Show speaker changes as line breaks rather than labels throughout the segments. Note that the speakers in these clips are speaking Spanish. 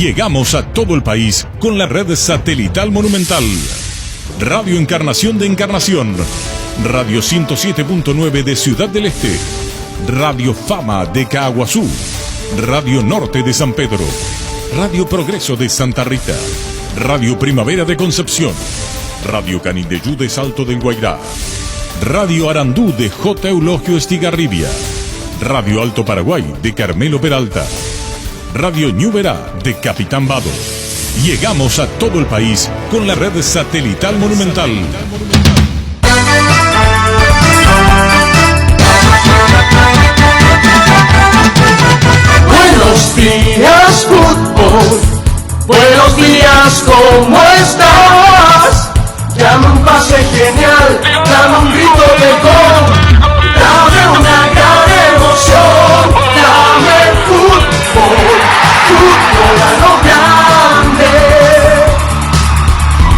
Llegamos a todo el país con la red satelital Monumental. Radio Encarnación de Encarnación, Radio 107.9 de Ciudad del Este, Radio Fama de Caaguazú, Radio Norte de San Pedro, Radio Progreso de Santa Rita, Radio Primavera de Concepción, Radio Canindeyú de Salto del Guairá, Radio Arandú de J. Eulogio Estigarribia, Radio Alto Paraguay de Carmelo Peralta, Radio Ñuberá de Capitán Vado. Llegamos a todo el país con la red satelital Monumental.
Buenos días, fútbol. Buenos días, ¿cómo estás? Dame un pase genial, dame un grito de gol, dame una gran emoción, dame fútbol, fútbol a lo grande.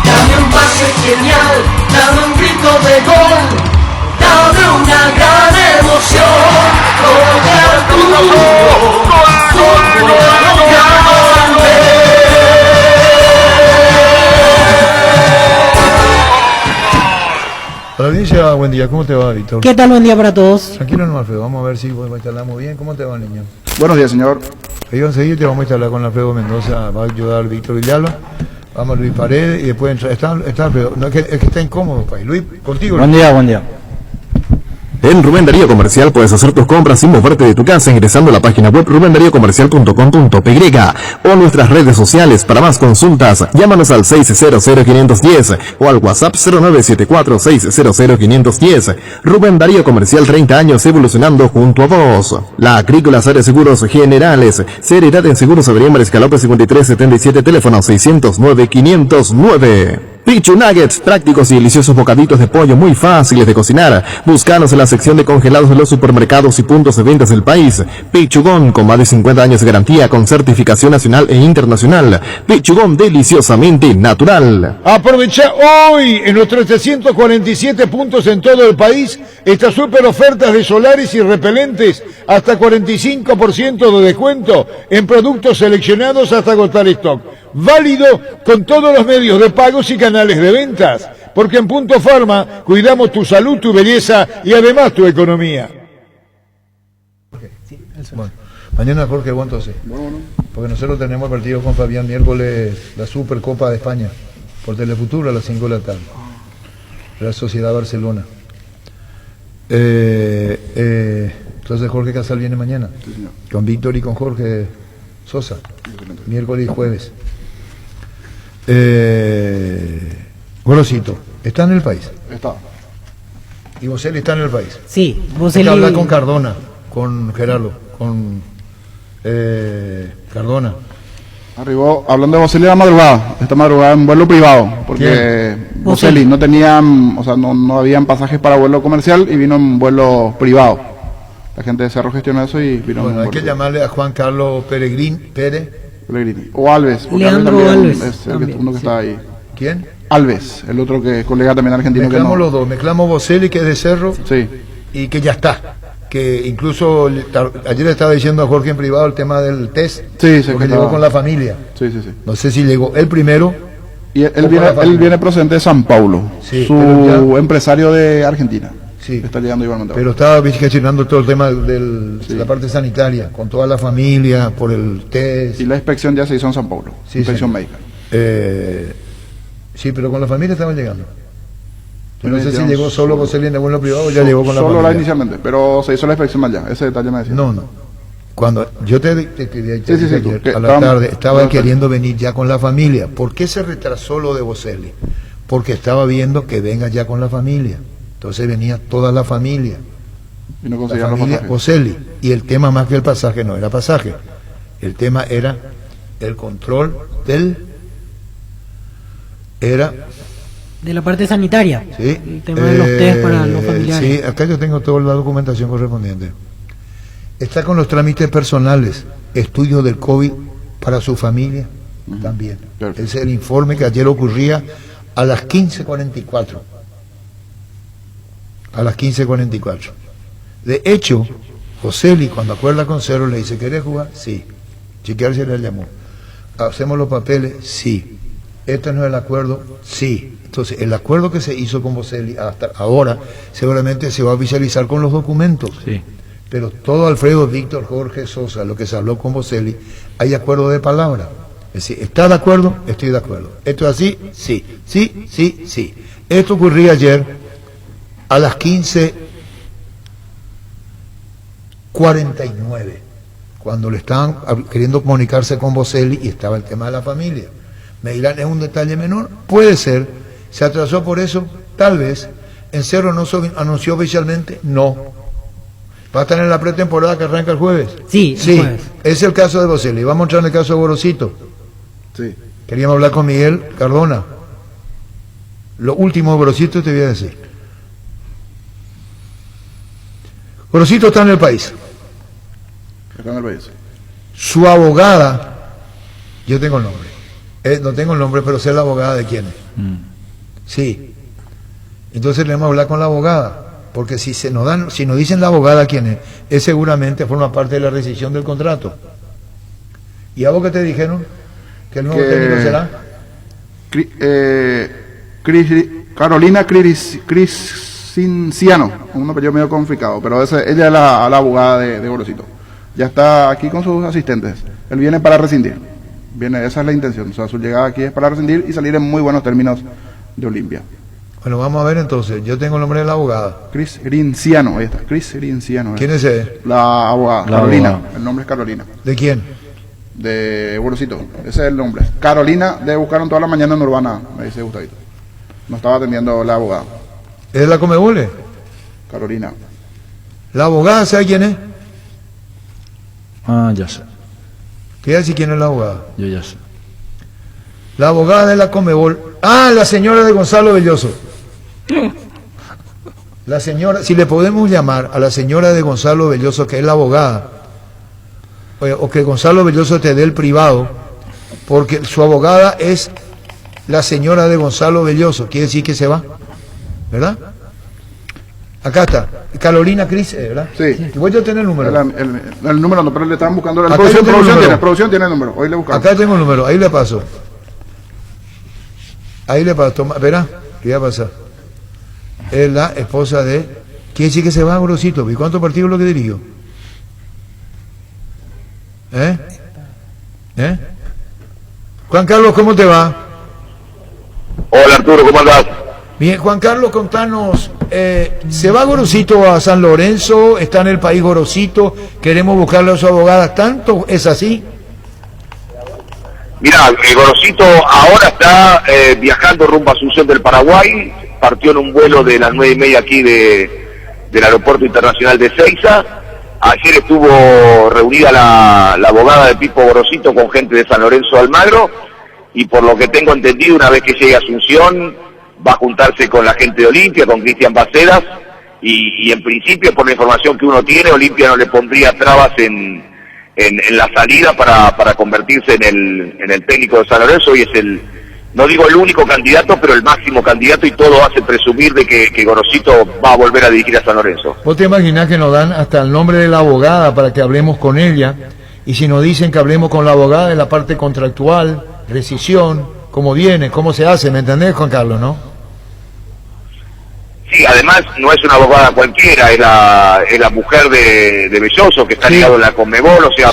Dame un pase genial, dame un grito de gol, dame una gran emoción, fútbol a lo grande.
Hola, audiencia, buen día, ¿cómo te va, Víctor?
¿Qué tal? Buen día para todos.
Tranquilo nomás, Alfredo, vamos a ver si instalamos bien. ¿Cómo te va, niño?
Buenos días, señor.
Ahí enseguida te vamos a instalar con Alfredo Mendoza, va a ayudar Víctor Villalba, vamos a Luis Paredes y después está Alfredo. No, es que está incómodo, país. Luis, contigo.
Buen día, buen día. En Rubén Darío Comercial puedes hacer tus compras sin moverte de tu casa ingresando a la página web rubendariocomercial.com.py o nuestras redes sociales. Para más consultas, llámanos al 600-510 o al WhatsApp 0974-600-510. Rubén Darío Comercial, 30 años evolucionando junto a vos. La Agrícola Sare Seguros Generales, Seriedad en Seguros Adrián Mariscal López 5377, teléfono 609-509. Pichu Nuggets, prácticos y deliciosos bocaditos de pollo muy fáciles de cocinar. Búscanos en la sección de congelados de los supermercados y puntos de ventas del país. Pichugón, con más de 50 años de garantía, con certificación nacional e internacional. Pichugón, deliciosamente natural.
Aprovecha hoy en nuestros 347 puntos en todo el país estas super ofertas de solares y repelentes, hasta 45% de descuento en productos seleccionados hasta agotar stock. Válido con todos los medios de pagos y canales de ventas, porque en Punto Farma cuidamos tu salud, tu belleza y además tu economía. Bueno, mañana Jorge, ¿cuánto hace? Porque nosotros tenemos partido con Fabián miércoles, la Supercopa de España, por Telefuturo a las 5 de la tarde. La Sociedad Barcelona. Entonces Jorge Casal viene mañana, sí, con Víctor y con Jorge Sosa, miércoles y jueves. Gorosito, ¿está en el país?
Está.
¿Y Boselli está en el país?
Sí,
Boselli. Hay que hablar con Cardona, con Gerardo, con Cardona.
Arribó, hablando de Boselli, la madrugada, esta madrugada en vuelo privado, porque Boselli no tenían, o sea, no habían pasajes para vuelo comercial y vino en vuelo privado. La gente de Cerro gestionó eso y vino.
Bueno, hay que llamarle a Juan Carlos Pellegrini,
o Alves,
Leandro Alves,
es uno que está ahí.
¿Quién?
Alves, el otro que colega también argentino.
Mezclamos los dos, mezclamos Boselli, que es de Cerro,
sí,
y que ya está. Que incluso ayer estaba diciendo a Jorge en privado el tema del test,
sí,
porque llegó con la familia.
Sí, sí, sí.
No sé si llegó él primero.
Y él viene procedente de San Paulo, sí, su empresario de Argentina.
Sí,
está llegando igualmente.
Pero estaba gestionando todo el tema de la parte sanitaria, con toda la familia, por el test.
Y la inspección ya se hizo en San Paulo,
sí,
inspección médica.
Sí, pero con la familia estaban llegando. Yo no sé si llegó solo Boselli en el vuelo privado o ya llegó con la familia.
Solo la inicialmente, pero se hizo la inspección allá, ese detalle me decía.
No. Cuando yo te quería
ayer,
a la tarde, estaba queriendo venir ya con la familia. ¿Por qué se retrasó lo de Boselli? Porque estaba viendo que venga ya con la familia. Entonces venía toda la familia.
Y no
la familia Boselli. Y el tema más que el pasaje no era pasaje. El tema era el control
de la parte sanitaria.
Sí.
El tema de los test para los familiares.
Sí, acá yo tengo toda la documentación correspondiente. Está con los trámites personales, estudio del COVID para su familia también. Perfecto. Ese es el informe que ayer ocurría a las 15:44. A las 15:44. De hecho, Boselli, cuando acuerda con Cerro, le dice: ¿querés jugar? Sí. Chiquiar se le llamó. ¿Hacemos los papeles? Sí. ¿Este no es el acuerdo? Sí. Entonces, el acuerdo que se hizo con Boselli hasta ahora, seguramente se va a oficializar con los documentos.
Sí.
Pero todo Alfredo, Víctor, Jorge, Sosa, lo que se habló con Boselli, hay acuerdo de palabra. Es decir, ¿está de acuerdo? Estoy de acuerdo. ¿Esto es así? Sí. Sí, sí, sí. Esto ocurría ayer a las 15:49, cuando le estaban queriendo comunicarse con Boselli y estaba el tema de la familia. Me dirán, ¿es un detalle menor? Puede ser. ¿Se atrasó por eso? Tal vez. ¿En Cerro no se anunció oficialmente? No. ¿Va a estar en la pretemporada que arranca el jueves?
Sí,
Sí.
el jueves.
Es el caso de Boselli. Vamos a entrar en el caso de Gorosito.
Sí.
Queríamos hablar con Miguel Cardona. Lo último de Gorosito te voy a decir. Gorosito está en el país.
Acá en el país.
Su abogada, yo tengo el nombre. No tengo el nombre, pero sé la abogada de quién es. Sí. Entonces le vamos a hablar con la abogada. Porque si nos dicen la abogada quién es seguramente forma parte de la rescisión del contrato. ¿Y a vos qué te dijeron? ¿Que el nuevo técnico será?
Carolina Criscinciano, un apellido medio complicado, pero ella es la abogada de Gorosito. Ya está aquí con sus asistentes. Él viene para rescindir. Esa es la intención. O sea, su llegada aquí es para rescindir y salir en muy buenos términos de Olimpia.
Bueno, vamos a ver entonces. Yo tengo el nombre de la abogada.
Cris Grinciano, ahí está. Cris Grinciano.
¿Quién es él?
La abogada,
La
Carolina.
abogada.
El nombre es Carolina.
¿De quién?
De Gorosito. Ese es el nombre. Carolina, de buscaron toda la mañana en Urbana, me dice Gustavito. No estaba atendiendo la abogada.
¿Es de la Comebol?
Carolina.
¿La abogada sabe quién es?
Ah, ya sé.
Quería decir quién es la abogada.
Yo ya sé.
La abogada de la Comebol. Ah, la señora de Gonzalo Belloso. La señora, si le podemos llamar a la señora de Gonzalo Belloso, que es la abogada, o que Gonzalo Belloso te dé el privado, porque su abogada es la señora de Gonzalo Belloso, quiere decir que se va, ¿verdad? Acá está, Carolina Cris, ¿verdad?
Sí.
Y voy a tener el número.
El número no, pero le estaban buscando. La
Acá yo tengo el número.
producción tiene el número. Hoy le buscamos.
Acá tengo el número, ahí le paso. Ahí le paso, toma, verá, ¿qué va a pasar? Es la esposa de... ¿Quiere decir que se va, Gorosito? ¿Y cuántos partidos lo que dirigió? Juan Carlos, ¿cómo te va?
Hola Arturo, ¿cómo andás?
Bien, Juan Carlos, contanos, ¿se va Gorosito a San Lorenzo? ¿Está en el país Gorosito? ¿Queremos buscarle a su abogada? ¿Tanto es así?
Mirá, Gorosito ahora está viajando rumbo a Asunción del Paraguay, partió en un vuelo de las 9:30 aquí del Aeropuerto Internacional de Ezeiza. Ayer estuvo reunida la abogada de Pipo Gorosito con gente de San Lorenzo de Almagro, y por lo que tengo entendido, una vez que llegue a Asunción, va a juntarse con la gente de Olimpia, con Cristian Bacedas, y en principio, por la información que uno tiene, Olimpia no le pondría trabas en la salida para convertirse en el técnico de San Lorenzo, y es no digo el único candidato, pero el máximo candidato, y todo hace presumir de que Gorosito va a volver a dirigir a San Lorenzo.
¿Vos te imaginás que nos dan hasta el nombre de la abogada para que hablemos con ella? Y si nos dicen que hablemos con la abogada de la parte contractual, rescisión, cómo viene, cómo se hace, ¿me entendés, Juan Carlos, no?
Sí, además no es una abogada cualquiera, es la mujer de Belloso, que está ligado en la Conmebol, o sea,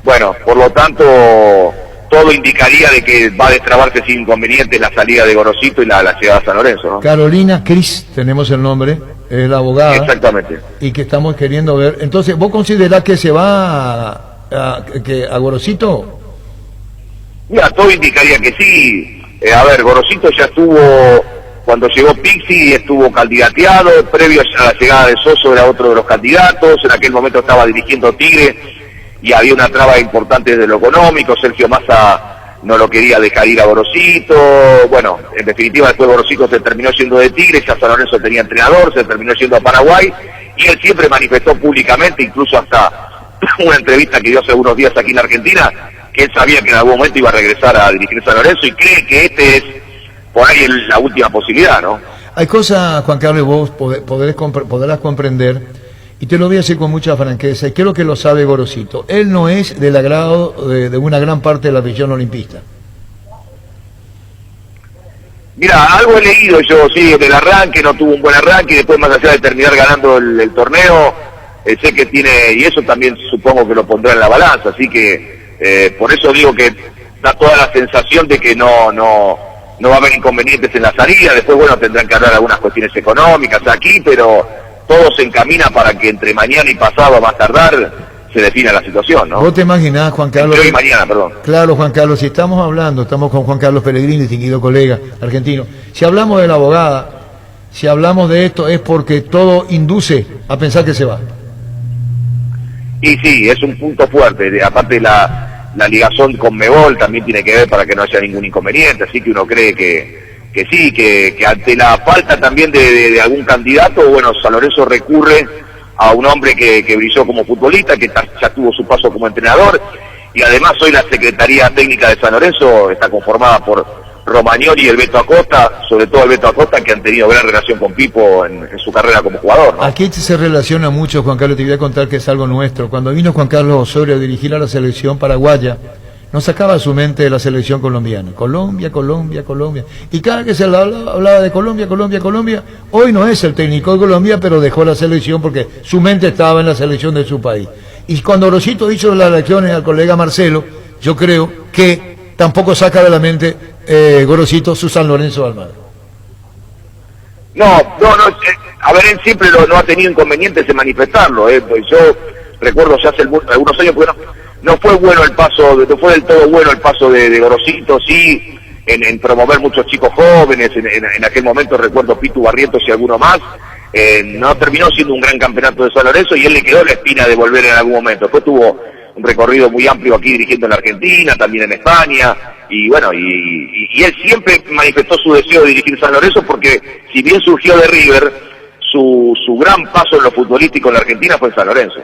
bueno, por lo tanto, todo indicaría de que va a destrabarse sin inconvenientes la salida de Gorosito y la llegada a San Lorenzo, ¿no?
Carolina Cris, tenemos el nombre, es la abogada.
Exactamente.
Y que estamos queriendo ver. Entonces, ¿vos considerás que se va a Gorosito?
Mira, todo indicaría que sí. A ver, Gorosito ya estuvo, cuando llegó Pixi, estuvo candidateado, previo a la llegada de Soso era otro de los candidatos, en aquel momento estaba dirigiendo Tigre, y había una traba importante desde lo económico. Sergio Massa no lo quería dejar ir a Gorosito. Bueno, en definitiva, después Gorosito se terminó yendo de Tigre, ya San Lorenzo tenía entrenador, se terminó yendo a Paraguay, y él siempre manifestó públicamente, incluso hasta una entrevista que dio hace unos días aquí en Argentina, que él sabía que en algún momento iba a regresar a dirigir San Lorenzo, y cree que este es por ahí la última posibilidad, ¿no?
Hay cosas, Juan Carlos, vos podrás comprender, Y te lo voy a decir con mucha franqueza, y creo que lo sabe Gorosito. Él no es del agrado de una gran parte de la afición olimpista.
Mira, algo he leído yo, sí, del arranque, no tuvo un buen arranque, y después más allá de terminar ganando el torneo, sé que tiene, y eso también supongo que lo pondrá en la balanza, así que por eso digo que da toda la sensación de que no va a haber inconvenientes en la salida. Después, bueno, tendrán que hablar algunas cuestiones económicas aquí, pero todo se encamina para que entre mañana y pasado, a más tardar, se defina la situación, ¿no?
¿Vos te imaginás, Juan Carlos?
Entre hoy y mañana, perdón.
Claro, Juan Carlos, si estamos con Juan Carlos Pellegrini, distinguido colega argentino. Si hablamos de la abogada, si hablamos de esto, es porque todo induce a pensar que se va.
Y sí, es un punto fuerte. Aparte la ligazón con Mebol también tiene que ver para que no haya ningún inconveniente, así que uno cree que sí, que ante la falta también de algún candidato, bueno, San Lorenzo recurre a un hombre que brilló como futbolista, que ya tuvo su paso como entrenador, y además hoy la Secretaría Técnica de San Lorenzo está conformada por Romagnoli y el Beto Acosta, sobre todo el Beto Acosta, que han tenido gran relación con Pipo en su carrera como jugador, ¿no?
Aquí se relaciona mucho, Juan Carlos, te voy a contar que es algo nuestro. Cuando vino Juan Carlos Osorio a dirigir a la selección paraguaya, no sacaba su mente de la selección colombiana. Colombia, Colombia, Colombia. Y cada que se hablaba de Colombia, Colombia, Colombia, hoy no es el técnico de Colombia, pero dejó la selección porque su mente estaba en la selección de su país. Y cuando Rosito hizo las elecciones al colega Marcelo, yo creo que tampoco saca de la mente Gorosito su San Lorenzo de Almagro.
No, a ver, él siempre no ha tenido inconvenientes en manifestarlo, pues yo recuerdo ya hace algunos años, porque no fue bueno el paso, no fue del todo bueno el paso de Gorosito, sí, en promover muchos chicos jóvenes, en aquel momento recuerdo Pitu Barrientos y alguno más, no terminó siendo un gran campeonato de San Lorenzo y él le quedó la espina de volver en algún momento. Después tuvo un recorrido muy amplio aquí dirigiendo en la Argentina, también en España, y bueno, y él siempre manifestó su deseo de dirigir San Lorenzo porque si bien surgió de River, su gran paso en lo futbolístico en la Argentina fue en San Lorenzo.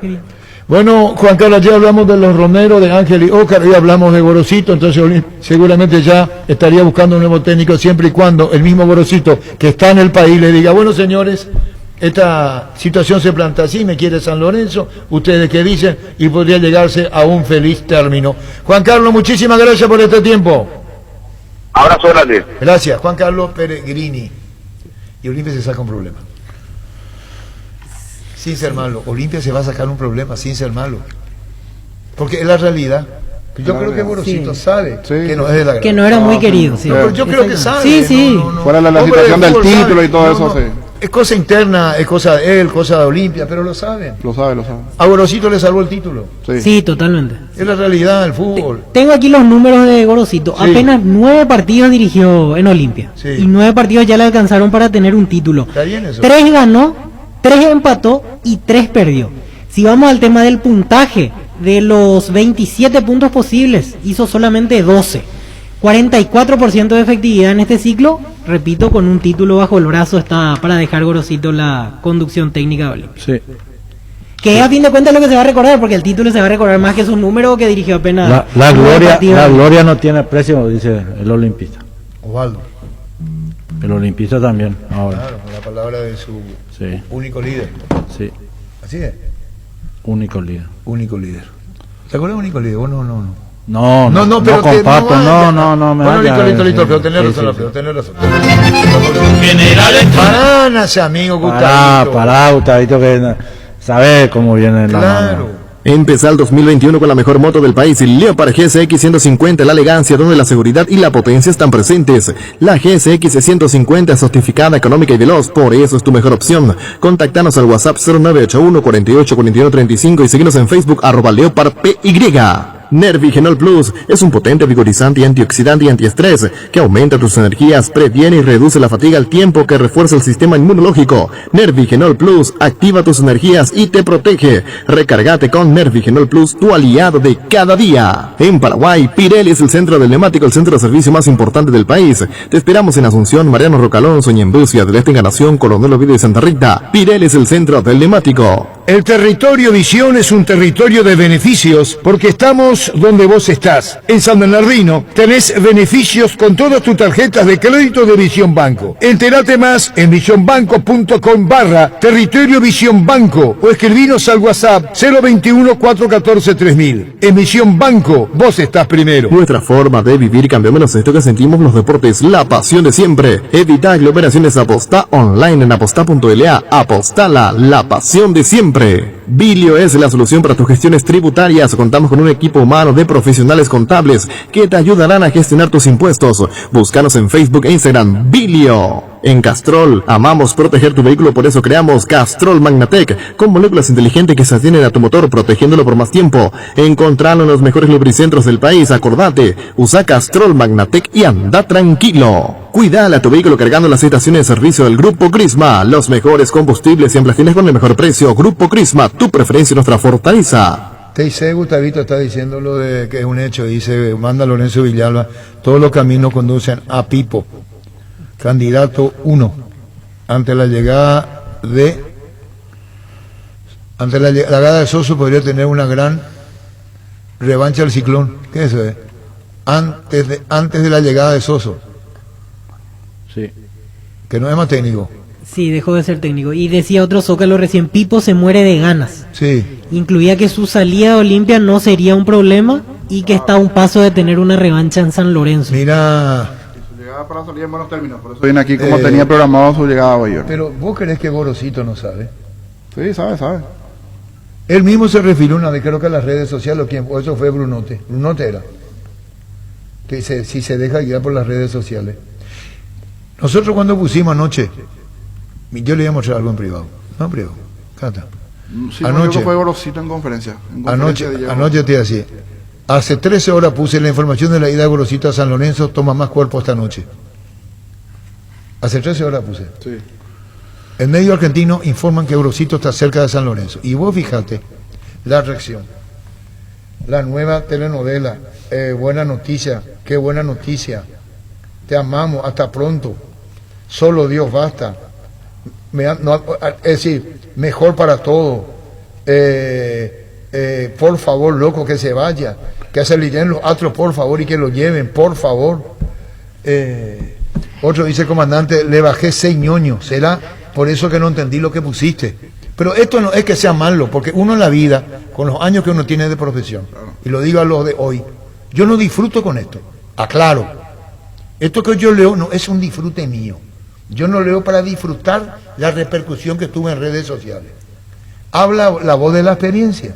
Bueno, Juan Carlos, ya hablamos de los Romero, de Ángel y Ócar, y hablamos de Gorosito, entonces seguramente ya estaría buscando un nuevo técnico siempre y cuando el mismo Gorosito que está en el país le diga, bueno señores, esta situación se planta así, me quiere San Lorenzo, ustedes qué dicen, y podría llegarse a un feliz término. Juan Carlos, muchísimas gracias por este tiempo.
Abrazo grande.
Gracias, Juan Carlos Pellegrini. Y Olimpia se saca un problema. Sin ser malo, Olimpia se va a sacar un problema sin ser malo. Porque es la realidad. Yo creo que Gorosito sabe que no es de la gran.
Que no era muy querido, sí.
No, yo creo que sabe.
Sí, sí.
Fuera la situación del título y todo eso, sí.
Es cosa interna, es cosa de él, cosa de Olimpia, pero lo saben.
Lo sabe.
A Gorosito le salvó el título.
Sí, totalmente.
Es la realidad del fútbol.
Tengo aquí los números de Gorosito.
Sí.
Apenas 9 partidos dirigió en Olimpia.
Sí.
Y 9 partidos ya le alcanzaron para tener un título.
Está bien eso.
3 ganó, 3 empató y 3 perdió. Si vamos al tema del puntaje, de los 27 puntos posibles, hizo solamente 12. 44% de efectividad en este ciclo. Repito, con un título bajo el brazo está para dejar Gorosito la conducción técnica de Olimpia.
Sí.
Que a fin de cuentas es lo que se va a recordar, porque el título se va a recordar más que sus números que dirigió apenas.
La gloria no tiene precio, dice el olimpista.
Osvaldo.
El olimpista también, ahora.
Claro, con la palabra de su único líder.
Sí.
Así es.
Único líder.
Único líder. ¿Te acuerdas de único líder? Bueno, no.
No,
pero
comparto, no, me
bueno,
vaya,
listo, pero tenés razón, tenés razón. Paranas, amigo Gustavo.
Pará, Gustavito, que saber cómo viene la mano.
Empezá el 2021 con la mejor moto del país, el Leopard GSX 150, la elegancia donde la seguridad y la potencia están presentes. La GSX 150 es sofisticada, económica y veloz, por eso es tu mejor opción. Contactanos al WhatsApp 0981 48 41 35 y síguenos en Facebook @LeopardPY. Nervigenol Plus es un potente vigorizante, antioxidante y antiestrés que aumenta tus energías, previene y reduce la fatiga al tiempo que refuerza el sistema inmunológico. Nervigenol Plus activa tus energías y te protege. Recargate con Nervigenol Plus, tu aliado de cada día. En Paraguay, Pirelli es el centro del neumático, el centro de servicio más importante del país. Te esperamos en Asunción, Mariano Rocalón, Soñembus, Ciudad del Este, Encarnación, Coronel Oviedo y Santa Rita. Pirelli es el centro del neumático.
El territorio Visión es un territorio de beneficios porque estamos donde vos estás. En San Bernardino tenés beneficios con todas tus tarjetas de crédito de Visión Banco. Entérate más en visionbanco.com/territorio Visión Banco o escribinos al WhatsApp 021-414-3000. En Visión Banco, vos estás primero.
Nuestra forma de vivir cambió menos esto que sentimos los deportes, la pasión de siempre. Evita aglomeraciones, apostá online en apostá.la. Apostala, la pasión de siempre. Bilio es la solución para tus gestiones tributarias. Contamos con un equipo humano de profesionales contables que te ayudarán a gestionar tus impuestos. Búscanos en Facebook e Instagram. Bilio. En Castrol, amamos proteger tu vehículo, por eso creamos Castrol Magnatec, con moléculas inteligentes que se atienden a tu motor, protegiéndolo por más tiempo. Encontralo en los mejores lubricentros del país, acordate, usa Castrol Magnatec y anda tranquilo. Cuidale a tu vehículo cargando las estaciones de servicio del Grupo Crisma, los mejores combustibles y amplastines con el mejor precio. Grupo Crisma, tu preferencia y nuestra fortaleza.
Te dice, Gustavito está diciendo lo de que es un hecho, dice, manda Lorenzo Villalba, todos los caminos conducen a Pipo. Candidato 1, ante la llegada de Soso podría tener una gran revancha del Ciclón. ¿Qué es eso? Antes de la llegada de Soso.
Sí.
Que no es más técnico.
Sí, dejó de ser técnico. Y decía otro Zócalo recién, Pipo se muere de ganas.
Sí.
Incluía que su salida a Olimpia no sería un problema y que está a un paso de tener una revancha en San Lorenzo.
Mira...
para salir en buenos términos, por eso viene aquí como tenía programado su llegada hoy.
Pero vos crees que Gorosito no sabe.
Sí, sabe.
Él mismo se refirió una vez, creo que a las redes sociales, o eso fue Brunote era, que dice, si se deja guiar por las redes sociales. Nosotros cuando pusimos anoche, yo le iba a mostrar algo en privado, no en privado, canta.
Sí, anoche fue Gorosito en conferencia.
Anoche te decía, hace 13 horas puse la información de la ida de Gorosito a San Lorenzo, toma más cuerpo esta noche. Hace 13 horas puse.
Sí.
El medio argentino informan que Gorosito está cerca de San Lorenzo. Y vos fíjate la reacción. La nueva telenovela, buena noticia, qué buena noticia. Te amamos, hasta pronto. Solo Dios basta. Es decir, mejor para todo. Por favor, loco, que se vaya. Que se le llenen los astros, por favor, y que lo lleven, por favor. Otro dice, comandante, le bajé 6 ñoños. ¿Será por eso que no entendí lo que pusiste? Pero esto no es que sea malo, porque uno en la vida, con los años que uno tiene de profesión, y lo digo a los de hoy, yo no disfruto con esto. Aclaro, esto que yo leo no es un disfrute mío. Yo no leo para disfrutar la repercusión que tuve en redes sociales. Habla la voz de la experiencia.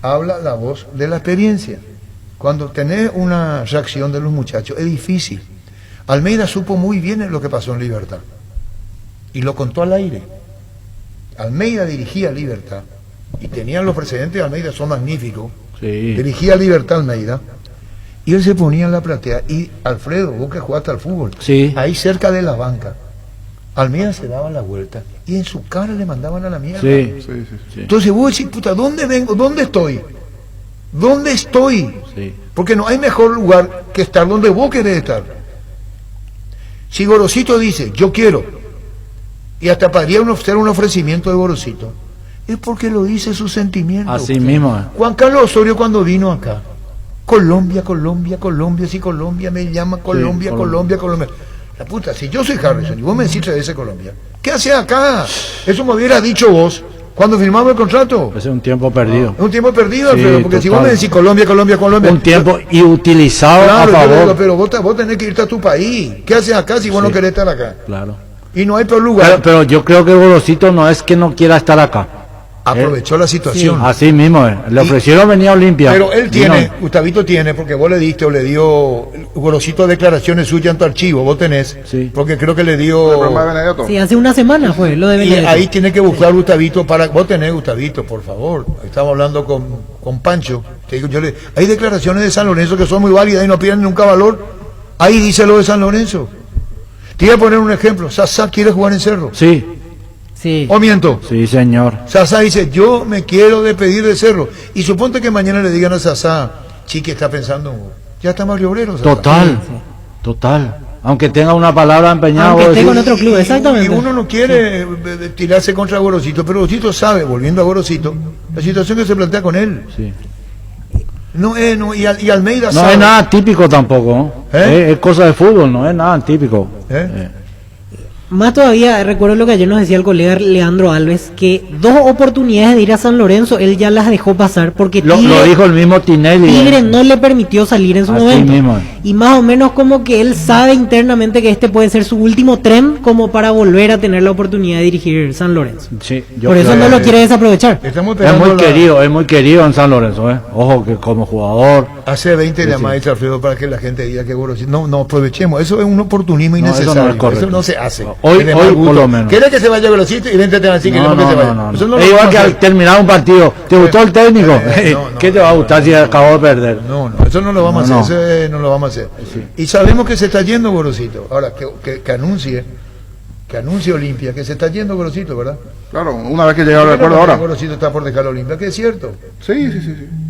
Habla la voz de la experiencia. Cuando tenés una reacción de los muchachos es difícil. Almeida supo muy bien lo que pasó en Libertad y lo contó al aire. Almeida dirigía Libertad y tenían los precedentes de Almeida, son magníficos.
Sí.
Dirigía Libertad Almeida y él se ponía en la platea y Alfredo, vos que jugaste al fútbol,
Sí.
ahí cerca de la banca, Almeida se daba la vuelta y en su cara le mandaban a la mierda.
Sí.
Entonces vos decís, puta, ¿dónde vengo? ¿Dónde estoy? ¿Dónde estoy?
Sí.
Porque no hay mejor lugar que estar donde vos querés estar. Si Gorosito dice, yo quiero, y hasta podría hacer un ofrecimiento de Gorosito, es porque lo dice su sentimiento.
Así mismo.
Juan Carlos Osorio cuando vino acá, Colombia, si Colombia me llama, Colombia. La puta, si yo soy Harrison y vos me decís de ese Colombia, ¿qué hace acá? Eso me hubiera dicho vos cuando firmamos el contrato.
Es un tiempo perdido.
Es un tiempo perdido,
Sí,
Alfredo, porque
total.
si vos me decís Colombia.
Un tiempo y utilizado
Claro,
a favor.
pero vos tenés que irte a tu país. ¿Qué haces acá si vos no querés estar acá?
Claro.
Y no hay peor lugar.
Pero yo creo que Gorosito no es que no quiera estar acá.
Aprovechó la situación.
Así mismo. Le ofrecieron venir a Olimpia.
Pero él tiene,
Vino.
Gustavito tiene, porque vos le diste o le dio Gorosito declaraciones suyas en tu archivo, vos tenés,
Sí.
porque creo que le
El
dio...
programa de Benedetto.
Sí, hace una semana fue lo de
Y
Benedetto.
ahí tiene que buscar Gustavito para... Vos tenés Gustavito, por favor. Estamos hablando con Pancho. Te digo, hay declaraciones de San Lorenzo que son muy válidas y no pierden nunca valor. Ahí dice lo de San Lorenzo. Te voy a poner un ejemplo. Sasá quiere jugar en Cerro.
Sí.
Sí.
¿O miento?
Sí, señor.
Sasá dice, yo me quiero despedir de Cerro. Y suponte que mañana le digan a Sasá, Chiqui está pensando, ya está Mario Obrero. Sasá.
Total. Total. Aunque tenga una palabra empeñada.
Aunque
vos
esté con
decís,
otro club, exactamente.
Y uno no quiere tirarse contra Gorosito, pero Gorosito sabe, volviendo a Gorosito, la situación que se plantea con él.
Sí.
No es, no, y Almeida
No
sabe.
es nada típico tampoco, ¿no? Es cosa de fútbol, no es nada típico.
Más todavía, recuerdo lo que ayer nos decía el colega Leandro Alves, que 2 oportunidades de ir a San Lorenzo, él ya las dejó pasar porque
Lo dijo el mismo Tinelli.
Tigre no le permitió salir en su
Así
momento.
mismo.
Y más o menos como que él sabe internamente que este puede ser su último tren como para volver a tener la oportunidad de dirigir San Lorenzo.
Sí, yo
Por eso
creo
no lo
que
quiere desaprovechar.
Estamos
es muy querido en San Lorenzo, ¿eh? Ojo que como jugador.
Hace 20
Sí,
llamadas,
sí.
Alfredo, para que la gente diga que Gorosito. No aprovechemos. Eso es un oportunismo
No, eso no
innecesario.
es correcto.
Eso no se hace.
Hoy
Tiene mal gusto.
por lo menos.
¿Quieres que se vaya Gorosito? Y vente así que no, que se vaya. Eso no lo
Es igual
vamos
que
a
al
hacer.
terminar un partido, ¿te gustó el técnico?
no,
¿Qué te va a gustar si acabó de perder?
No, eso no lo vamos a hacer. Eso no lo vamos a hacer. Y sabemos que se está yendo Gorosito. Ahora, que anuncie Olimpia, que se está yendo Gorosito, ¿verdad?
Claro, una vez que llega el recuerdo ahora.
Gorosito está por dejar la Olimpia, que es cierto.
Sí.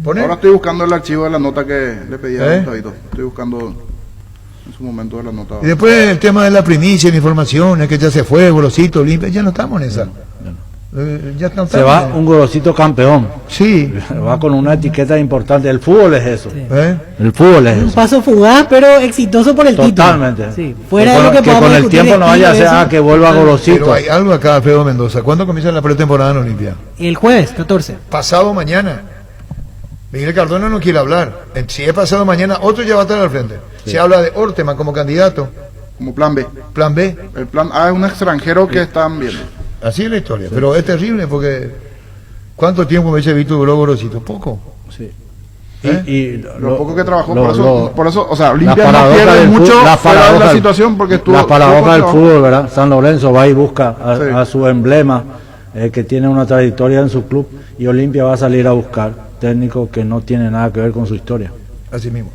¿Pone?
Ahora estoy buscando el archivo de la nota que le pedí a
¿Eh?
Gustavito. Estoy buscando en su momento de la nota.
Y después el tema de la primicia, la información, es que ya se fue Gorosito, Olimpia, ya no estamos en esa. Ya no
Se va
estamos.
un Gorosito campeón.
Sí.
Va con una etiqueta importante. El fútbol es eso.
¿Eh?
El fútbol es
Un
eso.
paso fugaz, pero exitoso por el
Totalmente.
título. Sí. Fuera de lo que
con
podamos
el
discutir
tiempo no
de
vaya a
estilo,
ser
eso.
que vuelva
Pero
Gorosito.
hay algo acá, Alfredo Mendoza. ¿Cuándo comienza la pretemporada en Olimpia?
El jueves, 14.
Pasado mañana. Miguel Cardona no quiere hablar. Si es pasado mañana, otro ya va a estar al frente. Se habla de Orteman como candidato.
Como plan B.
Plan B.
El plan A es un extranjero que están viendo.
Así es la historia. Pero es terrible porque ¿cuánto tiempo me dice Víctor duró Gorosito? Poco.
Sí.
¿Eh?
Y
Lo poco que trabajó,
lo-
por eso, o sea,
la
Olimpia no
paradoja
pierde
del
mucho
fútbol-
fuera de la
paradoja-
situación porque estuvo.
La paradoja
tuvo
del
trabajo.
fútbol, ¿verdad? San Lorenzo va y busca
Sí.
a su emblema, que tiene una trayectoria en su club, y Olimpia va a salir a buscar técnico que no tiene nada que ver con su historia.
Así mismo.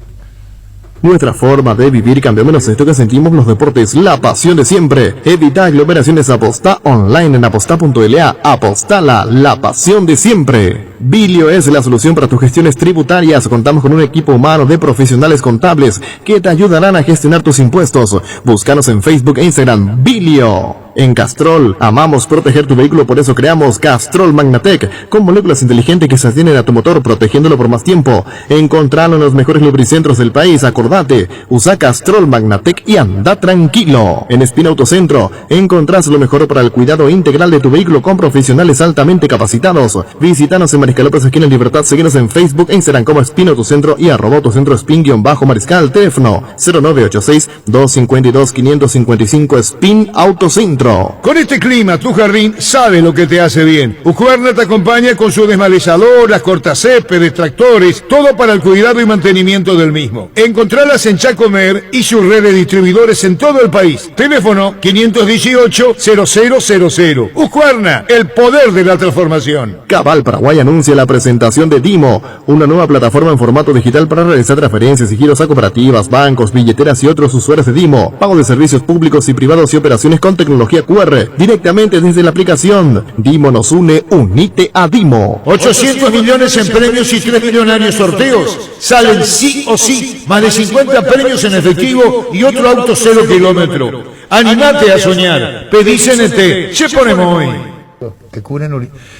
Nuestra forma de vivir cambió menos esto que sentimos los deportes, la pasión de siempre. Evita aglomeraciones, apostá online en apostá.la. Apostala, la pasión de siempre. Bilio es la solución para tus gestiones tributarias. Contamos con un equipo humano de profesionales contables que te ayudarán a gestionar tus impuestos. Búscanos en Facebook e Instagram. Bilio. En Castrol, amamos proteger tu vehículo, por eso creamos Castrol Magnatec, con moléculas inteligentes que se atienen a tu motor, protegiéndolo por más tiempo. Encontralo en los mejores lubricentros del país, acordate, usa Castrol Magnatec y anda tranquilo. En Espina Autocentro, encontrás lo mejor para el cuidado integral de tu vehículo con profesionales altamente capacitados. Visítanos en Mariscal López, esquina Libertad, síguenos en Facebook e Instagram como Espina Autocentro y @autocentro spin_mariscal, teléfono 0986-252-555 Spin Autocentro.
Con este clima, tu jardín sabe lo que te hace bien. Husqvarna te acompaña con sus desmalezadoras, cortacéspedes, tractores, todo para el cuidado y mantenimiento del mismo. Encontralas en Chacomer y sus redes de distribuidores en todo el país. Teléfono 518-0000. Husqvarna, el poder de la transformación.
Cabal Paraguay anuncia la presentación de Dimo, una nueva plataforma en formato digital para realizar transferencias y giros a cooperativas, bancos, billeteras y otros usuarios de Dimo, pago de servicios públicos y privados y operaciones con tecnología QR, directamente desde la aplicación. Dimo nos une, unite a Dimo.
800 millones en premios y 3 millonarios sorteos. Salen sí o sí. Más de 50 premios en efectivo y otro auto 0 kilómetro. Animate a soñar. Pedí CNT. Se ponemos hoy.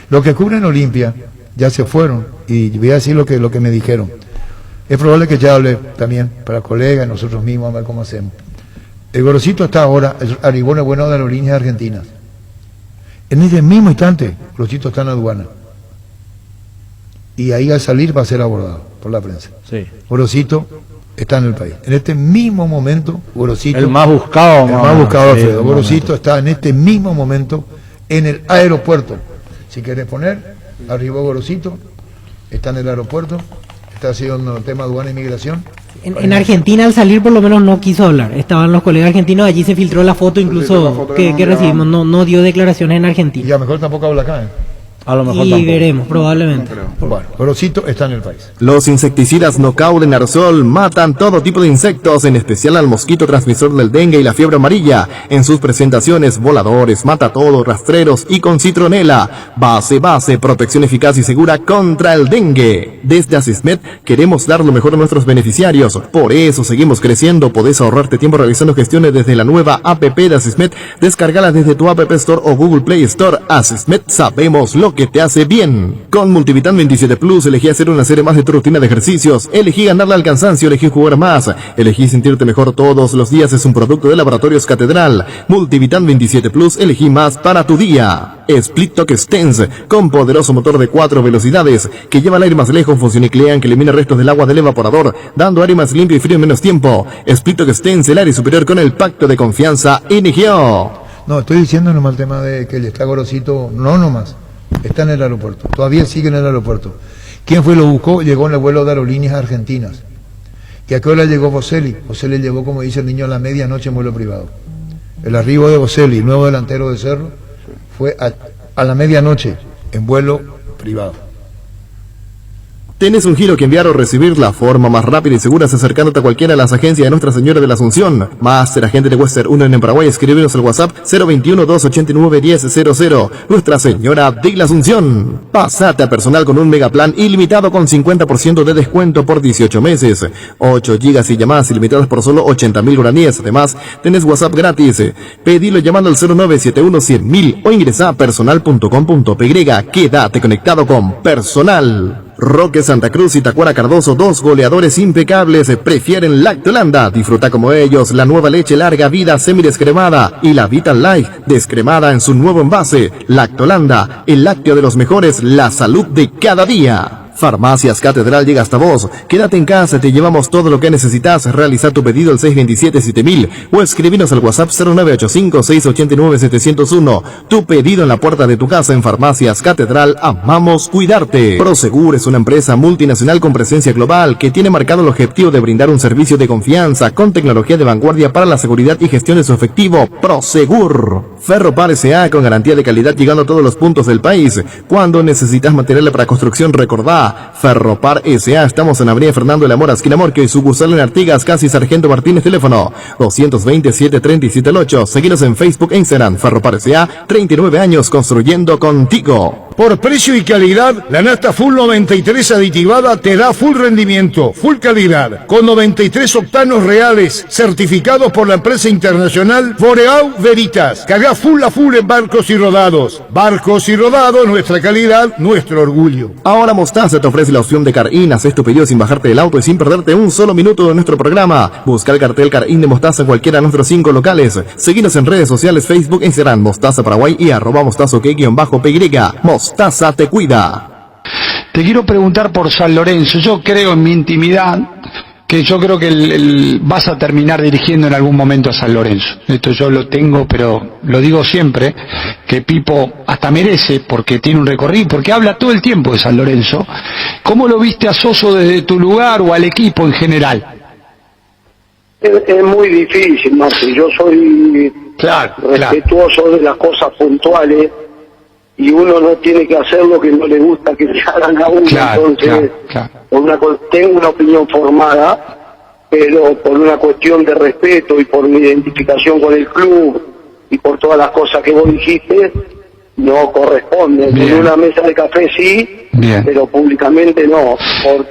Lo que cubren Olimpia ya se fueron. Y voy a decir lo que me dijeron. Es probable que ya hable también para colegas, nosotros mismos, a ver cómo hacemos. El Gorosito está ahora, Aribona Bueno de Aerolíneas Argentinas. En ese mismo instante, Gorosito está en la aduana. Y ahí al salir va a ser abordado por la prensa.
Sí.
Gorosito está en el país. En este mismo momento, Gorosito...
El más buscado.
El más buscado,
sí,
Alfredo.
un
Gorosito
momento.
está en este mismo momento en el aeropuerto. Si querés poner, arribó Gorosito, está en el aeropuerto, está haciendo el tema aduana e inmigración.
En Argentina al salir por lo menos no quiso hablar. Estaban los colegas argentinos, allí se filtró la foto incluso
filtró la foto que
que
nos
recibimos. No dio declaraciones en
Y
Argentina.
a lo mejor tampoco habla acá, ¿eh?
A lo mejor
y
tampoco.
veremos, probablemente.
Bueno, Gorosito está en el país.
Los insecticidas Knockout en aerosol matan todo tipo de insectos, en especial al mosquito transmisor del dengue y la fiebre amarilla, en sus presentaciones voladores, matatodos, rastreros y con citronela. Base, protección eficaz y segura contra el dengue. Desde Asismed queremos dar lo mejor a nuestros beneficiarios, por eso seguimos creciendo. Podés ahorrarte tiempo realizando gestiones desde la nueva app de Asismed. Descárgala desde tu App Store o Google Play Store. Asismed, sabemos lo que te hace bien. Con Multivitan 27 Plus elegí hacer una serie más de tu rutina de ejercicios, elegí ganarle al cansancio, elegí jugar más, elegí sentirte mejor todos los días. Es un producto de Laboratorios Catedral. Multivitan 27 Plus, elegí más para tu día. Split Talk Stance, con poderoso motor de 4 velocidades, que lleva el aire más lejos, función nuclear que elimina restos del agua del evaporador, dando aire más limpio y frío en menos tiempo. Split Talk Stance, el aire superior con el pacto de confianza NGO.
No, estoy diciendo nomás el tema de que está Gorosito, no nomás, está en el aeropuerto, todavía sigue en el aeropuerto. ¿Quién fue y lo buscó? Llegó en el vuelo de Aerolíneas Argentinas. ¿Y a qué hora llegó Boselli? Boselli llegó, como dice el niño, a la medianoche en vuelo privado. El arribo de Boselli, nuevo delantero de Cerro, fue a la medianoche en vuelo privado.
¿Tenés un giro que enviar o recibir? La forma más rápida y segura es acercándote a cualquiera de las agencias de Nuestra Señora de la Asunción. Máster Agente de Western Union en Paraguay. Escribiros al WhatsApp 021-289-1000. Nuestra Señora de la Asunción. Pasate a personal con un megaplan ilimitado con 50% de descuento por 18 meses. 8 gigas y llamadas ilimitadas por solo 80.000 guaraníes. Además, tenés WhatsApp gratis. Pedilo llamando al 0971-100.000 o ingresa a personal.com.py. Quédate conectado con Personal. Roque Santa Cruz y Tacuara Cardoso, 2 goleadores impecables, prefieren Lactolanda. Disfruta como ellos la nueva leche larga vida semidescremada y la Vital Life descremada en su nuevo envase. Lactolanda, el lácteo de los mejores, la salud de cada día. Farmacias Catedral llega hasta vos. Quédate en casa, te llevamos todo lo que necesitas. Realiza tu pedido al 627-7000 o escribinos al WhatsApp 0985-689-701. Tu pedido en la puerta de tu casa. En Farmacias Catedral, amamos cuidarte. Prosegur es una empresa multinacional con presencia global que tiene marcado el objetivo de brindar un servicio de confianza con tecnología de vanguardia para la seguridad y gestión de su efectivo. Prosegur. Ferropar S.A. con garantía de calidad llegando a todos los puntos del país. Cuando necesitas materiales para construcción, recordá Ferropar S.A. Estamos en Avenida Fernando de la Mora, esquina Morquio, y sucursal en Artigas, casi Sargento Martínez, teléfono 227-3778. Seguinos en Facebook e Instagram. Ferropar S.A. 39 años construyendo contigo.
Por precio y calidad, la nafta Full 93 aditivada te da full rendimiento, full calidad, con 93 octanos reales, certificados por la empresa internacional Boreal Veritas. Carga full a full en barcos y rodados. Barcos y rodados, nuestra calidad, nuestro orgullo.
Ahora Mostaza te ofrece la opción de Car-In. Haz tu pedido sin bajarte del auto y sin perderte un solo minuto de nuestro programa. Busca el cartel Car-In de Mostaza en cualquiera de nuestros 5 locales. Seguinos en redes sociales, Facebook, Instagram, Mostaza Paraguay y @mostazo_py. Mostaza te cuida.
Te quiero preguntar por San Lorenzo. Yo creo en mi intimidad que yo creo que vas a terminar dirigiendo en algún momento a San Lorenzo. Esto yo lo tengo, pero lo digo siempre, que Pipo hasta merece, porque tiene un recorrido, porque habla todo el tiempo de San Lorenzo. ¿Cómo lo viste a Soso desde tu lugar o al equipo en general?
Es muy difícil, Martín. Yo soy respetuoso de las cosas puntuales y uno no tiene que hacer lo que no le gusta que le hagan a uno. Entonces, tengo una opinión formada, pero por una cuestión de respeto y por mi identificación con el club y por todas las cosas que vos dijiste, no corresponde. En una mesa de café sí, pero públicamente no,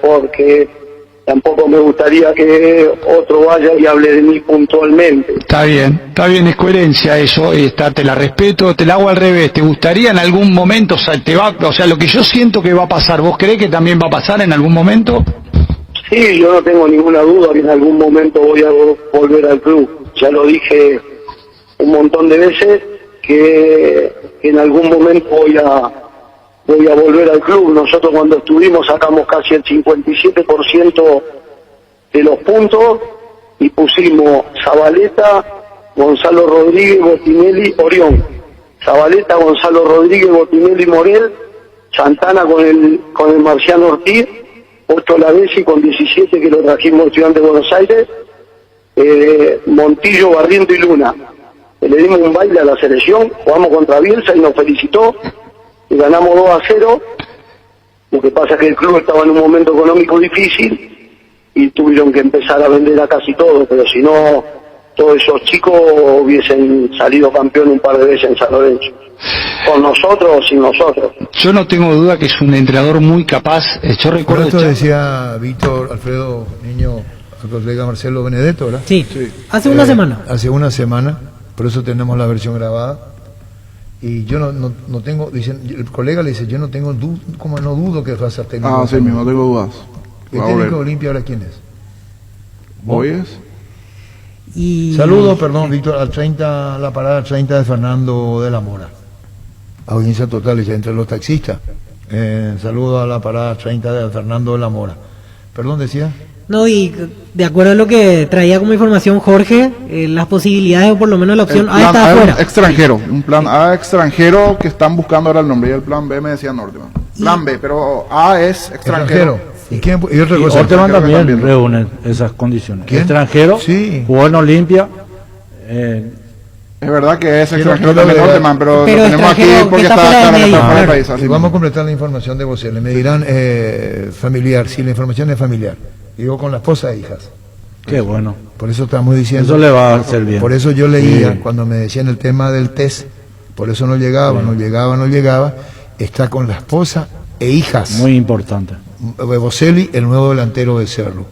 porque tampoco me gustaría que otro vaya y hable de mí puntualmente.
Está bien, es coherencia eso, te la respeto, te la hago al revés. ¿Te gustaría en algún momento, lo que yo siento que va a pasar, vos creés que también va a pasar en algún momento?
Sí, yo no tengo ninguna duda que en algún momento voy a volver al club. Ya lo dije un montón de veces que en algún momento voy a volver al club. Nosotros cuando estuvimos sacamos casi el 57% de los puntos y pusimos Zabaleta, Gonzalo Rodríguez, Botinelli, Orión. Zabaleta, Gonzalo Rodríguez, Botinelli, Morel, Santana con el Marciano Ortiz, Ocho Lavesi con 17 que lo trajimos Estudiantes de Buenos Aires, Montillo, Barriento y Luna. Le dimos un baile a la selección, jugamos contra Bielsa y nos felicitó. y ganamos 2-0. Lo que pasa es que el club estaba en un momento económico difícil y tuvieron que empezar a vender a casi todo, pero si no, todos esos chicos hubiesen salido campeón un par de veces en San Lorenzo. Con nosotros o sin nosotros.
Yo no tengo duda que es un entrenador muy capaz. Yo recuerdo...
Esto decía Víctor Alfredo Niño al colega Marcelo Benedetto, ¿verdad?
Sí, hace una semana.
Hace una semana, por eso tenemos la versión grabada. Y yo no tengo, dicen, el colega le dice, yo no tengo como no dudo que va a ser técnico.
Sí mismo, no tengo dudas.
¿El técnico de Olimpia ahora quién es?
¿Hoy es?
Y...
Saludos, perdón, Víctor, la parada 30 de Fernando de la Mora. Audiencia total, dice, entre los taxistas. Saludos a la parada 30 de Fernando de la Mora. Perdón, decía.
No, y de acuerdo a lo que traía como información Jorge, las posibilidades, o por lo menos la opción A está afuera.
Extranjero, un plan A extranjero que están buscando ahora el nombre, y el plan B me decía Norteman. Plan B, pero A es extranjero.
¿Y otra cosa?
Norteman también reúne esas condiciones.
¿Quién?
Extranjero,
sí.
Jugó en Olimpia.
Es verdad que es extranjero también Norteman, pero lo tenemos aquí porque está fuera del país.
Y vamos a completar la información de Bocelli. Me dirán familiar, si la información es familiar. Digo, con la esposa e hijas.
Qué bueno.
Por eso estamos diciendo.
Eso le va a hacer bien.
Por eso yo leía, cuando me decían el tema del test, por eso no llegaba. Está con la esposa e hijas.
Muy importante.
Bocelli, el nuevo delantero de Cerro.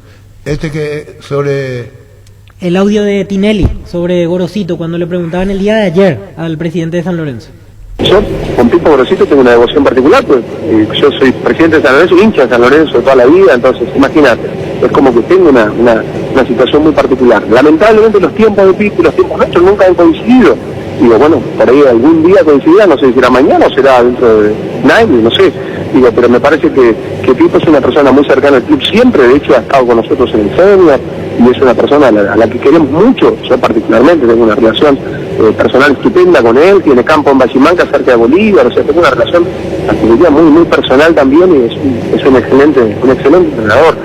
Que sobre...
El audio de Tinelli sobre Gorosito, cuando le preguntaban el día de ayer al presidente de San Lorenzo.
Yo con Pipo Gorosito tengo una devoción particular, pues yo soy presidente de San Lorenzo, hincha de San Lorenzo toda la vida, entonces imagínate, es como que tengo una situación muy particular. Lamentablemente los tiempos de Pipo y los tiempos nuestros nunca han coincidido. Digo, bueno, por ahí algún día coincidirá, no sé si será mañana o será dentro de un año, no sé. Digo, pero me parece que Pipo es una persona muy cercana al club siempre, de hecho ha estado con nosotros en el senior, y es una persona a la que queremos mucho. Yo particularmente tengo una relación personal estupenda con él, tiene campo en Bachimanca cerca de Bolívar, o sea, tengo una relación muy personal también, y es un excelente entrenador.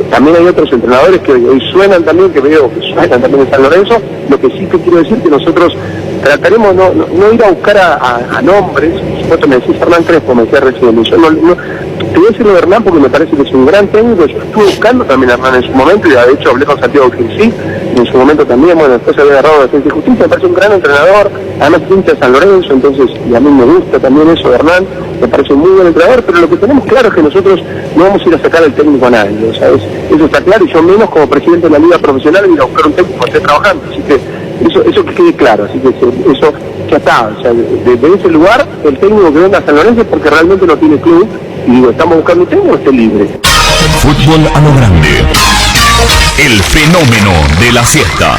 También hay otros entrenadores que hoy suenan también, que veo que suenan también en San Lorenzo. Lo que sí que quiero decir que nosotros trataremos no ir a buscar a nombres. Supuesto, me decís Hernán Crespo, me decía recién, yo te voy a decir lo de Hernán porque me parece que es un gran técnico. Yo estuve buscando también a Hernán en su momento, y de hecho hablé con Santiago Gilsí, y en su momento también, bueno, después había agarrado Defensa y Justicia. Me parece un gran entrenador, además hincha de San Lorenzo, entonces, y a mí me gusta también eso de Hernán, me parece un muy buen entrenador, pero lo que tenemos claro es que nosotros no vamos a ir a sacar al técnico a nadie, o sea, eso está claro, y yo menos como presidente de la liga profesional ir a buscar un técnico que esté trabajando, así que eso que quede claro, así que eso ya está, o sea, de ese lugar el técnico que venga a San Lorenzo es porque realmente no tiene club, y digo, estamos buscando un técnico que esté libre.
Fútbol a lo grande. El fenómeno de la siesta.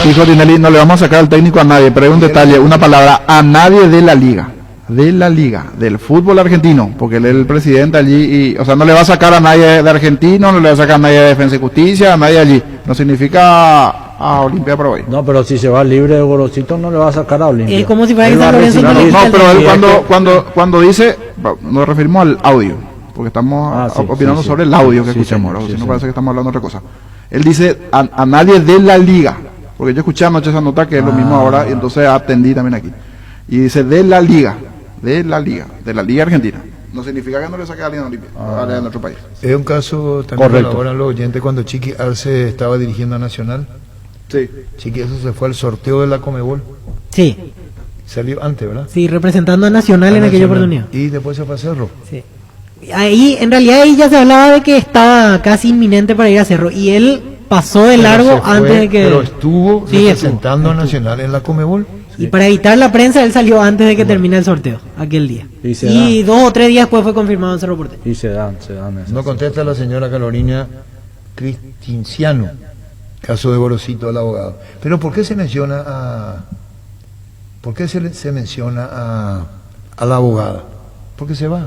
Dijo Tinelli, no le vamos a sacar al técnico a nadie, pero hay un detalle, una palabra, a nadie de la liga, del fútbol argentino, porque él es el presidente allí, y, o sea, no le va a sacar a nadie de Argentino, no le va a sacar a nadie de Defensa y Justicia, a nadie allí, no significa a Olimpia Paraguay.
No, pero si se va libre de Gorosito no le va a sacar a Olimpia.
Es como si fuera que San Lorenzo
no, pero él cuando dice, nos referimos al audio, porque estamos opinando sobre el audio que escuchamos, ¿no? Si no parece que estamos hablando de otra cosa. Él dice a nadie de la liga, porque yo escuché anoche esa nota que es lo mismo ahora, y entonces atendí también aquí. Y dice de la liga argentina. No significa que no le saque a alguien a nuestro país.
Es un caso también. Correcto. Ahora los oyentes, cuando Chiqui Arce estaba dirigiendo a Nacional.
Sí.
Chiqui, eso se fue al sorteo de la Comebol.
Sí.
Salió antes, ¿verdad?
Sí, representando a Nacional en aquella oportunidad.
Y después se fue a Cerro.
Sí. Ahí, en realidad, ahí ya se hablaba de que estaba casi inminente para ir a Cerro. Y él pasó de largo antes de que...
Pero estuvo representando a Nacional en la Comebol.
Y para evitar la prensa, él salió antes de que termine el sorteo, aquel día. Y 2 o 3 días después fue confirmado en Cerro Porteño.
Y se dan.
No contesta la señora Carolina Cristinciano, caso de Gorosito, el abogado. Pero ¿por qué se menciona a la abogada? Porque se va.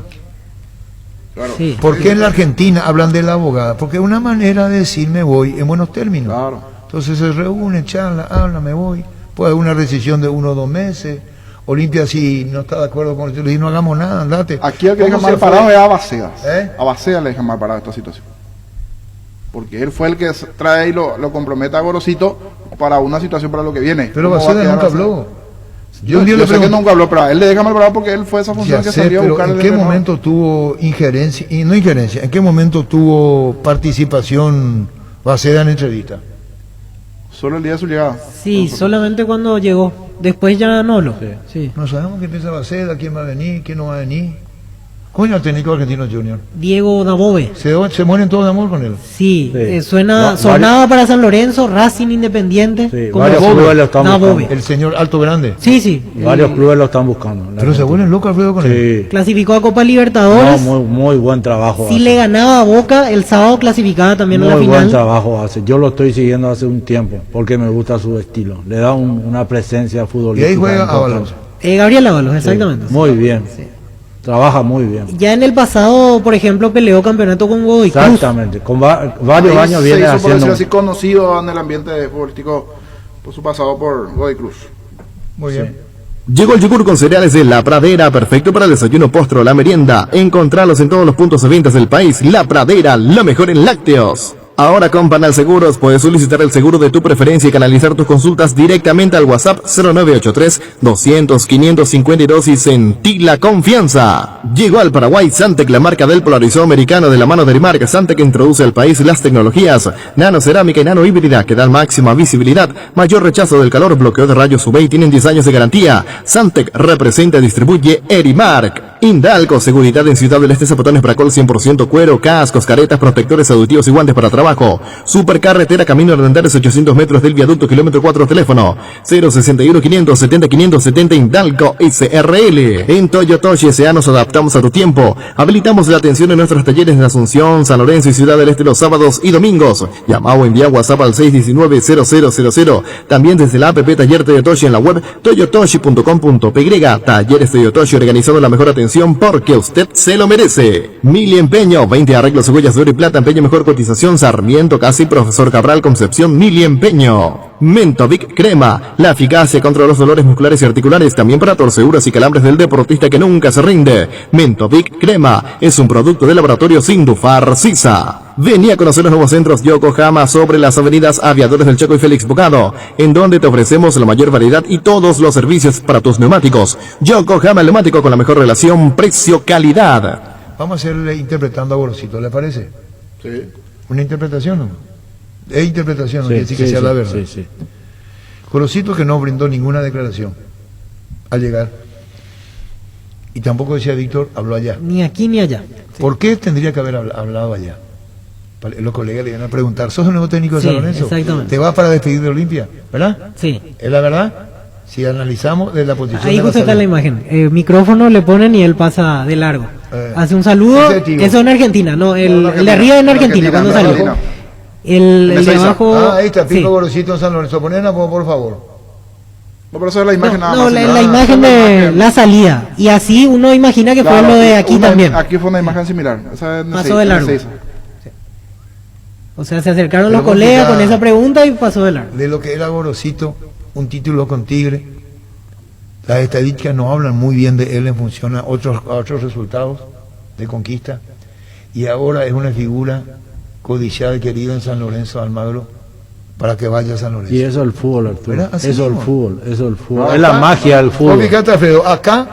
Claro.
Sí.
¿Por qué en la Argentina hablan de la abogada? Porque es una manera de decir me voy en buenos términos.
Claro.
Entonces se reúnen, charlan, hablan, me voy. Puede haber una rescisión de 1 o 2 meses. Olimpia, si no está de acuerdo con el y no hagamos nada, andate.
Aquí el que deja mal parado es a Bacea. A Bacea le deja mal parado esta situación. Porque él fue el que trae y lo compromete a Gorosito para una situación para lo que viene.
Pero Bacea nunca habló. Yo
sé
le
que nunca habló, pero a él le deja mal bravo porque él fue esa función que salió a buscar.
¿En qué momento tuvo injerencia, y no injerencia, en qué momento tuvo participación Baceda en entrevista?
Solo el día de su llegada.
Sí, solamente cuando llegó. Después ya no lo. Sí.
No sabemos qué piensa Baceda, quién va a venir, quién no va a venir. ¿Cómo es el técnico argentino Junior?
Diego Dabove.
¿Se mueren todos de amor con él?
Sí, sonaba para San Lorenzo, Racing, Independiente.
Sí,
como
varios clubes lo están buscando.
El señor Alto Grande.
Sí.
Varios clubes lo están buscando.
Pero se vuelven locos Alfredo con él.
Sí.
Clasificó a Copa Libertadores.
No, muy buen trabajo.
Si
hace.
le ganaba a Boca, el sábado clasificaba también a la
Muy
final.
buen trabajo hace. Yo lo estoy siguiendo hace un tiempo porque me gusta su estilo. Le da una presencia futbolística.
Y ahí juega Ábalos.
Gabriel Ábalos, exactamente.
Sí, muy bien. Sí. Trabaja muy bien.
Ya en el pasado, por ejemplo, peleó campeonato con Godoy Cruz.
Exactamente. Con varios años viene
por
haciendo.
decirlo así, conocido en el ambiente futbolístico por su pasado por Godoy Cruz.
Muy bien.
Llegó el yogur con cereales de La Pradera, perfecto para el desayuno, postre o la merienda. Encontralos en todos los puntos de ventas del país. La Pradera, lo mejor en lácteos. Ahora con Panal Seguros puedes solicitar el seguro de tu preferencia y canalizar tus consultas directamente al WhatsApp 0983-200-552 y sentí la confianza. Llegó al Paraguay Santec, la marca del polarizado americano de la mano de Rimark. Santec introduce al país las tecnologías nanocerámica y nanohíbrida que dan máxima visibilidad, mayor rechazo del calor, bloqueo de rayos UV y tienen 10 años de garantía. Santec representa y distribuye Erimark. Indalco, seguridad en Ciudad del Este, zapatones Bracol 100% cuero, cascos, caretas, protectores auditivos y guantes para trabajo. Supercarretera Camino Ardendares, 800 metros del viaducto, kilómetro 4, teléfono 061 570 570 Indalco SRL. En Toyotoshi S.A. nos adaptamos a tu tiempo. Habilitamos la atención en nuestros talleres en Asunción, San Lorenzo y Ciudad del Este los sábados y domingos. Llama o envía WhatsApp al 619-0000. También desde la app Taller Toyotoshi en la web toyotoshi.com.py. Talleres Toyotoshi, organizando la mejor atención porque usted se lo merece. Mili Empeño, 20 arreglos, huellas de oro y plata, empeño, mejor cotización, Sarmiento, Casi, Profesor Cabral, Concepción, Mili Empeño. Mentovic Crema, la eficacia contra los dolores musculares y articulares, también para torceduras y calambres del deportista que nunca se rinde. Mentovic Crema es un producto de laboratorio Sindufar Sisa. Vení a conocer los nuevos centros Yokohama sobre las avenidas Aviadores del Chaco y Félix Bocado, en donde te ofrecemos la mayor variedad y todos los servicios para tus neumáticos. Yokohama Neumático, con la mejor relación precio-calidad.
Vamos a hacerle interpretando a Gorosito, ¿le parece?
Sí.
¿Una interpretación no? Es interpretación, no
Sí,
quiere decir que sea la verdad.
Sí.
Gorosito, que no brindó ninguna declaración al llegar. Y tampoco, decía Víctor, habló allá.
Ni aquí ni allá.
¿Por qué tendría que haber hablado allá? Los colegas le iban a preguntar, ¿sos el nuevo técnico de
Sí,
San Lorenzo?
exactamente.
¿Te vas para despedir de Olimpia? ¿Verdad?
Sí.
¿Es la verdad? Si analizamos de la posición
Ahí
de
justo está
salud.
la imagen. Micrófono le ponen y él pasa de largo. Hace un saludo.
Ese tío.
Eso en Argentina, no. El
No,
de arriba en Argentina, cuando salió.
Argentina.
El de
Ezeiza.
abajo.
Ah, ahí está, Pico
sí.
Gorosito en San Lorenzo. Ponen por favor.
No, pero eso es la imagen nada
No,
más.
la imagen de la salida. Y así uno imagina que fue lo de aquí también.
Aquí fue una imagen similar. Esa es
Pasó de largo.
Ezeiza.
O sea, se acercaron
Pero
los colegas
porque
con
ya-
esa pregunta y pasó de largo.
De lo que era Gorosito, un título con Tigre. Las estadísticas no hablan muy bien de él en función a otros resultados de conquista. Y ahora es una figura codiciada y querida en San Lorenzo Almagro para que vaya a San Lorenzo.
Y eso es el fútbol, Arturo.
¿Verdad? Así
Eso es el
mismo.
fútbol, eso es el fútbol.
No,
Es la
acá-
magia del
Vos
fútbol.
fíjate, Alfredo, acá,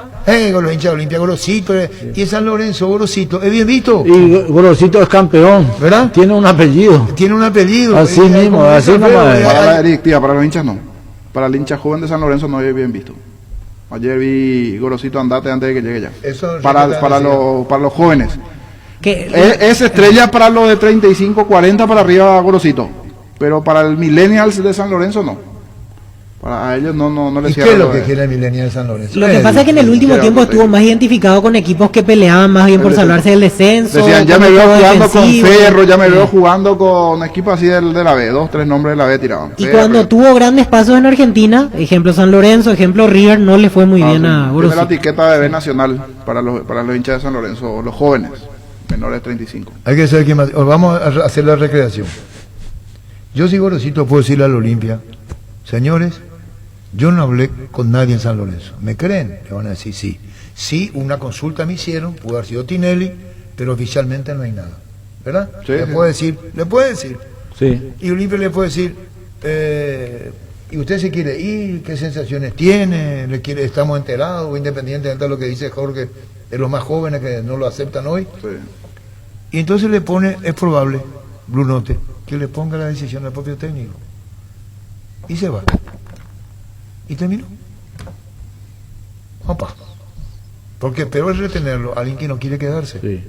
con los hinchas de Olimpia, Gorosito, y en San Lorenzo, Gorosito, es bien visto,
Y Gorosito es campeón.
¿verdad?
Tiene un apellido.
Tiene un apellido.
Así mismo,
como
así
dice
nomás
Alfredo,
es.
Para la directiva, para los hinchas no. Para el hincha joven de San Lorenzo no es bien visto. Ayer vi Gorosito andate antes de que llegue ya.
Eso
Para
decía.
los jóvenes.
Que,
Es estrella para los de 35, 40 para arriba Gorosito. Pero para el Millennials de San Lorenzo no. Para ellos no les
¿Y
cierra
qué es lo
lo
que
de-
quiere el Millennial de San Lorenzo?
lo que pasa es que en el último
quiero
tiempo
proteger.
estuvo más identificado con equipos que peleaban más bien por salvarse del descenso.
Decían, ya
con
me veo
equipos
jugando con
defensivos.
Ferro, ya me
Sí.
veo jugando con equipos así de la B, 2, 3 nombres de la B tiraban.
Y
Ferro.
cuando tuvo grandes pasos en Argentina, ejemplo San Lorenzo, ejemplo River, no le fue muy bien
sí,
a
tiene la
Gorosito.
etiqueta de B nacional para los hinchas de San Lorenzo, los jóvenes, menores de 35.
Hay que saber qué más. Vamos a hacer la recreación. Yo, si Gorosito, puedo decirle al Olimpia, señores, yo no hablé con nadie en San Lorenzo. ¿Me creen? Le van a decir sí. Sí, una consulta me hicieron, pudo haber sido Tinelli, pero oficialmente no hay nada. ¿Verdad?
Sí,
le
sí.
puede decir.
Sí.
Y Olimpia le puede decir, ¿Y usted se quiere ir? ¿Qué sensaciones tiene? ¿Estamos enterados, independientemente de lo que dice Jorge, de los más jóvenes que no lo aceptan hoy?
Sí.
Y entonces le pone, es probable, Blue Note, que le ponga la decisión al propio técnico. Y se va. Y terminó. Opa. Porque peor es retenerlo a alguien que no quiere quedarse.
Sí.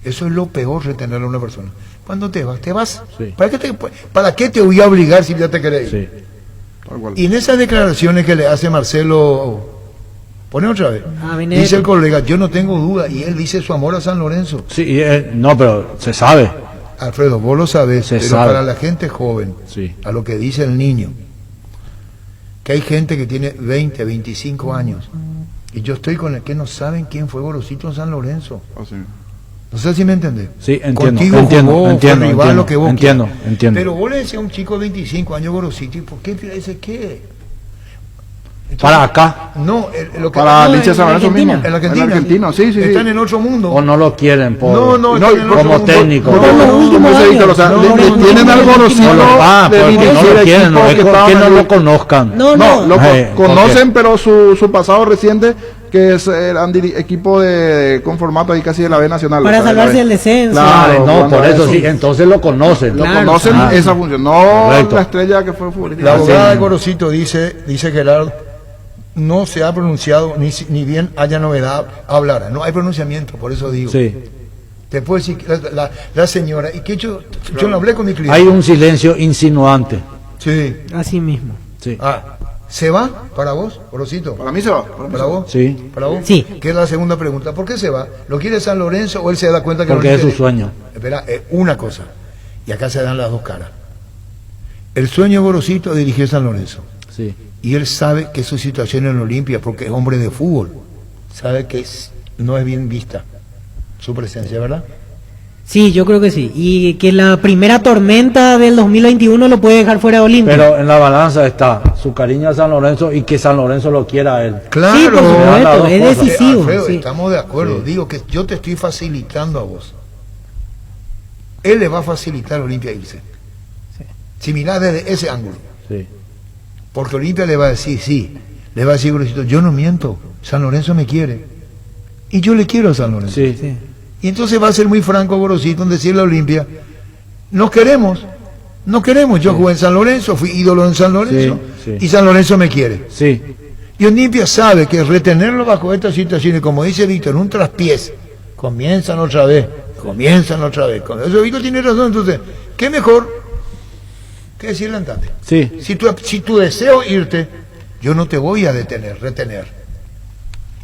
Eso es lo peor, retenerlo a una persona. Cuando te vas.
Sí.
¿Para qué te voy a obligar si ya te querés ir?
Sí.
Tal cual.
Y en esas declaraciones que le hace Marcelo, pone otra vez, dice el colega, yo no tengo duda, y él dice su amor a San Lorenzo.
Sí, no, pero se sabe.
Alfredo, vos lo sabés,
Se
pero
sabe.
para la gente joven,
Sí.
a lo que dice el niño, que hay gente que tiene 20, 25 años, y yo estoy con el que no saben quién fue Gorosito en San Lorenzo.
Así.
No sé si me entendés.
Sí, entiendo.
Contigo
Entiendo,
jugó,
entiendo,
fue rival,
entiendo,
lo que vos
entiendo,
quieras.
entiendo.
Pero vos le decís a un chico de 25 años Gorosito, ¿y por qué dice qué? Entonces,
Para acá.
No, lo que
Para
no,
Licha San Lorenzo mismo.
en Argentina.
El argentino, sí.
Están en otro mundo.
O no lo quieren por,
No, están en otro
como
mundo.
técnico.
O sea, tienen al Gorosito de
porque no
dirigir
lo quieren, no,
equipos
es
que estaban
que no
allí.
lo conozcan.
No, lo
¿por
conocen,
qué?
pero su pasado reciente, que es el equipo con formato ahí casi de la B Nacional.
Para
o sea, de la
salvarse
B.
del descenso.
Claro,
No,
cuando
por eso
eso.
sí, entonces lo conocen.
Lo conocen esa función, no
Correcto.
la estrella que fue futbolista.
La abogada de Gorosito dice Gerardo, no se ha pronunciado, ni bien haya novedad, hablará. No hay pronunciamiento, por eso digo.
Sí.
Te puedo decir que la señora, y que yo no hablé con mi cliente.
Hay un silencio insinuante.
Sí.
Así mismo.
Sí.
¿Se va para vos, Gorosito?
Para mí se va. Para mí
¿Para
se va.
vos?
Sí.
¿Para vos?
Sí.
Que es la segunda pregunta. ¿Por qué se va? ¿Lo quiere San Lorenzo o él se da cuenta que
Porque
no
es su sueño.
Espera, una cosa. Y acá se dan las dos caras. El sueño de Gorosito es dirigir San Lorenzo.
Sí.
Y él sabe que su situación en Olimpia, porque es hombre de fútbol, sabe que no es bien vista su presencia, ¿verdad?
Sí, yo creo que sí. Y que la primera tormenta del 2021 lo puede dejar fuera de Olimpia.
Pero en la balanza está su cariño a San Lorenzo y que San Lorenzo lo quiera a él.
Claro,
Sí, por supuesto, es
cosas.
decisivo.
Alfredo,
Sí.
estamos de acuerdo. Digo que yo te estoy facilitando a vos. Él le va a facilitar a Olimpia irse. Si mirás desde ese ángulo.
Sí.
Porque Olimpia le va a decir, sí, le va a decir Gorosito, yo no miento, San Lorenzo me quiere. Y yo le quiero a San Lorenzo.
Sí.
Sí.
Y entonces va a ser muy franco Gorosito en decirle a Olimpia, no queremos, yo jugué en San Lorenzo, fui ídolo en San Lorenzo,
Sí, sí.
y San Lorenzo me quiere.
Sí.
Y Olimpia sabe que retenerlo bajo estas situaciones, como dice Víctor, un traspiés, comienzan otra vez. Con eso Víctor tiene razón, entonces, ¿qué mejor que decirle andate?
Sí.
Si tu deseo irte, yo no te voy a retener.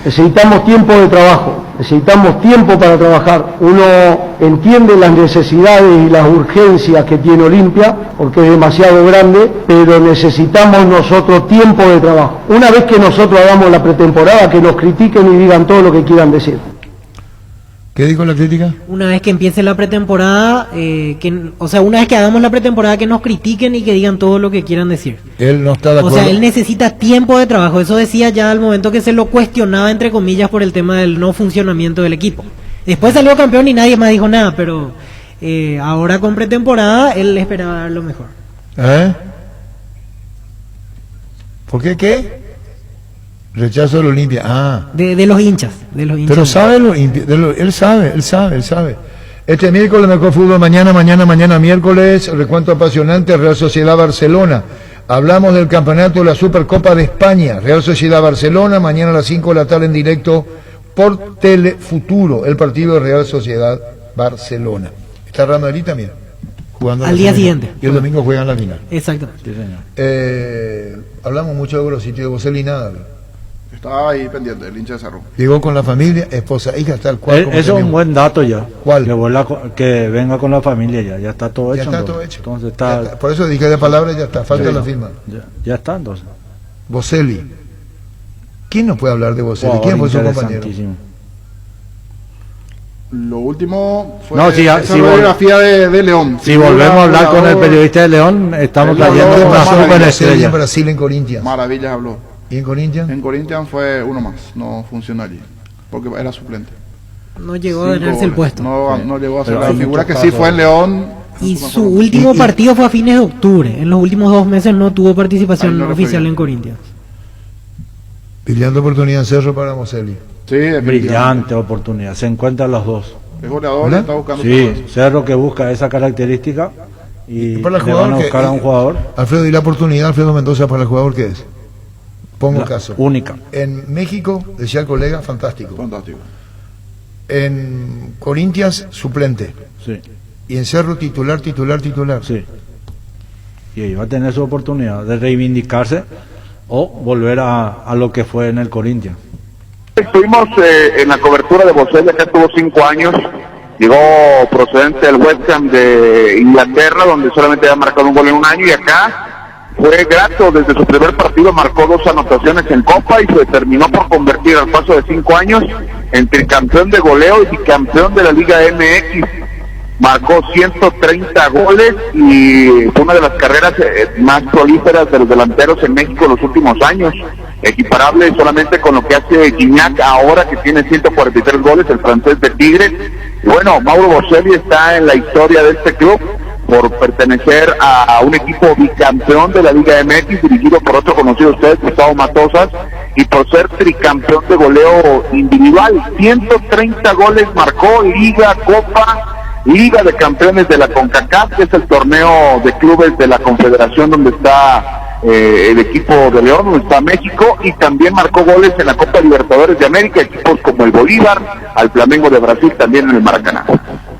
Necesitamos tiempo de trabajo, necesitamos tiempo para trabajar. Uno entiende las necesidades y las urgencias que tiene Olimpia, porque es demasiado grande, pero necesitamos nosotros tiempo de trabajo. Una vez que nosotros hagamos la pretemporada, que nos critiquen y digan todo lo que quieran decir.
¿Qué dijo la crítica?
Una vez que empiece la pretemporada, una vez que hagamos la pretemporada, que nos critiquen y que digan todo lo que quieran decir.
Él no está de
O
acuerdo.
sea, él necesita tiempo de trabajo. Eso decía ya al momento que se lo cuestionaba, entre comillas, por el tema del no funcionamiento del equipo. Después salió campeón y nadie más dijo nada, pero ahora con pretemporada él esperaba dar lo mejor.
¿Por qué? Rechazo del Olimpia.
De los hinchas.
Pero sabe él sabe. Este miércoles mejor fútbol, mañana miércoles, recuento apasionante, Real Sociedad Barcelona. Hablamos del campeonato de la Supercopa de España, Real Sociedad Barcelona, mañana a las 5 de la tarde en directo por Telefuturo, el partido de Real Sociedad Barcelona. Está Real Madrid también, jugando
al día siguiente.
Y el domingo juegan la final.
Exactamente.
Sí, señor.
Hablamos mucho de Gorosito y de Boselli, nada.
Estaba ahí pendiente, el hincha de Cerro.
Llegó con la familia, esposa, hija, tal cual. como
Eso es un
tenemos.
buen dato ya.
¿Cuál?
Que venga con la familia ya está todo
Ya
hecho.
está todo hecho.
Entonces
Ya está. Por eso dije de palabras, ya está, falta
Sí.
la firma.
Ya está entonces.
Boselli. ¿Quién no puede hablar de Boselli?
Wow,
¿Quién fue su compañero?
interesantísimo.
Lo último fue
No,
esa
si
biografía de León.
Si volvemos a hablar con el periodista de León, estamos
Él habló
trayendo
de
una
Maravilla,
super
Boselli
estrella.
en Brasil, en Corinthians.
Maravillas habló.
¿Y en Corinthians?
En Corinthians fue uno más, no funcionó allí, porque era suplente.
No llegó a
5
ganarse el
goles.
puesto.
No llegó a ser
Pero
la
hay
figura
muchos
que sí
casos.
fue en León,
Y su último partido fue a fines de octubre. En los últimos 2 meses no tuvo participación oficial en Corinthians.
Brillante oportunidad en Cerro para Boselli.
Sí, brillante oportunidad. Se encuentran los dos.
Es goleador, está buscando.
Sí, Cerro que busca esa característica y
para el
le van a buscar a un jugador.
Alfredo, y la oportunidad, Alfredo Mendoza, para el jugador que es. Pongo el caso.
Única.
En México, decía el colega, fantástico.
Fantástico.
En Corinthians, suplente.
Sí.
Y en Cerro, titular.
Sí. Y ahí va a tener su oportunidad de reivindicarse o volver a lo que fue en el Corinthians.
Estuvimos en la cobertura de Boselli, acá tuvo 5 años, llegó procedente del West Ham de Inglaterra, donde solamente había marcado un gol en un año, y acá fue grato, desde su primer partido marcó 2 anotaciones en Copa y se terminó por convertir al paso de 5 años en tricampeón de goleo y bicampeón de la Liga MX. Marcó 130 goles y fue una de las carreras más prolíferas de los delanteros en México en los últimos años, equiparable solamente con lo que hace Gignac ahora, que tiene 143 goles, el francés de Tigres. Y bueno, Mauro Boselli está en la historia de este club por pertenecer a un equipo bicampeón de la Liga MX, dirigido por otro conocido de ustedes, Gustavo Matosas, y por ser tricampeón de goleo individual. 130 goles marcó, Liga, Copa, Liga de Campeones de la CONCACAF, que es el torneo de clubes de la Confederación donde está el equipo de León, donde está México, y también marcó goles en la Copa Libertadores de América, equipos como el Bolívar, al Flamengo de Brasil, también en el Maracaná.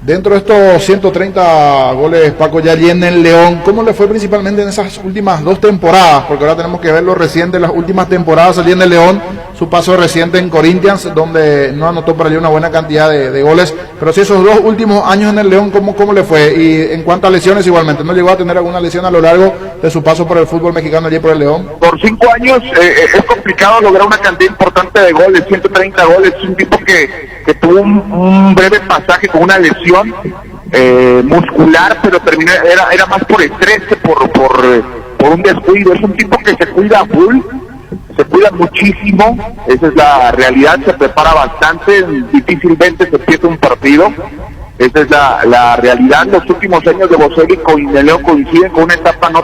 Dentro de estos 130 goles, Paco Yali en el León, ¿cómo le fue principalmente en esas últimas 2 temporadas? Porque ahora tenemos que ver lo reciente, las últimas temporadas salí en el León, su paso reciente en Corinthians, donde no anotó para allí una buena cantidad de goles, pero sí esos 2 últimos años en el León, ¿cómo le fue? Y en cuanto a lesiones igualmente, ¿no llegó a tener alguna lesión a lo largo de su paso por el fútbol mexicano allí por el León?
Por 5 años es complicado lograr una cantidad importante de goles, 130 goles, es un tipo que tuvo un breve pasaje con una lesión muscular, pero terminó, era más por estrés que por un descuido. Es un tipo que se cuida a full, se cuida muchísimo, esa es la realidad, se prepara bastante, difícilmente se pierde un partido. Esa es la realidad. Los últimos años de Boselli con el León coinciden con una etapa no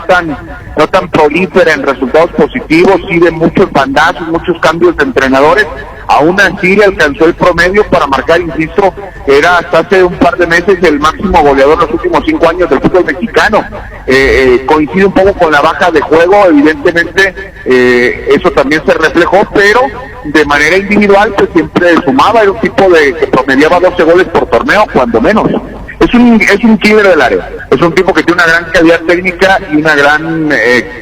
tan prolífera en resultados positivos, sí de muchos bandazos, muchos cambios de entrenadores. Aún así le alcanzó el promedio para marcar, insisto, que era hasta hace un par de meses el máximo goleador en los últimos 5 años del fútbol mexicano. Coincide un poco con la baja de juego, evidentemente eso también se reflejó, pero de manera individual pues siempre sumaba, era un tipo que promediaba 12 goles por torneo, cuando menos. Es un killer del área, es un tipo que tiene una gran calidad técnica y una gran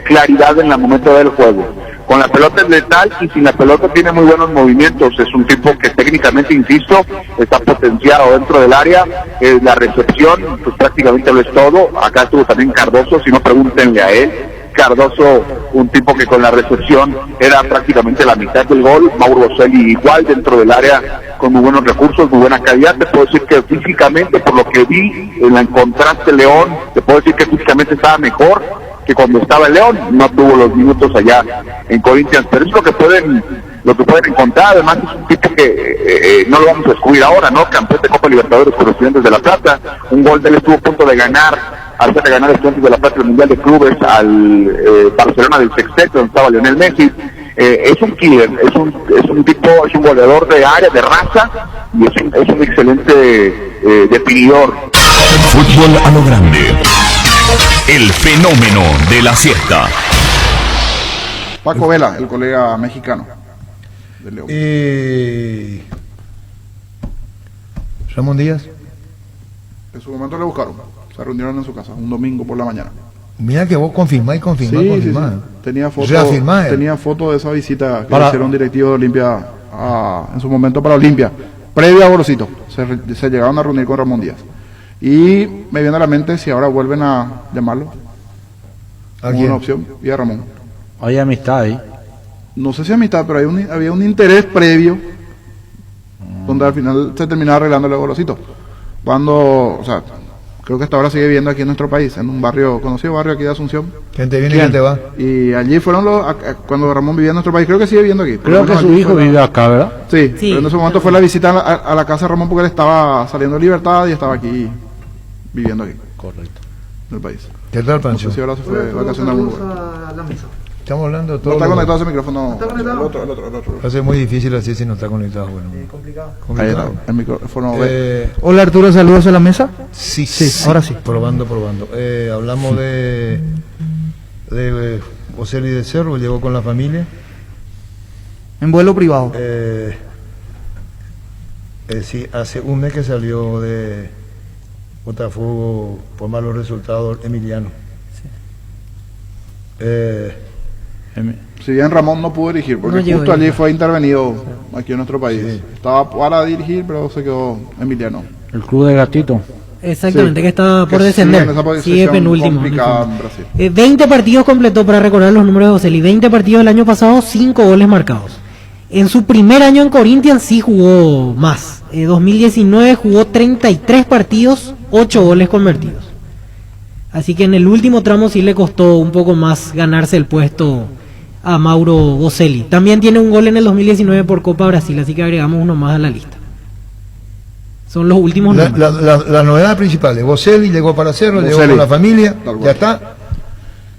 claridad en el momento del juego. Con la pelota es letal y sin la pelota tiene muy buenos movimientos. Es un tipo que técnicamente, insisto, está potenciado dentro del área. La recepción, pues prácticamente lo es todo. Acá estuvo también Cardoso, si no pregúntenle a él. Cardoso, un tipo que con la recepción era prácticamente la mitad del gol. Mauro Boselli igual dentro del área, con muy buenos recursos, muy buena calidad. Te puedo decir que físicamente, por lo que vi en el contraste León, te puedo decir que físicamente estaba mejor que cuando estaba en León. No tuvo los minutos allá en Corinthians, pero es lo que pueden encontrar. Además es un tipo que no lo vamos a descubrir ahora, ¿no? Campeón de Copa Libertadores con los Estudiantes de La Plata, un gol de él estuvo a punto de ganar, hacer de ganar Estudiantes de La Plata el Mundial de Clubes al Barcelona del sexteto, donde estaba Lionel Messi. Es un killer, es un tipo, es un goleador de área, de raza, y es un excelente definidor.
Fútbol a lo grande. El fenómeno de la siesta.
Paco Vela, el colega mexicano de León.
Ramón Díaz.
En su momento le buscaron, se reunieron en su casa un domingo por la mañana.
Mira que vos confirmás.
Sí. Tenía foto de esa visita que hicieron directivo de Olimpia en su momento para Olimpia, previo a Gorosito. Se llegaron a reunir con Ramón Díaz. Y me viene a la mente si ahora vuelven a llamarlo.
¿A quién?
Una opción, y a Ramón.
Hay amistad ahí.
No sé si amistad, pero había un interés previo donde al final se terminaba arreglando el Gorosito. Creo que hasta ahora sigue viviendo aquí en nuestro país, en un conocido barrio aquí de Asunción.
Gente viene y gente va.
Y allí fueron cuando Ramón vivía en nuestro país, creo que sigue viviendo aquí.
Creo que su hijo vive acá, ¿verdad?
Sí, pero en ese momento fue la visita a la casa de Ramón porque él estaba saliendo de libertad y estaba aquí viviendo aquí.
Correcto.
del país.
¿Qué tal, Pancho?
No sé si ahora se fue de vacaciones a algún lugar.
Estamos hablando de todo.
No está
lo-
conectado ese micrófono.
¿Está conectado?
El otro.
Va a ser muy difícil así si no está conectado. Bueno,
Complicado.
Ahí
complicado.
está, el micrófono.
Hola Arturo, saludos a la mesa.
Sí,
ahora sí.
Probando. Hablamos de Boselli de Cerro, llegó con la familia.
En vuelo privado.
Sí, hace un mes que salió de Botafogo por malos resultados Emiliano.
Si bien Ramón no pudo dirigir, porque
No llegó
justo
ahí.
allí fue intervenido aquí en nuestro país. Estaba para dirigir, pero se quedó Emiliano.
El club de Gatito.
Exactamente,
Sí.
que está por
Que
descender.
sigue en esa posición
Sigue penúltimo. en el
complicada
fondo.
en Brasil.
20 partidos completó, para recordar los números de Boselli. 20 partidos el año pasado, 5 goles marcados. En su primer año en Corinthians sí jugó más. 2019 jugó 33 partidos, 8 goles convertidos. Así que en el último tramo sí le costó un poco más ganarse el puesto a Mauro Boselli. También tiene un gol en el 2019 por Copa Brasil, así que agregamos uno más a la lista. Son los últimos números.
La novedad principal, Boselli llegó para Cerro, llegó
Boselli.
con la familia,
Tal cual.
ya está.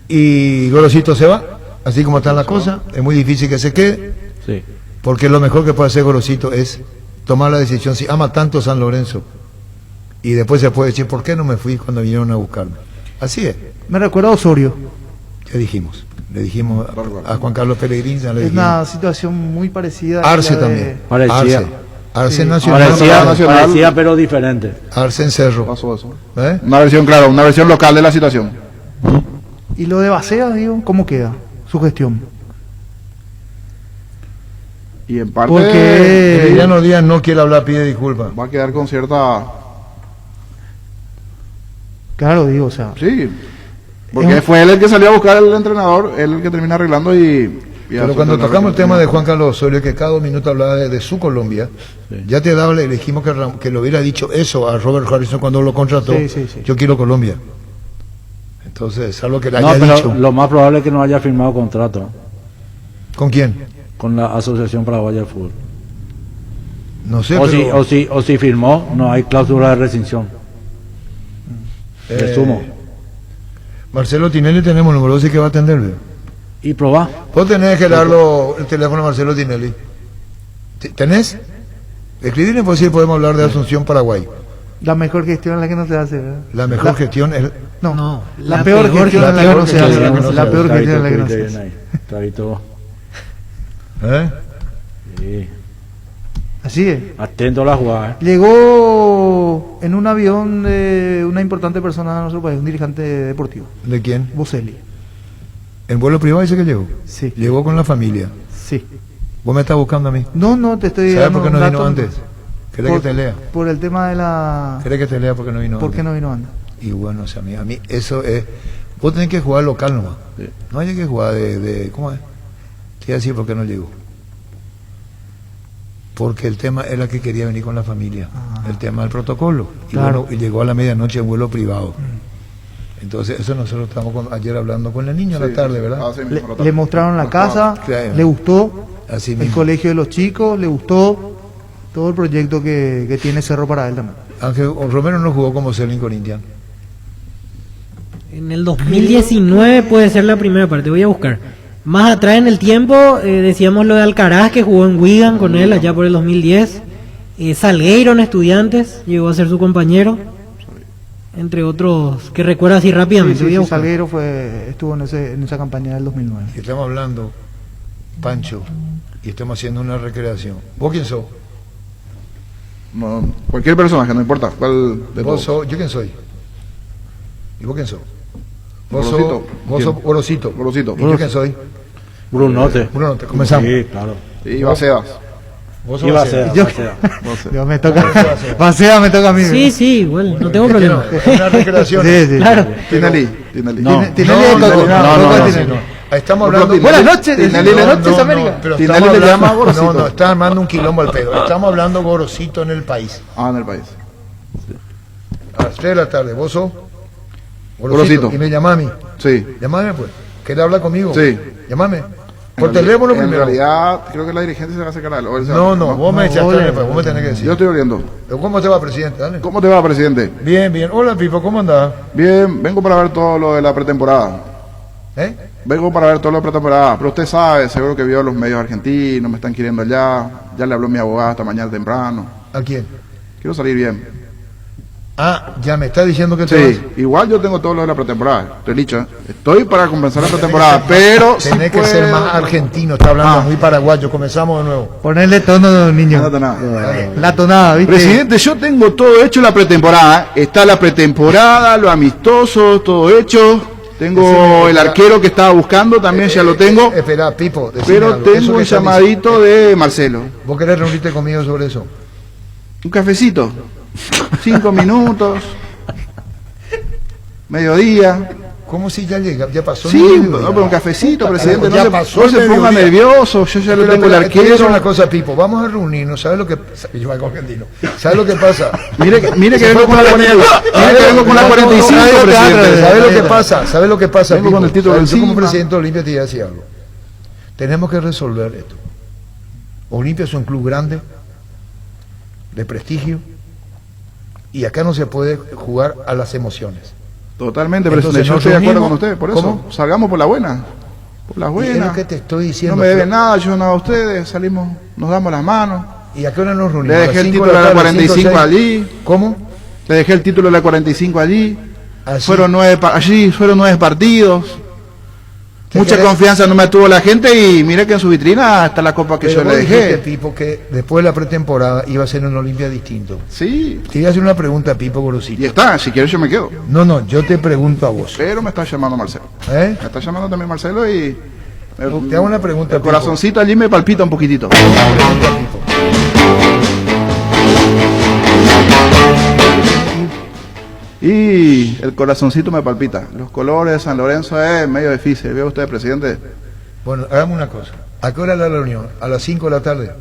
Y Gorosito se va, así como están las cosas. Es muy difícil que se quede,
Sí.
porque lo mejor que puede hacer Gorosito es tomar la decisión. Si ama tanto San Lorenzo, y después se puede decir, ¿por qué no me fui cuando vinieron a buscarme? Así es.
Me recuerda a Osorio.
¿Qué dijimos? Le dijimos a Juan Carlos Pellegrini, ya le
Es
dijimos.
una situación muy parecida. a
Arce
la de-
también.
Parecía.
Arce
Sí.
Nacional.
Parecía, pero diferente.
Arce en Cerro.
Pasó eso.
¿Eh?
Una versión local de la situación.
Y lo de Bacea, digo, ¿cómo queda su gestión?
Y en parte
Porque-
Emiliano Díaz no quiere hablar, pide disculpas.
va a quedar con cierta...
Claro, digo, o sea.
Sí, porque fue él el que salió a buscar al entrenador, él el que termina arreglando y
Pero cuando tocamos el tema de Juan Carlos Osorio, que cada 2 minutos hablaba de su Colombia, ya te daba, le dijimos que le hubiera dicho eso a Robert Harrison cuando lo contrató.
Sí.
Yo quiero Colombia. Entonces, salvo que le
No,
haya
pero
dicho.
lo más probable es que no haya firmado contrato
¿Con quién?
con la Asociación Paraguaya de Fútbol.
No sé,
O si firmó, no hay cláusula de rescisión. Resumo.
Marcelo Tinelli tenemos el número, así que va a atender. ¿Ve?
Y probá.
Vos tenés que darlo el teléfono a Marcelo Tinelli. ¿Tenés? Escribirle por si podemos hablar de Asunción, Paraguay.
La mejor gestión es la que no se hace, ¿verdad?
La mejor gestión es...
No, la peor gestión es la que no se hace. La peor gestión es la que no se hace.
Trabito.
¿Eh?
Sí.
Así es.
Atento a la jugada.
Llegó en un avión de una importante persona de nuestro país, un dirigente deportivo,
¿De quién?
Boselli.
¿En vuelo privado dice que llegó?
Sí.
Llegó con la familia.
Sí.
¿Vos me estás buscando a mí?
No, te estoy
¿Sabes
dando
por qué no
un
vino
dato
antes? ¿Querés que te lea?
Por el tema de la...
¿Querés que te lea porque no vino
¿Por
antes?
qué no vino antes?
Y bueno, o sea, a mí eso es... Vos tenés que jugar local nomás.
Sí.
No hay que jugar de ¿cómo es? Te iba a decir por qué no llegó. Porque el tema era que quería venir con la familia. El tema del protocolo. Y,
Claro.
bueno, y llegó a la medianoche en vuelo privado. Entonces, eso nosotros estábamos ayer hablando con el niño a la tarde, ¿verdad?
Le mostraron la casa,
Claro.
le gustó
Así
el
mismo.
colegio de los chicos, le gustó todo el proyecto que tiene Cerro para él también.
Ángel Romero no jugó como Celín Corinthians.
En el 2019 puede ser la primera parte, voy a buscar. Más atrás en el tiempo decíamos lo de Alcaraz, que jugó en Wigan con él allá por el 2010. Salgueiro en Estudiantes, llegó a ser su compañero. Entre otros que recuerda así rápidamente. voy a buscar.
Salguero estuvo en esa campaña del 2009.
Y estamos hablando, Pancho, y estamos haciendo una recreación. ¿Vos quién sos?
No, cualquier personaje, no importa. ¿Cuál de
¿Vos
todos?
sos? ¿Yo quién soy? ¿Y vos quién sos? Vos
Gorosito.
sos Gorosito.
Gorosito.
¿Y yo quién soy?
Brunote.
Brunote, comenzamos.
Sí, claro.
Y Bacedas.
Vos
Y
sos
Bacea.
Yo me toca. Bacea me toca a mí.
Sí, sí, igual, no tengo problema.
Es una recreación.
Sí.
Claro.
Tinelli.
No.
Tinelli de Coco. Coco de Tinelli.
Estamos hablando...
Buenas noches.
Tinelli
Buenas
le-
noches, América.
pero
Tinelli
estamos
le llama
hablando-
Gorosito.
No, está armando un quilombo al pedo. Estamos hablando Gorosito en el país.
Ah, en el país.
A las 3 de la tarde. ¿Vos sos?
Gorosito.
Y me llama a mí.
Sí.
Llámame, pues. ¿Querés hablar conmigo?
Sí.
Llámame. Por teléfono
en
primero.
realidad, creo que la dirigencia se va a sacar algo.
No, vos me echaste, vos me tenés que decir.
Yo estoy oliendo.
¿Cómo te va, presidente? Dale.
¿Cómo te va, presidente?
Bien, bien. Hola, Pipo, ¿cómo andás?
Bien, vengo para ver todo lo de la pretemporada. Vengo para ver todo lo de pretemporada, pero usted sabe, seguro que vio los medios argentinos, me están queriendo allá, ya le habló mi abogado esta mañana temprano.
¿A quién?
Quiero salir bien.
Ah, ya me está diciendo que
Sí, igual yo tengo todo lo de la pretemporada, te he dicho, estoy para compensar la pretemporada, pero...
Tenés que ser más argentino, está hablando muy paraguayo, comenzamos de nuevo.
Ponerle tono, niño. La tonada, ¿viste?
Presidente, yo tengo todo hecho la pretemporada, está la pretemporada, lo amistoso, todo hecho. Tengo el arquero que estaba buscando, también ya lo tengo.
Espera, Pipo.
Pero tengo un llamadito de Marcelo.
¿Vos querés reunirte conmigo sobre eso?
Un cafecito. 5 minutos. Mediodía.
¿Cómo si ya llega? ¿Ya pasó?
Sí, pero un cafecito, presidente.
Ya
No
pasó
se ponga nervioso. Yo ya lo tengo el arquero.
Te voy a decir una cosa, Pipo. Vamos a reunirnos. ¿Sabes lo que yo hago argentino? ¿Sabes lo que pasa?
Mire que vengo con la 45, presidente.
¿Sabes lo que pasa? ¿Sabes lo que pasa,
Vengo con el título
Yo
encima.
como presidente de Olimpia te iba a decir algo. Tenemos que resolver esto. Olimpia es un club grande, de prestigio, y acá no se puede jugar a las emociones.
Totalmente, presidente. Yo estoy de acuerdo con usted. Por eso, salgamos por la buena. Por las buenas.
Es lo que te estoy diciendo.
No me deben nada, yo nada a ustedes. Salimos, nos damos las manos.
¿Y a qué hora nos reunimos?
Le dejé el título de la 45 allí.
¿Cómo?
Le dejé el título de la 45 allí.
Así.
Fueron 9 partidos. Mucha confianza no me tuvo la gente y mire que en su vitrina está la copa que
Pero
yo
vos
le dejé.
dijiste, Pipo, que después de la pretemporada iba a ser un Olimpia distinto.
Sí.
Te iba a hacer una pregunta, Pipo Gorosito.
Y está, si quieres yo me quedo.
No, yo te pregunto a vos.
Pero me está llamando Marcelo. Me está llamando también Marcelo y...
Te hago una pregunta,
El corazoncito allí me palpita un poquitito. Y el corazoncito me palpita. Los colores de San Lorenzo es medio difícil. ¿Ve usted, presidente?
Bueno, hagamos una cosa. ¿A qué hora es la reunión? ¿A las 5 de la tarde?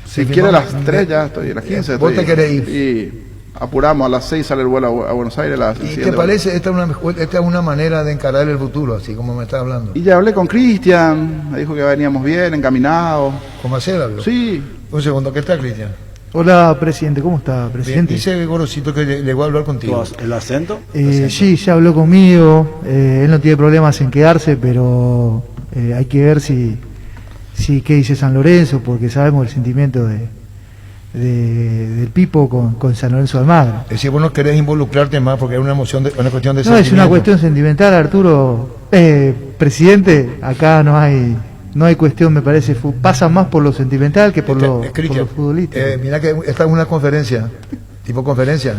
Si quiere a las 3 ya estoy, a las 15
¿Vos
estoy.
te querés ir?
Y apuramos, a las 6 sale el vuelo a Buenos Aires.
¿Y te parece esta es una manera de encarar el futuro, así como me está hablando?
Y ya hablé con Cristian, me dijo que veníamos bien, encaminados.
¿Con Marcela?
Sí.
Un segundo, ¿qué tal, Cristian?
Hola, presidente, ¿cómo está, presidente?
Dice Gorosito que le voy a hablar contigo.
¿El acento?
Sí, ya habló conmigo, él no tiene problemas en quedarse, pero hay que ver si qué dice San Lorenzo, porque sabemos el sentimiento del Pipo con San Lorenzo de Almagro.
Es decir, vos no querés involucrarte más porque es una cuestión de
No,
sentimiento.
es una cuestión sentimental, Arturo. Presidente, acá no hay cuestión, me parece, pasa más por lo sentimental que por lo futbolístico.
Mira que esta es una conferencia, tipo conferencia.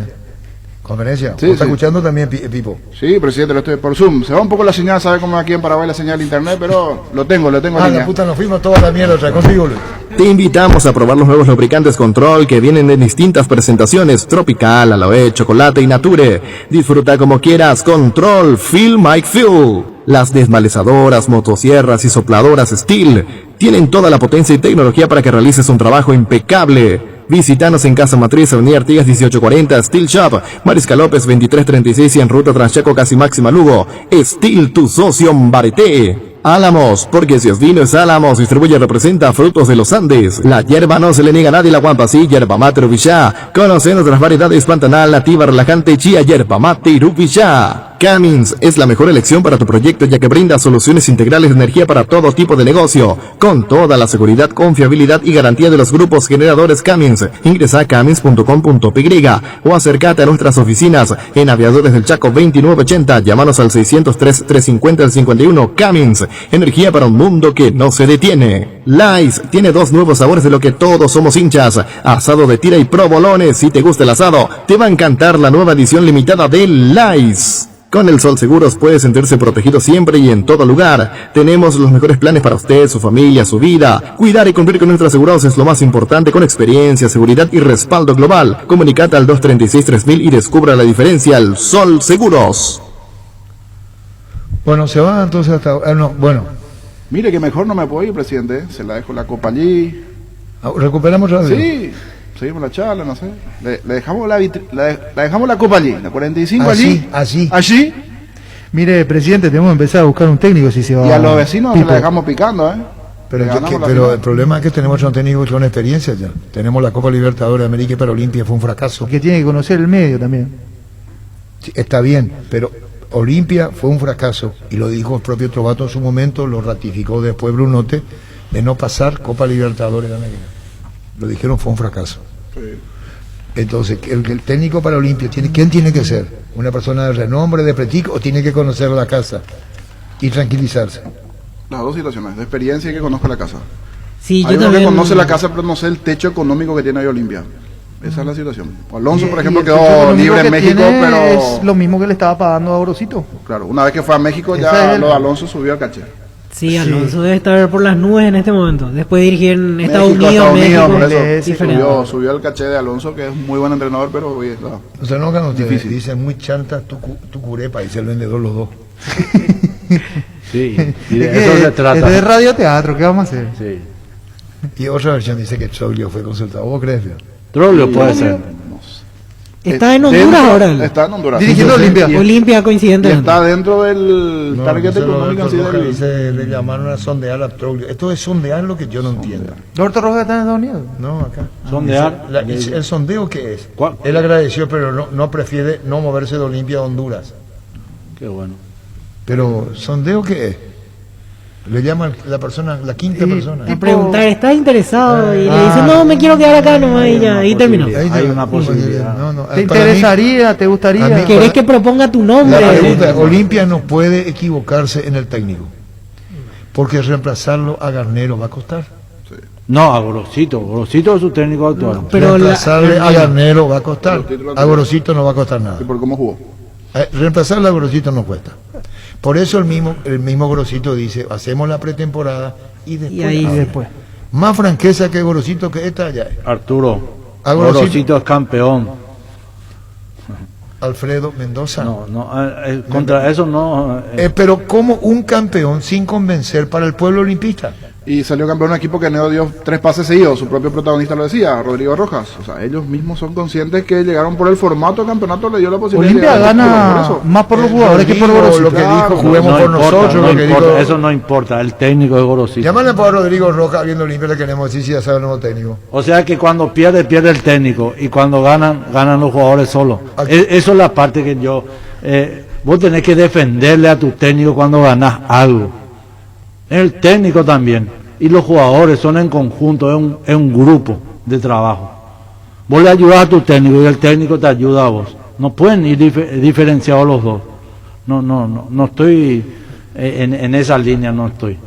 ¿Conferencia?
Sí,
¿Vos estás
sí.
escuchando también, Pipo?
Sí, presidente, lo estoy por Zoom. Se va un poco la señal, sabe cómo aquí en Paraguay la señal de internet, pero lo tengo
Ah,
línea.
la puta, nos fuimos toda la mierda otra vez. Contigo, Luis.
Te invitamos a probar los nuevos lubricantes Control que vienen en distintas presentaciones: tropical, aloe, chocolate y nature. Disfruta como quieras. Control, Feel Mike Fuel. Las desmalezadoras, motosierras y sopladoras Steel tienen toda la potencia y tecnología para que realices un trabajo impecable. Visítanos en Casa Matriz, Avenida Artigas 1840, Steel Shop, Mariscal López 2336 y en Ruta Transchaco Casi Máxima Lugo. Steel, tu socio Mbarete. Álamos, porque si es vino es Álamos, distribuye y representa Frutos de los Andes. La hierba no se le niega a nadie, la Guampa sí, yerba mate Rubillá. Conoce nuestras variedades Pantanal, Nativa, Relajante, Chía, yerba mate y Rubillá. Cummins es la mejor elección para tu proyecto, ya que brinda soluciones integrales de energía para todo tipo de negocio, con toda la seguridad, confiabilidad y garantía de los grupos generadores Cummins. Ingresa a cummins.com.py o acércate a nuestras oficinas en Aviadores del Chaco 2980. Llámanos al 603-350-51. Cummins, energía para un mundo que no se detiene. Lice tiene 2 nuevos sabores de lo que todos somos hinchas: asado de tira y provolones. Si te gusta el asado, te va a encantar la nueva edición limitada de Lice. Con el Sol Seguros puede sentirse protegido siempre y en todo lugar. Tenemos los mejores planes para usted, su familia, su vida. Cuidar y cumplir con nuestros asegurados es lo más importante, con experiencia, seguridad y respaldo global. Comunicate al 236-3000 y descubra la diferencia. El Sol Seguros.
Bueno, se va entonces hasta... bueno.
Mire que mejor no me puedo ir, presidente. Se la dejo la copa allí.
¿Recuperamos radio?
Sí. Seguimos la charla, no sé. Le dejamos la dejamos la copa allí, la 45 allí.
Allí. Mire, presidente, tenemos que empezar a buscar un técnico si se va.
Y a los vecinos
Pipo.
se la dejamos picando,
Pero el problema es que tenemos un técnico con experiencia ya. Tenemos la Copa Libertadores de América y para Olimpia fue un fracaso.
Que tiene que conocer el medio también.
Sí, está bien, pero Olimpia fue un fracaso y lo dijo el propio Trovato en su momento, lo ratificó después Brunote, de no pasar Copa Libertadores de América. Lo dijeron, fue un fracaso. Sí. Entonces, el técnico para Olimpia, ¿quién tiene que ser? ¿Una persona de renombre, de prestigio, o tiene que conocer la casa y tranquilizarse?
Las dos situaciones, de experiencia y que conozca la casa.
Sí,
hay
yo
uno
también...
que conoce la casa, pero no sé el techo económico que tiene hoy Olimpia. Esa es la situación. Alonso, por ejemplo,
quedó
libre en México, pero...
Es lo mismo que le estaba pagando a Gorosito.
Claro, una vez que fue a México, ya lo de Alonso subió al caché.
Sí, Alonso debe estar por las nubes en este momento. Después de dirigir en Estados Unidos,
México. Subió el caché de Alonso, que es muy buen entrenador, pero hoy está
o sea, no ganó difícil. Dicen muy chanta tu curepa, dice el vendedor los dos.
Sí, y de eso se trata.
Esto es radioteatro, ¿qué vamos a hacer?
Sí.
Y otra versión dice que Troglio fue consultado. ¿Vos crees, Fio?
Troglio puede ser.
Está en Honduras ahora.
Está en Honduras.
Dirigiendo Olimpia coincidente.
Está dentro del target económico.
Le llamaron a sondear a Troglio. Esto es sondear lo que yo no entiendo.
¿Roberto Rojas está en Estados Unidos?
No, acá.
¿Sondear?
¿El sondeo qué es?
¿Cuál?
Él agradeció, pero no prefiere no moverse de Olimpia a Honduras.
Qué bueno.
Pero, ¿sondeo qué es? Le llama la persona, la quinta persona.
A preguntar, ¿estás interesado? Y le dice, no, me quiero quedar acá nomás y ya, ahí terminó.
Hay una posibilidad.
¿Te interesaría? ¿Te gustaría?
¿Querés que proponga tu nombre?
La pregunta, Olimpia no puede equivocarse en el técnico, porque reemplazarlo a Garnero va a costar.
Sí.
No, a Gorosito es su técnico actual.
No, pero reemplazarle a Garnero va a costar, a Gorosito no va a costar nada.
¿Y por cómo jugó?
Reemplazarle a Gorosito no cuesta. Por eso el mismo Gorosito dice, hacemos la pretemporada y después. Más franqueza que Gorosito que esta ya.
Arturo, Gorosito es campeón.
Alfredo Mendoza.
No, contra eso no.
Pero como un campeón sin convencer para el pueblo olimpista.
Y salió campeón un equipo que no dio 3 pases seguidos, su propio protagonista lo decía, Rodrigo Rojas. O sea, ellos mismos son conscientes que llegaron por el formato del campeonato, le dio la posibilidad.
Olimpia gana más por los jugadores que por Gorosito.
Lo que dijo, juguemos por nosotros.
Eso no importa, el técnico de Gorosito.
Llámale por Rodrigo Rojas, viendo Olimpia le queremos decir si ya sabe el nuevo técnico.
O sea que cuando pierde el técnico y cuando ganan los jugadores solos. Eso es la parte que yo... vos tenés que defenderle a tu técnico cuando ganás algo. El técnico también. Y los jugadores son en conjunto, es un grupo de trabajo. Vos le ayudas a tu técnico y el técnico te ayuda a vos. No pueden ir diferenciados los dos. No estoy en esa línea, no estoy.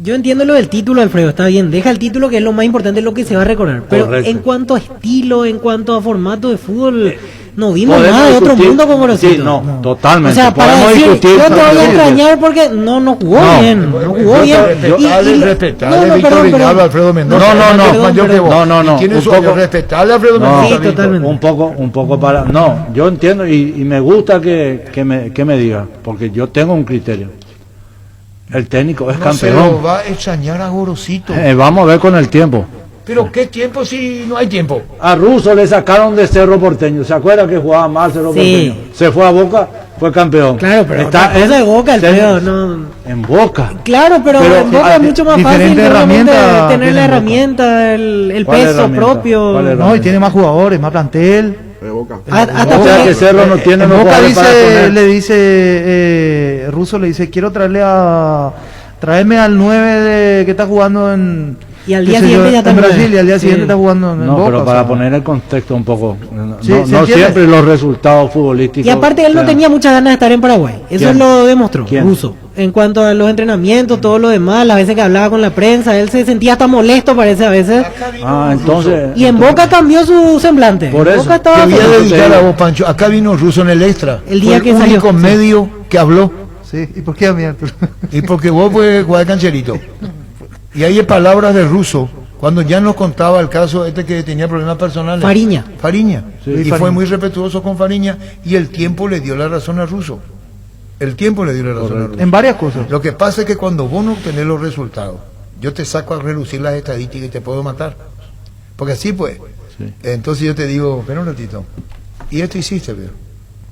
Yo entiendo lo del título, Alfredo, está bien, deja el título que es lo más importante, es lo que se va a recordar. Pero correcto. En cuanto a estilo, en cuanto a formato de fútbol, no vimos nada de otro mundo como Gorosito.
Sí, no, totalmente.
O sea, para decir,
discutir,
yo te voy a extrañar porque no jugó bien, no jugó bien.
Respetable Víctor Villalba, Alfredo Mendoza.
No.
Tiene su respetable Alfredo Mendoza.
Sí, totalmente.
Un poco para... No, yo entiendo y me gusta que me diga, porque yo tengo un criterio. El técnico es campeón.
Se lo va a extrañar a Gorosito.
Vamos a ver con el tiempo.
Pero ¿qué tiempo si no hay tiempo?
A Russo le sacaron de Cerro Porteño. ¿Se acuerda que jugaba mal Cerro Porteño? Se fue a Boca, fue campeón.
Claro, pero está de Boca, Alfredo, no.
En Boca.
Claro, pero en Boca es mucho más fácil tener la herramienta, el peso propio.
No, y tiene más jugadores, más plantel.
Hasta que Cerro no tiene
en Boca le dice Russo le dice, quiero traerme al 9 que está jugando en
y al día siguiente ya está
en Brasil y al día siguiente está jugando en Boca.
Pero para poner el contexto un poco, no siempre los resultados futbolísticos.
Y aparte él no tenía muchas ganas de estar en Paraguay. Eso lo demostró Russo. En cuanto a los entrenamientos, todo lo demás, las veces que hablaba con la prensa, él se sentía hasta molesto, parece a veces.
Entonces.
Y en Boca cambió su semblante.
Por eso.
Boca estaba
te voy a dedicar a vos, Pancho. Acá vino Russo en el extra.
El día que
salió. El único medio que habló.
Sí, ¿y por qué a mí, Arturo?
Y porque vos puedes jugar cancherito. Y ahí hay palabras de Russo, cuando ya nos contaba el caso que tenía problemas personales.
Fariña.
Sí, y fue muy respetuoso con Fariña, y el tiempo le dio la razón a Russo. El tiempo le dio la razón a Russo.
En varias cosas.
Lo que pasa es que cuando vos no obtenés los resultados, yo te saco a relucir las estadísticas y te puedo matar. Porque así pues. Sí. Entonces yo te digo, espera un ratito. Y esto hiciste, pero.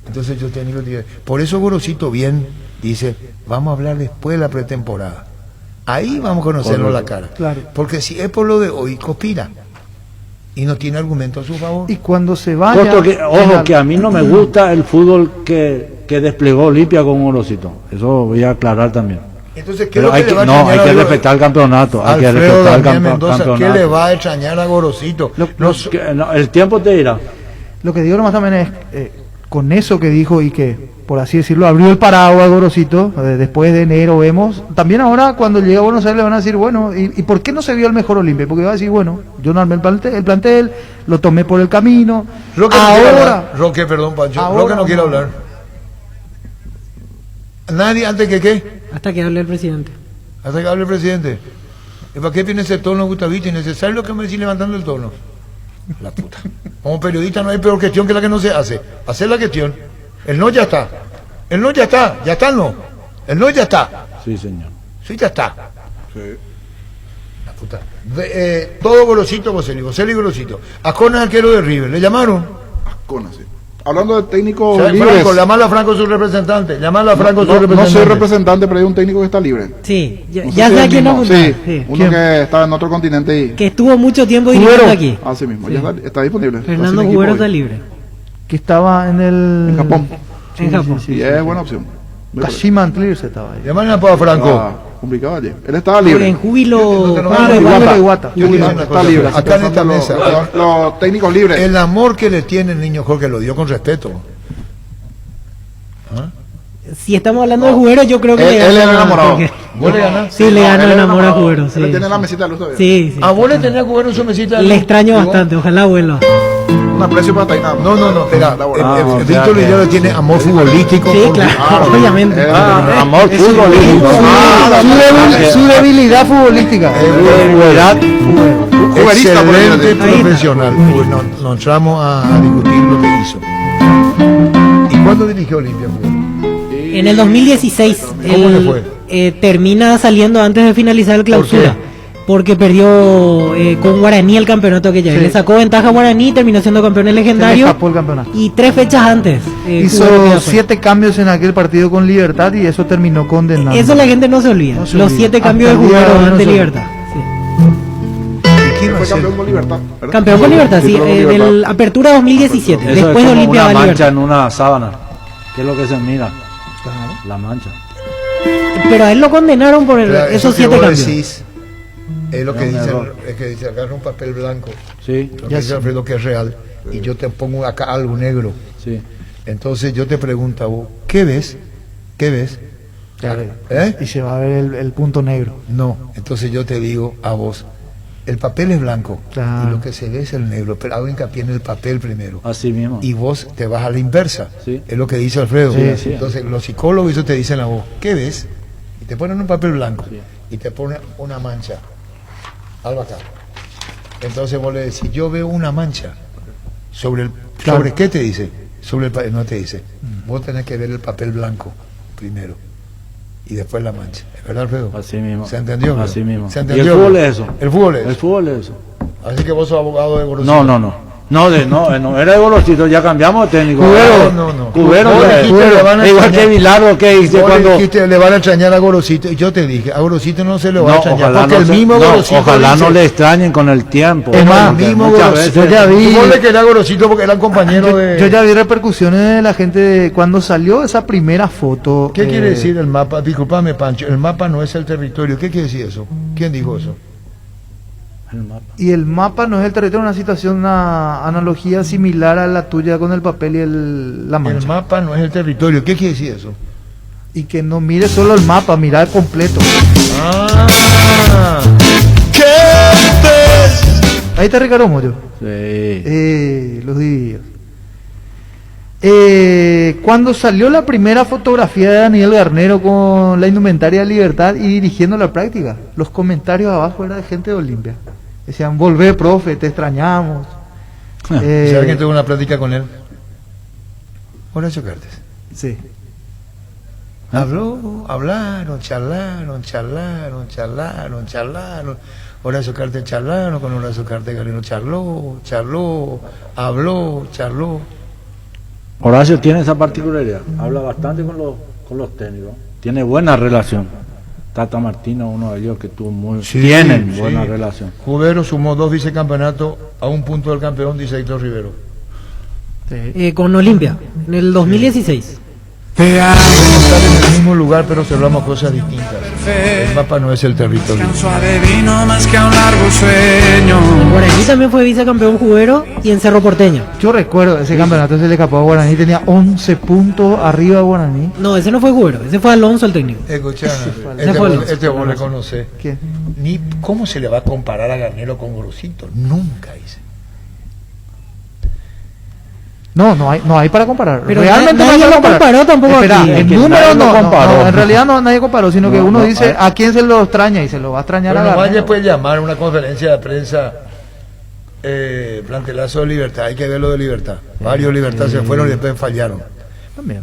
Entonces yo te digo, por eso Gorosito bien dice, vamos a hablar después de la pretemporada. Ahí vamos a conocerlo la cara.
Claro.
Porque si es por lo de hoy, conspira. Y no tiene argumento a su favor.
Y cuando se vaya...
Ojo, que a mí no me gusta el fútbol que desplegó Olimpia con Gorosito. Eso voy a aclarar también.
Entonces, ¿qué
Pero hay que respetar el campeonato. Hay que respetar el campeonato.
¿Qué le va a extrañar a Gorosito?
El tiempo te dirá.
Lo que digo nomás también es, con eso que dijo y que, por así decirlo, abrió el paraguas a Gorosito, después de enero vemos, también ahora cuando llegue a Buenos Aires le van a decir, bueno, ¿y por qué no se vio el mejor Olimpia? Porque va a decir, bueno, yo no armé el plantel, lo tomé por el camino,
Roque, perdón, Pancho, Roque no quiere hablar. ¿Nadie antes que qué?
Hasta que hable el presidente.
Hasta que hable el presidente. ¿Y para qué tiene ese tono, Gustavito? ¿Innecesario lo que me decís levantando el tono? La puta. Como periodista no hay peor cuestión que la que no se hace. Hacer la cuestión. El no ya está. El no ya está. Ya está el no. El no ya está.
Sí, señor.
Sí, ya está. Sí. La puta. Todo Gorosito, Boselli Gorosito. Ascona, arquero de River. ¿Le llamaron?
Ascona, sí. Hablando de técnicos libres.
Franco, llamarlo a Franco su representante. Llamarlo a Franco su representante.
No soy representante, pero hay un técnico que está libre.
Sí,
no
ya sé a quién nos
sí, uno que está en otro continente y...
que estuvo mucho tiempo dirigiendo aquí.
Así mismo, sí. Ya está disponible.
Fernando Cubero está libre.
Que estaba en
Japón.
En Japón.
Sí, es buena opción.
Kashima Antlirse estaba ahí.
Llamarle a Franco.
Complicado allí. Él estaba libre.
En júbilo
Iguata.
Está libre.
Acá en esta mesa.
Los técnicos libres.
El amor que le tiene el niño Jorge lo dio con respeto.
Si estamos hablando de Jubero, yo creo que
él es enamorado.
¿Vos le ganás?
Sí, le gano enamor a Jubero. Sí.
Él tiene la mesita de luz todavía.
Sí, sí.
¿A vos le tenía Jubero en su mesita de luz?
Le extraño bastante, ojalá vuelva.
Un aprecio para Tainá.
No, espera. Víctor Lillero tiene amor futbolístico.
Sí, claro, obviamente.
Amor futbolístico.
Su debilidad futbolística.
Excelente profesional. No entramos a discutir lo que hizo. ¿Y cuándo dirigió Olimpia?
En el 2016.
¿Cómo le fue?
Termina saliendo antes de finalizar el clausura. Porque perdió con Guaraní el campeonato que ya le sacó ventaja a Guaraní y terminó siendo campeón legendario.
Se escapó el campeonato.
Y 3 fechas antes.
Hizo 7 cambios en aquel partido con Libertad y eso terminó condenado.
Eso la gente no se olvida. Los 7 cambios de Jubero ante Libertad.
Fue campeón con Libertad, ¿verdad?
Campeón con Libertad, sí, del Apertura 2017.
Eso
después de Olimpia
una
va
mancha
Libertad.
en una sábana. ¿Qué es lo que se mira? La mancha.
Pero a él lo condenaron por esos 7 cambios.
Decís, es lo que dice, agarra un papel blanco.
Sí.
Lo que dice Alfredo que es real. Y yo te pongo acá algo negro.
Sí.
Entonces yo te pregunto a vos, ¿qué ves? ¿Qué ves?
Y se va a ver el punto negro.
No, entonces yo te digo a vos, el papel es blanco y lo que se ve es el negro, pero hago hincapié en el papel primero.
Así mismo.
Y vos te vas a la inversa.
Sí.
Es lo que dice Alfredo.
Sí.
Entonces los psicólogos eso te dicen a vos, ¿qué ves? Y te ponen un papel blanco y te ponen una mancha. Algo acá. Entonces vos le decís, yo veo una mancha. ¿Sobre qué te dice? Sobre el papel, no te dice. Vos tenés que ver el papel blanco primero y después la mancha. ¿Es verdad, Alfredo?
Así mismo.
¿Se entendió?
Así mismo.
¿Se entendió?
¿Y el fútbol es eso?
El fútbol es.
El fútbol es eso.
Así que vos sos abogado de Gorosito.
No, era de Gorosito, ya cambiamos de técnico.
Cubero.
Igual que Bilardo que dice cuando...
Dijiste, le van a extrañar a Gorosito. Y yo te dije, a Gorosito no se le va a extrañar. Porque
el
mismo Gorosito
ojalá
dice,
no le extrañen con el tiempo.
Es más, el mismo Gorosito.
Yo ya vi...
¿Cómo le quería a Gorosito porque eran compañeros de...?
Yo ya vi repercusiones de la gente de cuando salió esa primera foto.
¿Qué quiere decir el mapa? Disculpame, Pancho, el mapa no es el territorio. ¿Qué quiere decir eso? ¿Quién dijo eso?
El mapa.
Y el mapa no es el territorio, una situación, una analogía similar a la tuya con el papel y la mancha.
El mapa no es el territorio. ¿Qué quiere decir eso?
Y que no mire solo el mapa, mira el completo. Ahí está Ricardo Moyo.
Sí.
Los divididos. Cuando salió la primera fotografía de Daniel Garnero con la indumentaria de Libertad y dirigiendo la práctica, los comentarios abajo eran de gente de Olimpia. Decían, volvé, profe, te extrañamos.
¿Sabe quién tuvo una plática con él? Horacio Cartes.
Sí.
Hablaron. Horacio Cartes charlaron, con Horacio Cartes Garnero charló.
Horacio tiene esa particularidad, habla bastante con los técnicos, tiene buena relación. Tata Martino, uno de ellos que tuvo
Sí,
tienen
sí.
buena relación.
Jubero sumó 2 vicecampeonatos a un punto del campeón, dice Héctor Rivero.
Con Olimpia, en el 2016.
Están en el mismo lugar, pero observamos cosas distintas. El mapa no es el territorio.
En Guaraní también fue vicecampeón Jubero y en Cerro Porteño.
Yo recuerdo ese campeonato, se le escapó a Guaraní, tenía 11 puntos arriba de Guaraní.
No, ese no fue Jubero, ese fue Alonso el técnico.
Escuchá,
Ese fue Alonso.
este vos le conocés.
¿Quién?
Ni cómo se le va a comparar a Garnero con Gorosito. Nunca hice.
No hay para comparar.
Pero
Realmente
nadie
no hay
lo
para comparar.
comparó tampoco
Espera,
aquí.
el
Que
número
nadie lo
no,
comparó.
en realidad nadie comparó, sino que uno dice
a
a quién se lo extraña y se lo va a extrañar
Pero
a
nomás
Garnero.
ya puede llamar a una conferencia de prensa plantelazo de Libertad. Hay que ver lo de Libertad. Varios Libertad se fueron y después fallaron.
También.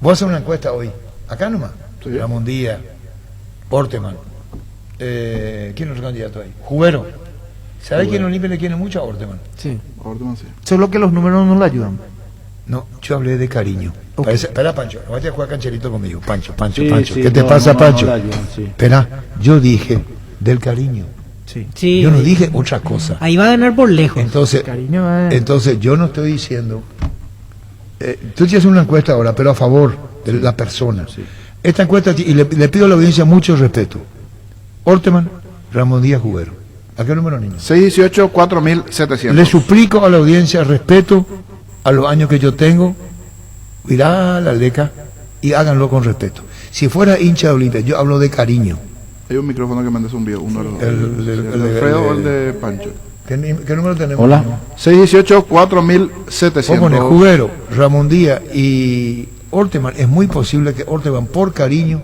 Voy a hacer una encuesta hoy. Acá nomás. Ramón Díaz, Orteman. ¿Quién es el candidato ahí? Jubero. ¿Sabe quién Olimpia le quiere mucho a Orteman?
Sí.
Orteman, sí.
Solo que los números no le ayudan.
No, yo hablé de cariño.
Ok.
Espera, Pancho, no vayas a jugar cancherito conmigo. Pancho.
Sí, sí,
¿Qué te
no,
pasa,
no,
Pancho?
no la ayudan, sí.
Espera, yo dije del cariño.
Sí.
Sí,
Yo no dije otra cosa.
ahí va a ganar por lejos.
Entonces,
Cariño,
entonces yo no estoy diciendo. Tú tienes una encuesta ahora, pero a favor de la persona. Esta encuesta, y le pido a la audiencia mucho respeto. Orteman, Ramón Díaz, Jubero. ¿A qué número, niños?
618 4700.
Le suplico a la audiencia respeto a los años que yo tengo, mirá la leca y háganlo con respeto. Si fuera hincha de Olimpia, yo hablo de cariño.
Hay un micrófono que mandes un video, uno de los dos.
El
¿El de Alfredo o el de Pancho?
¿Qué número tenemos?
Hola.
618
Vos
4700.
pones Jubero, Ramón Díaz y Orteman. Es muy posible que Orteman, por cariño,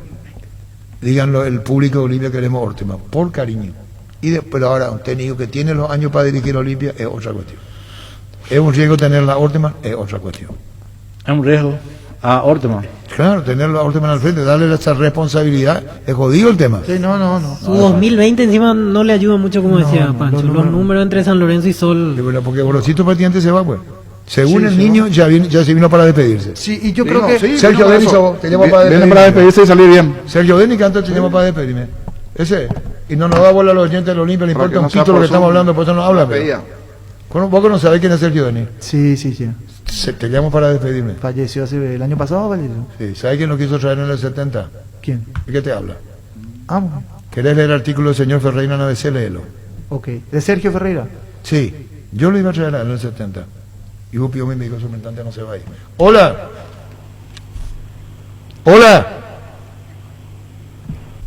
díganlo el público de Olimpia, queremos Orteman, por cariño. Pero ahora, un técnico que tiene los años para dirigir a Olimpia es otra cuestión. Es un riesgo tenerla a Orteman, es otra cuestión.
Es un riesgo a Orteman.
Claro, tenerlo a Orteman al frente, darle esa responsabilidad, es jodido el tema.
Sí, no.
Su 2020 encima no le ayuda mucho, como decía Pancho. Los números entre San Lorenzo y Sol.
Y bueno, porque Gorosito prácticamente se va, pues. Según
Sí,
el
se
niño, ya se vino para despedirse.
Sí, y yo creo que
Sergio Denis, te llamo para
Viene para despedirse y salir bien.
Sergio Denis, que antes te llamo para despedirme. Ese. Y no nos da bola a los oyentes de los Olimpia, le
Para
importa
que
un
no sea
pito lo
por
que estamos
Zoom.
hablando, por eso no habla.
Pedía.
Vos no sabés quién es Sergio Denis.
sí.
Te llamo para despedirme.
Falleció el año pasado, falleció.
Sí. ¿Sabés quién lo quiso traer en el 70?
¿Quién?
¿Y qué te habla?
Ah, bueno.
¿Querés leer el artículo del señor Ferreira en ABC? Léelo.
Ok. ¿De Sergio Ferreira?
Sí, yo lo iba a traer en el 70. Y vos pidió mi médico suplentante, no se va a ir. ¡Hola! ¡Hola!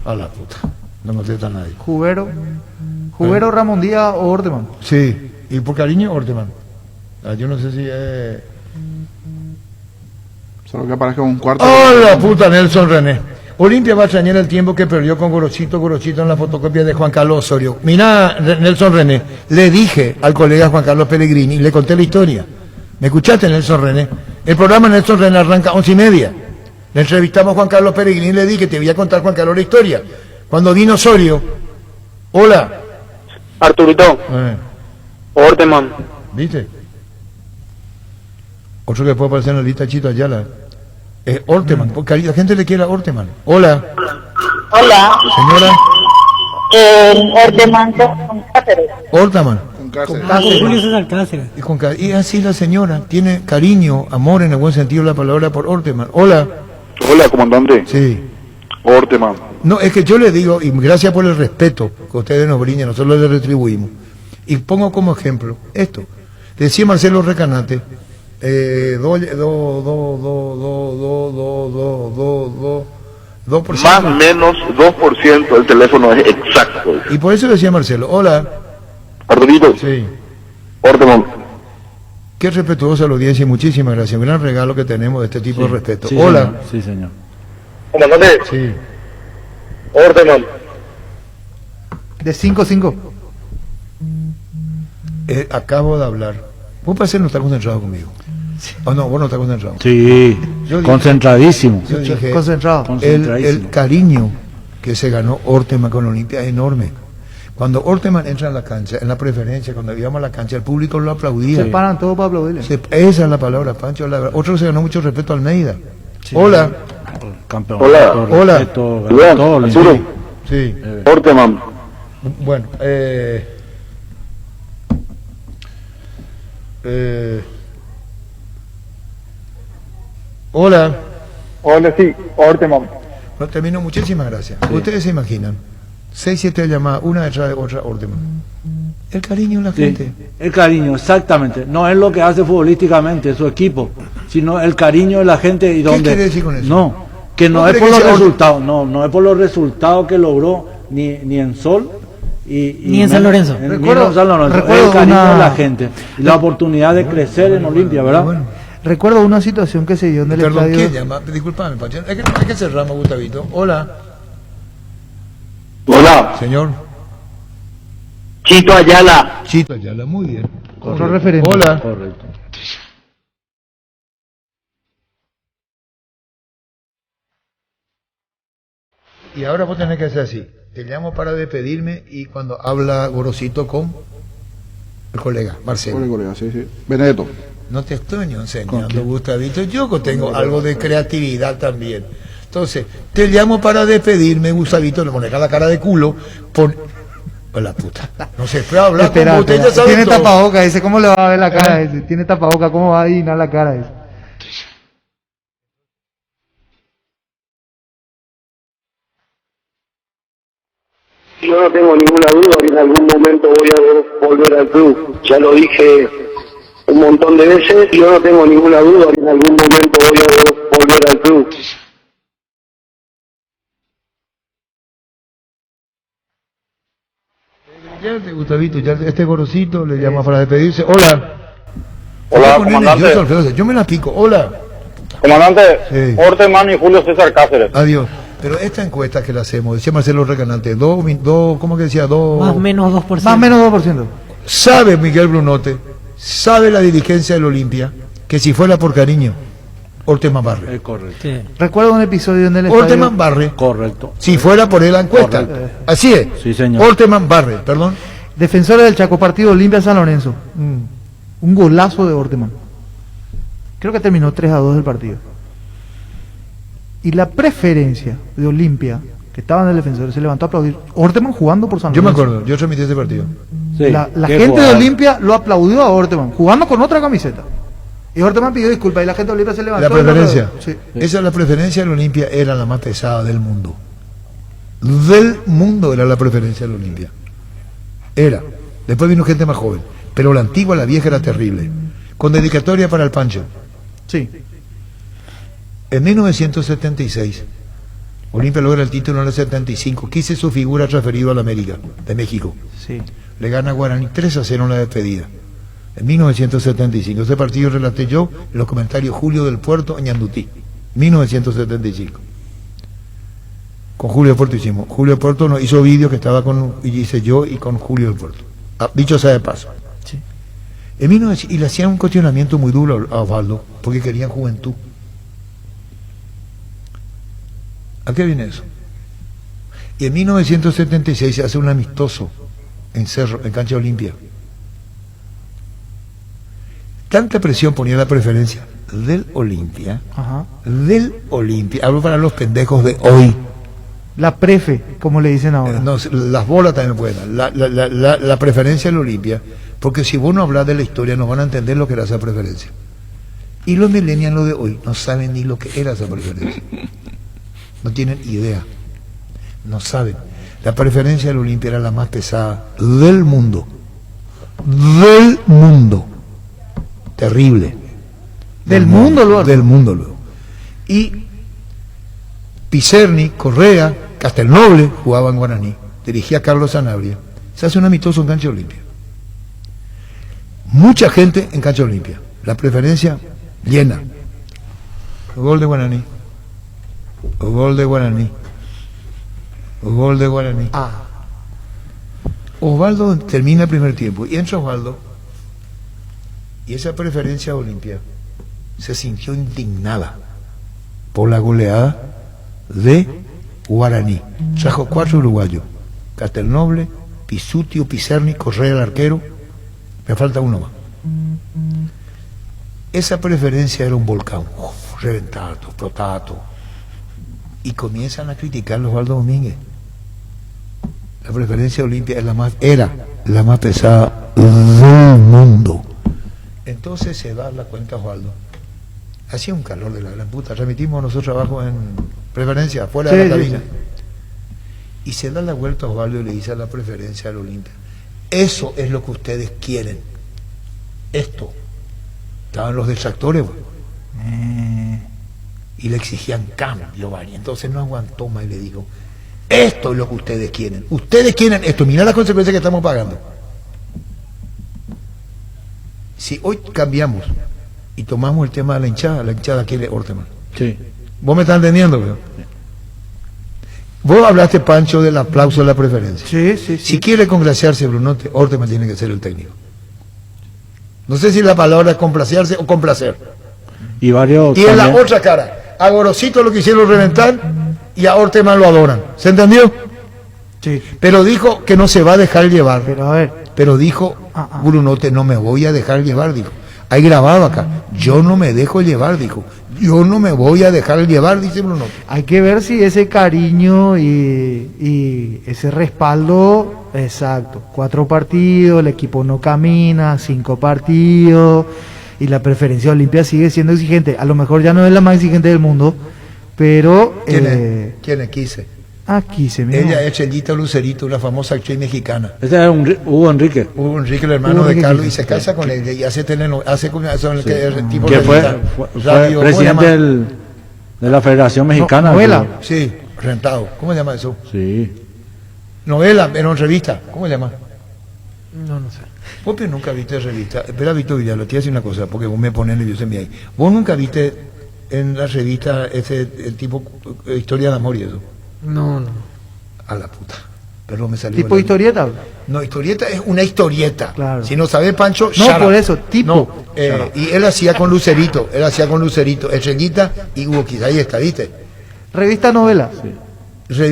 A la puta. No contesta nadie.
Jubero, Ramón Díaz o Orteman.
Sí, y por cariño, Orteman. Yo no sé si
Solo que aparezca un cuarto.
¡Hola, puta, Nelson René! Olimpia va a extrañar el tiempo que perdió con Gorosito en la fotocopia de Juan Carlos Osorio. Mirá, Nelson René, le dije al colega Juan Carlos Pellegrini, le conté la historia. ¿Me escuchaste, Nelson René? El programa Nelson René arranca 11:30. Le entrevistamos a Juan Carlos Pellegrini y le dije, te voy a contar, Juan Carlos, la historia. Cuando vino Osorio, hola.
Arturito, Orteman.
¿Viste? Otro que puede aparecer en la lista, Chito Ayala. Es Orteman, porque la gente le quiere a Orteman. Hola.
Hola.
Señora.
Orteman con Cáceres.
Orteman.
Con Julio César Cáceres.
Y así la señora tiene cariño, amor en el buen sentido de la palabra por Orteman. Hola.
Hola, comandante.
Sí.
Orteman.
No, es que yo le digo, y gracias por el respeto que ustedes nos brindan, nosotros les retribuimos. Y pongo como ejemplo esto. Decía Marcelo Recanate,
Más o menos 2% el teléfono es exacto.
Y por eso decía Marcelo, hola.
Arturito.
Sí.
Orteman.
Qué respetuosa la audiencia y muchísimas gracias. Un gran regalo que tenemos de este tipo de respeto.
Sí,
hola.
Señor. Sí, señor.
Comandante.
Sí.
Orteman.
De 5-5.
Acabo de hablar. Vos parece no estar concentrado conmigo. Oh, no, vos no estás concentrado.
Sí,
Yo dije-
concentradísimo.
Yo dije,
Concentrado.
el cariño que se ganó Orteman con Olimpia es enorme. Cuando Orteman entra en la cancha, en la preferencia, cuando íbamos a la cancha, el público lo aplaudía.
Se paran todos para aplaudirle.
Esa es la palabra, Pancho. Otro que se ganó mucho respeto, Almeida. Hola.
Campeón.
Hola. Hola.
Arturo.
Sí.
Orteman.
Bueno, hola.
Hola, sí, Orteman.
No, termino, muchísimas gracias. Ustedes se imaginan, 6, 7 llamadas, una detrás de otra, Orteman. El cariño de la gente.
El cariño, exactamente. No es lo que hace futbolísticamente su equipo, sino el cariño de la gente. Y donde,
¿Qué quiere decir con eso?
No, que no es por los resultados, no es por los resultados que logró ni en Sol
ni en San Lorenzo.
Recuerdo el cariño de la gente y la oportunidad de crecer en Olimpia, ¿verdad?
Recuerdo una situación que se dio en el
Perdón,
estadio.
¿quién llama? Disculpame, Pacho. Hay que cerramos, Gustavito. Hola.
Hola.
Señor.
Chito Ayala.
Chito Ayala, muy bien.
Otro referente.
Hola.
Correcto.
Y ahora vos tenés que hacer así. Te llamo para despedirme y cuando habla Gorosito con el colega, Marcelo.
Con el colega, sí. Benedetto.
No te estoy enseñando, Gustavito. Yo tengo algo de creatividad también. Entonces, te llamo para despedirme, Gustavito. Le pones la cara de culo. La puta. No se puede hablar como usted ya sabe.
Tiene
todo.
tapaboca ese. ¿Cómo le va a ver la cara ese? Tiene tapaboca. ¿Cómo va a adivinar la cara ese?
Yo no tengo ninguna duda que en algún momento voy a volver al club. Ya lo dije un montón de veces. Yo no tengo ninguna duda que en algún momento voy a volver al club.
Ya, Gustavito, ya este Gorosito le llama para despedirse. Hola.
Hola, comandante.
Yo me la pico. Hola.
Comandante,
Sí.
Orteman y Julio César Cáceres.
Adiós. Pero esta encuesta que la hacemos, decía Marcelo Recanante, ¿cómo que decía?
Más o menos 2%.
Más o menos 2%.
Sabe Miguel Brunote, sabe la dirigencia del Olimpia, que si fuera por cariño, Orteman barre.
Es correcto.
Sí.
Recuerdo un episodio en el estadio.
Orteman barre,
Correcto.
si fuera por él la encuesta.
Correcto.
Así es.
Sí, señor.
Orteman barre, perdón.
Defensores del Chaco, partido Olimpia San Lorenzo. Un golazo de Orteman. Creo que terminó 3-2 el partido. Y la preferencia de Olimpia, que estaba en el defensor, se levantó a aplaudir. Orteman jugando por San
Yo me
Lorenzo.
acuerdo, yo transmití ese partido.
Sí,
La
qué
gente de
jugador.
Olimpia lo aplaudió a Orteman, jugando con otra camiseta. Y Orteman pidió disculpas y la gente de Olimpia se levantó.
La preferencia.
Sí.
Esa es la preferencia del Olimpia, era la más pesada del mundo. Del mundo era la preferencia del Olimpia. Era. Después vino gente más joven. Pero la antigua, la vieja, era terrible. Con dedicatoria para el Pancho.
Sí.
En 1976, Olimpia logra el título en el 75. Quise su figura transferido a la América, de México.
Sí.
Le gana a Guaraní 3-0 en la despedida. En 1975. Ese partido relaté yo en los comentarios Julio del Puerto, Ñandutí. 1975. Con Julio del Puerto hicimos. Julio del Puerto nos hizo vídeo que estaba con, y hice yo y con Julio del Puerto. Dicho sea de paso.
Sí.
En 1900, y le hacían un cuestionamiento muy duro a Osvaldo, porque querían juventud. ¿A qué viene eso? Y en 1976 se hace un amistoso en Cerro, en Cancha Olimpia. Tanta presión ponía la preferencia del Olimpia, hablo para los pendejos de hoy.
La prefe, como le dicen ahora.
No, las bolas también pueden. La preferencia del Olimpia, porque si vos no hablas de la historia no van a entender lo que era esa preferencia. Y los millennials de hoy no saben ni lo que era esa preferencia. No tienen idea. No saben. La preferencia del Olimpia era la más pesada del mundo. Del mundo. Terrible.
Del mundo, luego.
Del mundo, luego. Y Pizerni, Correa, Castelnoble jugaban en Guaraní. Dirigía Carlos Sanabria. Se hace un amistoso en Cancha Olimpia. Mucha gente en Cancha Olimpia. La preferencia llena. Gol de Guaraní. Gol de Guaraní. Gol de Guaraní. Osvaldo termina el primer tiempo y entra Osvaldo y esa preferencia de Olimpia se sintió indignada por la goleada de Guaraní. Trajo 4 uruguayos: Castelnoble, Pisutio, Pizerni, Correa el arquero. Me falta uno más. Esa preferencia era un volcán. Reventado, explotado. y comienzan a criticar a Osvaldo Domínguez. La preferencia Olimpia era la más pesada del mundo. Entonces se da la cuenta Osvaldo. Hacía un calor de la gran puta. Remitimos nosotros abajo en preferencia, fuera de la cabina. Y se da la vuelta a Osvaldo y le dice a la preferencia al Olimpia: eso es lo que ustedes quieren. Esto. Estaban los detractores, y le exigían cambio, ¿vale? Entonces no aguantó más y le dijo: esto es lo que ustedes quieren. Ustedes quieren esto. Mirá las consecuencias que estamos pagando. Si hoy cambiamos y tomamos el tema de la hinchada quiere Orteman.
Sí.
¿Vos me estás entendiendo, bro? Vos hablaste, Pancho, del aplauso de la preferencia.
Sí.
Si quiere congraciarse Brunote, Orteman tiene que ser el técnico. No sé si la palabra es complaciarse o complacer.
Y varios.
Y en la otra cara, a Gorosito lo quisieron reventar y a Orteman lo adoran. ¿Se entendió?
Sí.
Pero dijo que no se va a dejar llevar.
Pero a ver.
Pero dijo, Brunote, no me voy a dejar llevar, dijo. Hay grabado acá: yo no me dejo llevar, dijo. Yo no me voy a dejar llevar, dice Brunote.
Hay que ver si ese cariño y ese respaldo, exacto, 4 partidos, el equipo no camina, 5 partidos, y la preferencia Olimpia sigue siendo exigente. A lo mejor ya no es la más exigente del mundo, pero...
¿Quién es Quise?
Quise, mismo.
Ella es Chelita Lucerito, la famosa actriz mexicana.
Ese es Hugo Enrique.
Hugo Enrique, el hermano de Carlos, y se casa con ella y hace tipo
que fue
radio,
presidente de la Federación Mexicana.
¿Novela? Sí, rentado. ¿Cómo se llama eso?
Sí.
Novela, en una revista. ¿Cómo se llama?
No sé.
Vos nunca viste revista. Espera, Víctor Villalobos, te voy a decir una cosa, porque vos me pones nervioso en mi ahí. Vos nunca viste en la revista el tipo Historia de Amor y eso.
No.
A la puta. Perdón, me salió.
¿Tipo historieta?
No, historieta es una historieta.
Claro.
Si no sabes, Pancho,
no, por eso, tipo.
No, y él hacía con Lucerito, Estrellita y Hugo Quizá, ahí está, ¿viste?
Revista Novela.
Sí.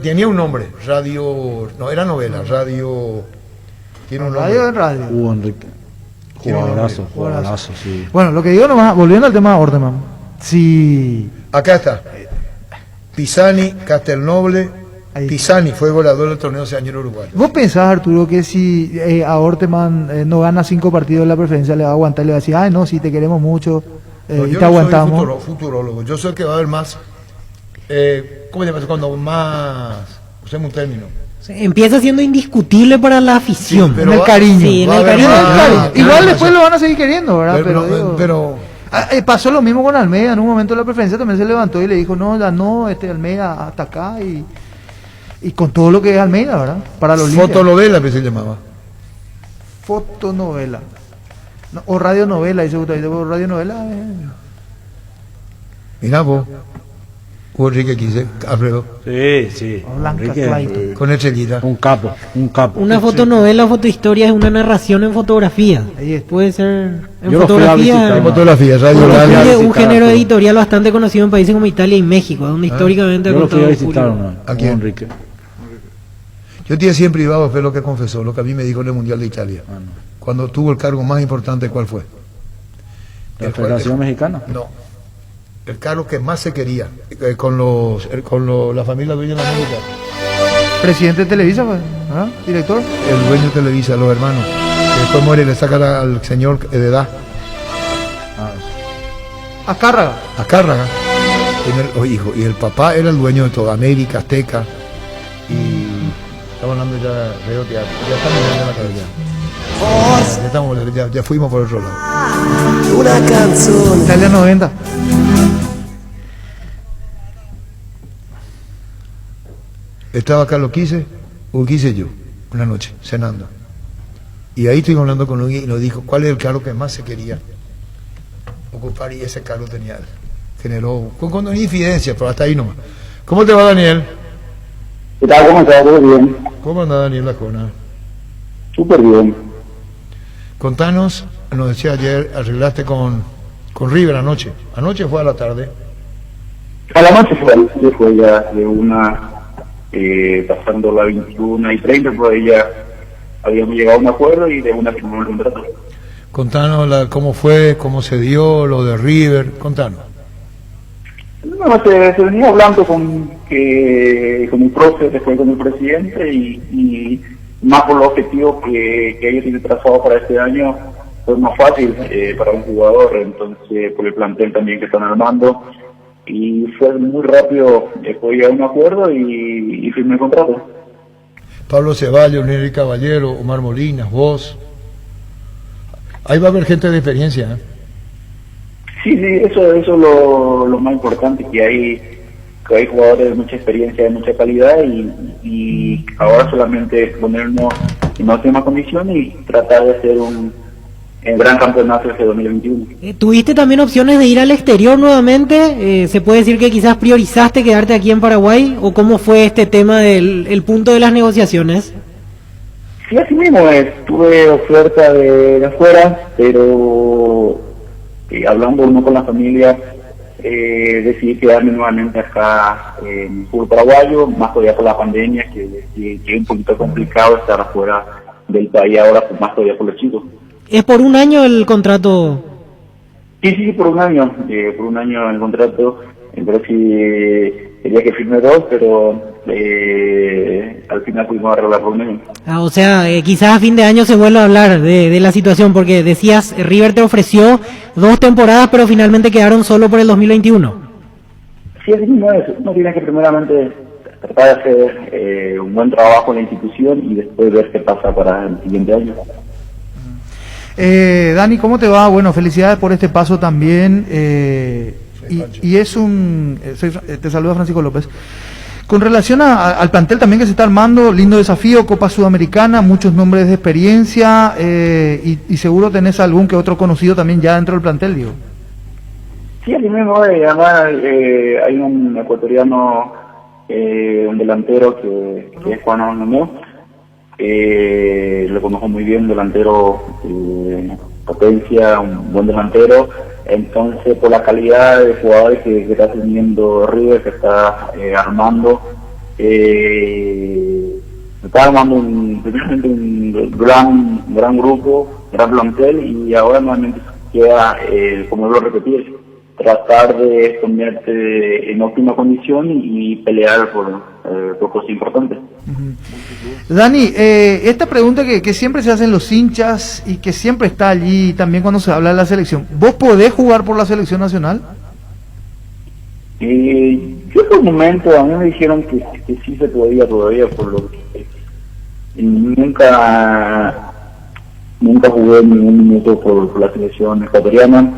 Tenía un nombre, radio, no era novela, radio. Tiene un nombre.
Radio.
Hugo Enrique. Jugadorazo, sí.
Bueno, lo que digo nomás, volviendo al tema de Orteman. Si.
Acá está. Pisani, Castelnoble. Pisani fue goleador del torneo ese año en Uruguay.
¿Vos pensás, Arturo, que si a Orteman no gana 5 partidos en la preferencia, le va a aguantar y le va a decir: ay, no, sí, te queremos mucho,
no,
y te aguantamos?
Soy futurólogo. Yo soy el que va a ver más. ¿Cómo se llama? Cuando más. Usemos un término.
Empieza siendo indiscutible para la afición.
Sí,
en el cariño.
Sí, en el cariño.
Igual después lo van a seguir queriendo, ¿verdad?
Pero
pasó lo mismo con Almeida. En un momento de la preferencia también se levantó y le dijo: no, Almeida hasta acá, y con todo lo que es Almeida, ¿verdad? Para los
fotonovela, que se llamaba.
Fotonovela. No, o radionovela, dice usted. Radionovela.
Mirá vos. Hugo Enrique Quise, Alfredo.
Sí.
Con Estrellita.
Un capo.
Una fotonovela o fotohistoria es una narración en fotografía. Puede ser en
fotografía. Radio.
Un género editorial bastante conocido en países como Italia y México, donde históricamente
yo lo fui a visitar ¿A
quién?
Enrique.
Yo te decía en privado, fue lo que confesó, lo que a mí me dijo en el Mundial de Italia. Cuando tuvo el cargo más importante, ¿cuál fue?
¿La Federación Mexicana?
No. El cargo que más se quería, con la familia dueña de la América.
Presidente de Televisa, ¿verdad? Director.
El dueño de Televisa, los hermanos. Que después muere y le sacan al señor de edad.
Azcárraga.
Y el papá era el dueño de toda América, Azteca. Y estamos hablando ya de teatro. Ya estamos en la cabeza. Ya fuimos por otro lado.
Una canzone.
Italia 90.
Estaba Carlos Quise, o Quise yo, una noche, cenando. Y ahí estuvimos hablando con Luis y nos dijo cuál es el cargo que más se quería ocupar, y ese cargo tenía él. Generó, con infidencia, pero hasta ahí nomás. ¿Cómo te va, Daniel?
¿Qué tal? ¿Cómo estás? ¿Todo bien?
¿Cómo anda Daniel Lajona?
Súper bien.
Contanos, nos decía ayer, arreglaste con River anoche. Anoche fue a la tarde.
A la noche fue ya de una, pasando la 21:30, pues ya habíamos llegado a un acuerdo y de una firmamos el contrato.
Contanos cómo fue, cómo se dio lo de River, contanos.
No, se venía hablando con el profe, después con el presidente y más por los objetivos que ellos tienen trazado para este año, pues más fácil para un jugador, entonces por el plantel también que están armando, y fue muy rápido, después llegar a un acuerdo y firmé el contrato.
Pablo Ceballos, Nery Caballero, Omar Molinas, vos. Ahí va a haber gente de experiencia, ¿eh?
Sí, eso es lo más importante, que hay jugadores de mucha experiencia, de mucha calidad y ahora solamente ponernos en óptima condición y tratar de hacer un gran campeonato este 2021.
¿Tuviste también opciones de ir al exterior nuevamente? ¿Se puede decir que quizás priorizaste quedarte aquí en Paraguay? ¿O cómo fue este tema del punto de las negociaciones?
Sí, así mismo tuve oferta de afuera, pero hablando uno con la familia, decidí quedarme nuevamente acá en el sur paraguayo, más todavía por la pandemia, que es un poquito complicado estar afuera del país ahora, pues más todavía por los chicos.
¿Es por un año el contrato?
Sí, por un año el contrato. Entonces quería que firme 2, pero al final pudimos arreglar por un año.
O sea, quizás a fin de año se vuelva a hablar de la situación, porque decías, River te ofreció 2 temporadas, pero finalmente quedaron solo por el 2021.
Sí, así mismo es. Uno tiene que primeramente tratar de hacer un buen trabajo en la institución y después ver qué pasa para el siguiente año.
Dani, ¿cómo te va? Bueno, felicidades por este paso también. Y es te saluda Francisco López. Con relación al plantel también que se está armando, lindo desafío, Copa Sudamericana, muchos nombres de experiencia, y seguro tenés algún que otro conocido también ya dentro del plantel, digo.
Sí, así mismo, además hay un ecuatoriano, un delantero que es Juan Anonó, lo conozco muy bien, delantero potencia, un buen delantero. Entonces, por la calidad de jugadores que está teniendo River, que está armando, primeramente un gran grupo, gran plantel, y ahora nuevamente queda, como lo repetí, tratar de ponerte en óptima condición y pelear por cosas importantes.
Dani, esta pregunta que siempre se hacen los hinchas y que siempre está allí también cuando se habla de la selección, ¿vos podés jugar por la selección nacional?
Yo por un momento, a mí me dijeron que sí se podía todavía, por lo que nunca jugué ningún minuto por la selección ecuatoriana,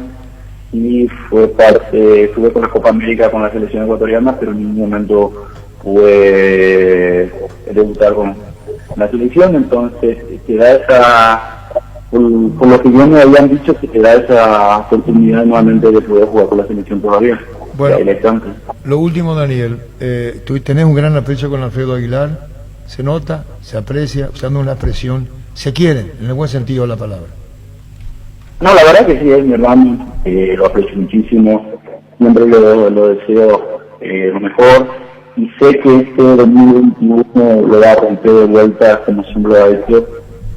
y estuve con la Copa América con la selección ecuatoriana, pero en ningún momento pude debutar con la selección. Entonces te da por lo que yo me habían dicho, que te da esa oportunidad nuevamente de poder jugar con la selección todavía.
Bueno, lo último, Daniel, tú tenés un gran aprecio con Alfredo Aguilar, se nota, se aprecia, usando una expresión, se quieren, en el buen sentido de la palabra.
No, la verdad que sí, es mi hermano, lo aprecio muchísimo, siempre lo deseo lo mejor, y sé que este 2021 lo va a romper de vuelta, como siempre lo ha hecho,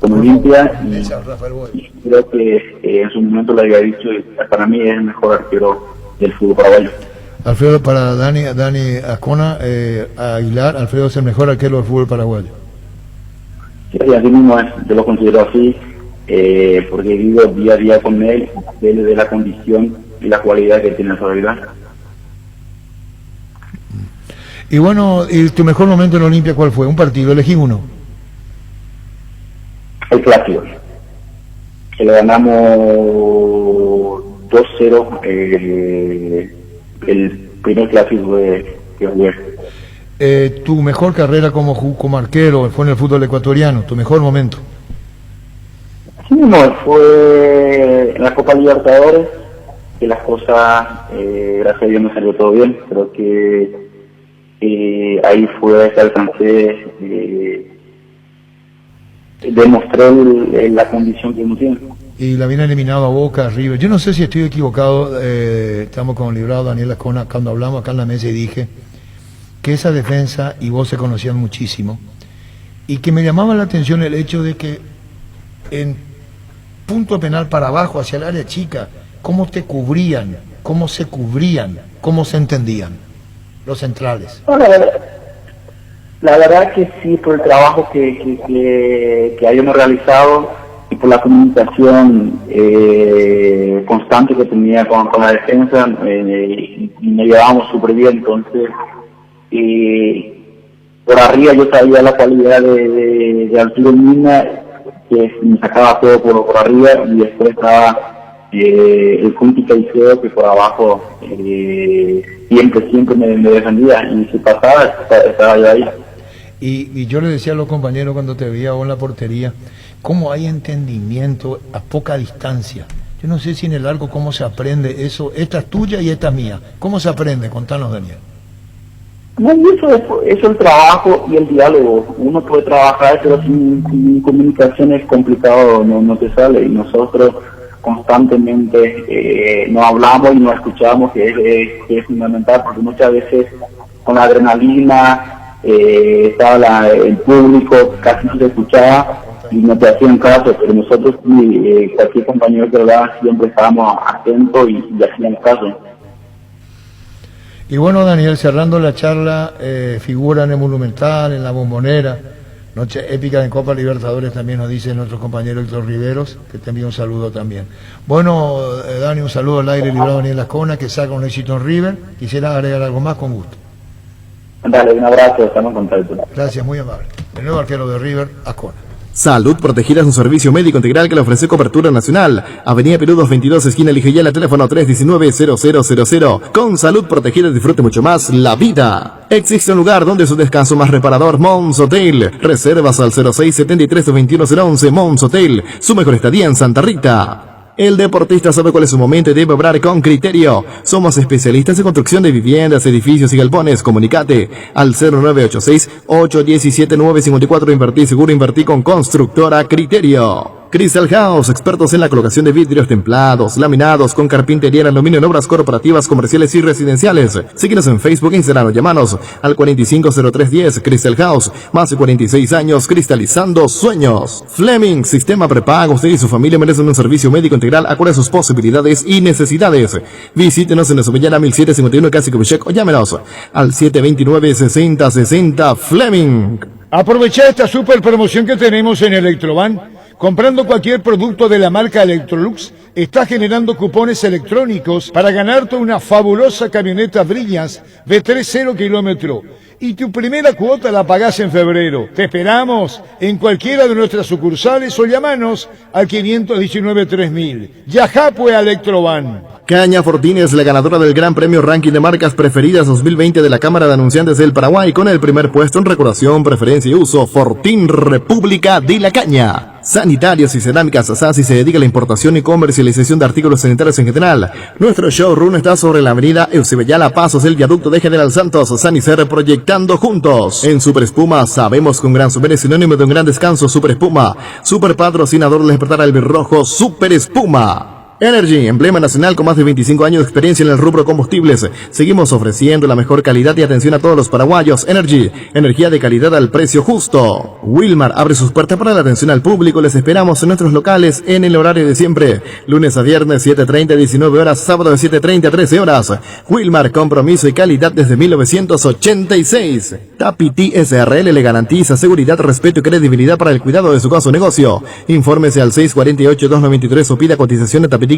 con Olimpia, y creo que en su momento lo había dicho, para mí es el mejor arquero del fútbol paraguayo.
Alfredo, para Dani Ascona, Aguilar, Alfredo es el mejor arquero del fútbol paraguayo.
Sí, así mismo es, yo lo considero así, porque vivo día a día con él, de la condición y la cualidad que tiene en su habilidad.
Y bueno, ¿y tu mejor momento en Olimpia cuál fue? Un partido, elegí uno.
El clásico, que le ganamos 2-0, el primer clásico que jugué.
Tu mejor carrera como arquero fue en el fútbol ecuatoriano, tu mejor momento.
Sí, no, fue en la Copa Libertadores, que las cosas, gracias a Dios, me salió todo bien. Creo que ahí fue que alcancé, demostré la condición que uno tiene.
Y la habían eliminado a Boca, a River. Yo no sé si estoy equivocado, estamos con el librado Daniel Ascona, cuando hablamos acá en la mesa y dije que esa defensa y vos se conocían muchísimo, y que me llamaba la atención el hecho de que en punto penal para abajo, hacia el área chica, cómo te cubrían, cómo se cubrían, cómo se entendían los centrales.
No, la verdad que sí, por el trabajo que hayamos realizado y por la comunicación constante que tenía con la defensa, me llevábamos súper bien. Entonces, por arriba yo sabía la calidad de Arturo Mina, que me sacaba todo por arriba, y después estaba el Kunti Caicedo, que por abajo siempre me defendía, y si pasaba estaba yo ahí.
Y yo le decía a los compañeros cuando te veía vos en la portería, cómo hay entendimiento a poca distancia. Yo no sé si en el arco cómo se aprende eso, esta es tuya y esta es mía. ¿Cómo se aprende? Contanos, Daniel.
No, eso es el trabajo y el diálogo. Uno puede trabajar, pero sin comunicación es complicado, no te sale. Y nosotros constantemente nos hablamos y nos escuchamos, que es fundamental, porque muchas veces con la adrenalina estaba el público, casi no se escuchaba y no te hacían caso, pero nosotros, cualquier compañero que hablaba, siempre estábamos atentos y hacían caso.
Y bueno, Daniel, cerrando la charla, figura en el Monumental, en la Bombonera, noche épica en Copa Libertadores, también nos dice nuestro compañero Héctor Riveros, que te envía un saludo también. Bueno, Dani, un saludo al aire librado Daniel Ascona, que saca un éxito en River. Quisiera agregar algo más, con gusto.
Dale, un abrazo, estamos en contacto.
Gracias, muy amable. El nuevo arquero de River, Ascona.
Salud Protegida es un servicio médico integral que le ofrece cobertura nacional. Avenida Perú 222, esquina Ligeyala, teléfono 319-0000. Con Salud Protegida disfrute mucho más la vida. Existe un lugar donde su descanso más reparador, Mons Hotel. Reservas al 0673-21011, Mons Hotel. Su mejor estadía en Santa Rita. El deportista sabe cuál es su momento y debe obrar con criterio. Somos especialistas en construcción de viviendas, edificios y galpones. Comunicate al 0986-817-954. Invertí seguro, invertí con Constructora Criterio. Crystal House, expertos en la colocación de vidrios templados, laminados, con carpintería en aluminio en obras corporativas, comerciales y residenciales. Síguenos en Facebook, Instagram o llamanos al 450310. Crystal House, más de 46 años cristalizando sueños. Fleming, sistema prepago. Usted y su familia merecen un servicio médico integral acorde a sus posibilidades y necesidades. Visítenos en la Somellana 1751 Casi Kubishek o llámenos al 729-6060 Fleming.
Aprovecha esta super promoción que tenemos en Electroban. Comprando cualquier producto de la marca Electrolux, está generando cupones electrónicos para ganarte una fabulosa camioneta Brillas V3 0 kilómetro. Y tu primera cuota la pagás en febrero. Te esperamos en cualquiera de nuestras sucursales o llamanos al 519-3000. Yajapue Electroban.
Caña Fortín es la ganadora del Gran Premio Ranking de Marcas Preferidas 2020 de la Cámara de Anunciantes del Paraguay, con el primer puesto en recordación, preferencia y uso. Fortín, República de la Caña. Sanitarios y Cerámicas Sassi se dedica a la importación y comercialización de artículos sanitarios en general. Nuestro showroom está sobre la avenida Eusebellala, pasos del viaducto de General Santos. Sanicer, proyectando juntos. En Super Espuma, sabemos que un gran souvenir es sinónimo de un gran descanso. Super Espuma, super patrocinador del despertar albirrojo. Super Espuma. Energy, emblema nacional con más de 25 años de experiencia en el rubro combustibles. Seguimos ofreciendo la mejor calidad y atención a todos los paraguayos. Energy, energía de calidad al precio justo. Wilmar abre sus puertas para la atención al público. Les esperamos en nuestros locales en el horario de siempre. Lunes a viernes 7:30 a 19 horas, sábado de 7:30 a 13 horas. Wilmar, compromiso y calidad desde 1986. Tapiti SRL le garantiza seguridad, respeto y credibilidad para el cuidado de su caso o negocio. Infórmese al 648-293 o pida cotización de tapiti-info@tapiti.com.py.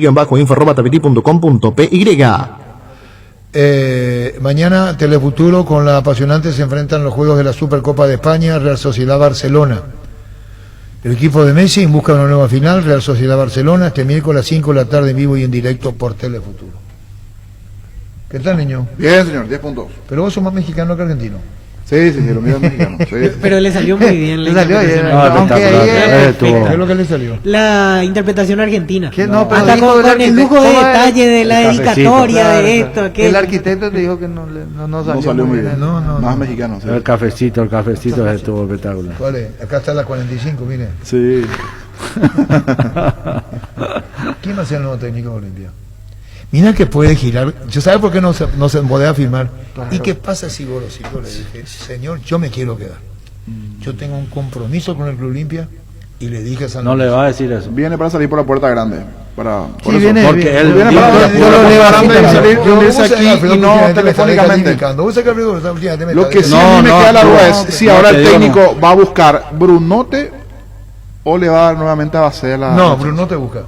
Mañana Telefuturo con la apasionante se enfrentan los juegos de la Supercopa de España, Real Sociedad Barcelona. El equipo de Messi en busca de una nueva final, Real Sociedad Barcelona, este miércoles a las 5 de la tarde en vivo y en directo por Telefuturo. ¿Qué tal, niño?
Bien, señor, 10 puntos.
Pero vos sos más mexicano que argentino.
Sí, lo mío es mexicano. Sí.
Pero le salió muy bien.
Le salió bien.
¿Qué es lo que le salió?
La interpretación argentina.
No, pero
hasta con el lujo de detalle de la dedicatoria,
claro,
de esto, aquello.
El arquitecto te dijo que no salió
muy bien.
No,
más mexicano. Sí.
El cafecito estuvo espectacular.
¿Cuál es? Acá está la 45, mire.
Sí.
¿Quién va a ser el nuevo técnico de Olimpia? Mira que puede girar. ¿Yo sabe por qué no se podía firmar? Claro. ¿Y qué pasa si Gorosito le dije, señor, yo me quiero quedar? Yo tengo un compromiso con el Club Olimpia, Y le dije a San
No le
Lorenzo.
va a decir eso.
Viene para salir por la puerta grande. Para, por
Sí,
eso.
viene,
Porque
viene.
él
Viene
dijo-
para
yo lo leo así,
grande y
claro.
salir, unirse
Vos sabés,
aquí
Alfredo,
y no
últimamente me está
telefónicamente.
descalificando. Vos sabés que Alfredo, últimamente me
Lo
está
que sí
descalificando.
a mí me
no,
queda la
no,
duda es
no,
si
no,
ahora
te
el
digo,
técnico va a buscar Brunote o le va a dar nuevamente a Bacela.
No, Bruno te busca.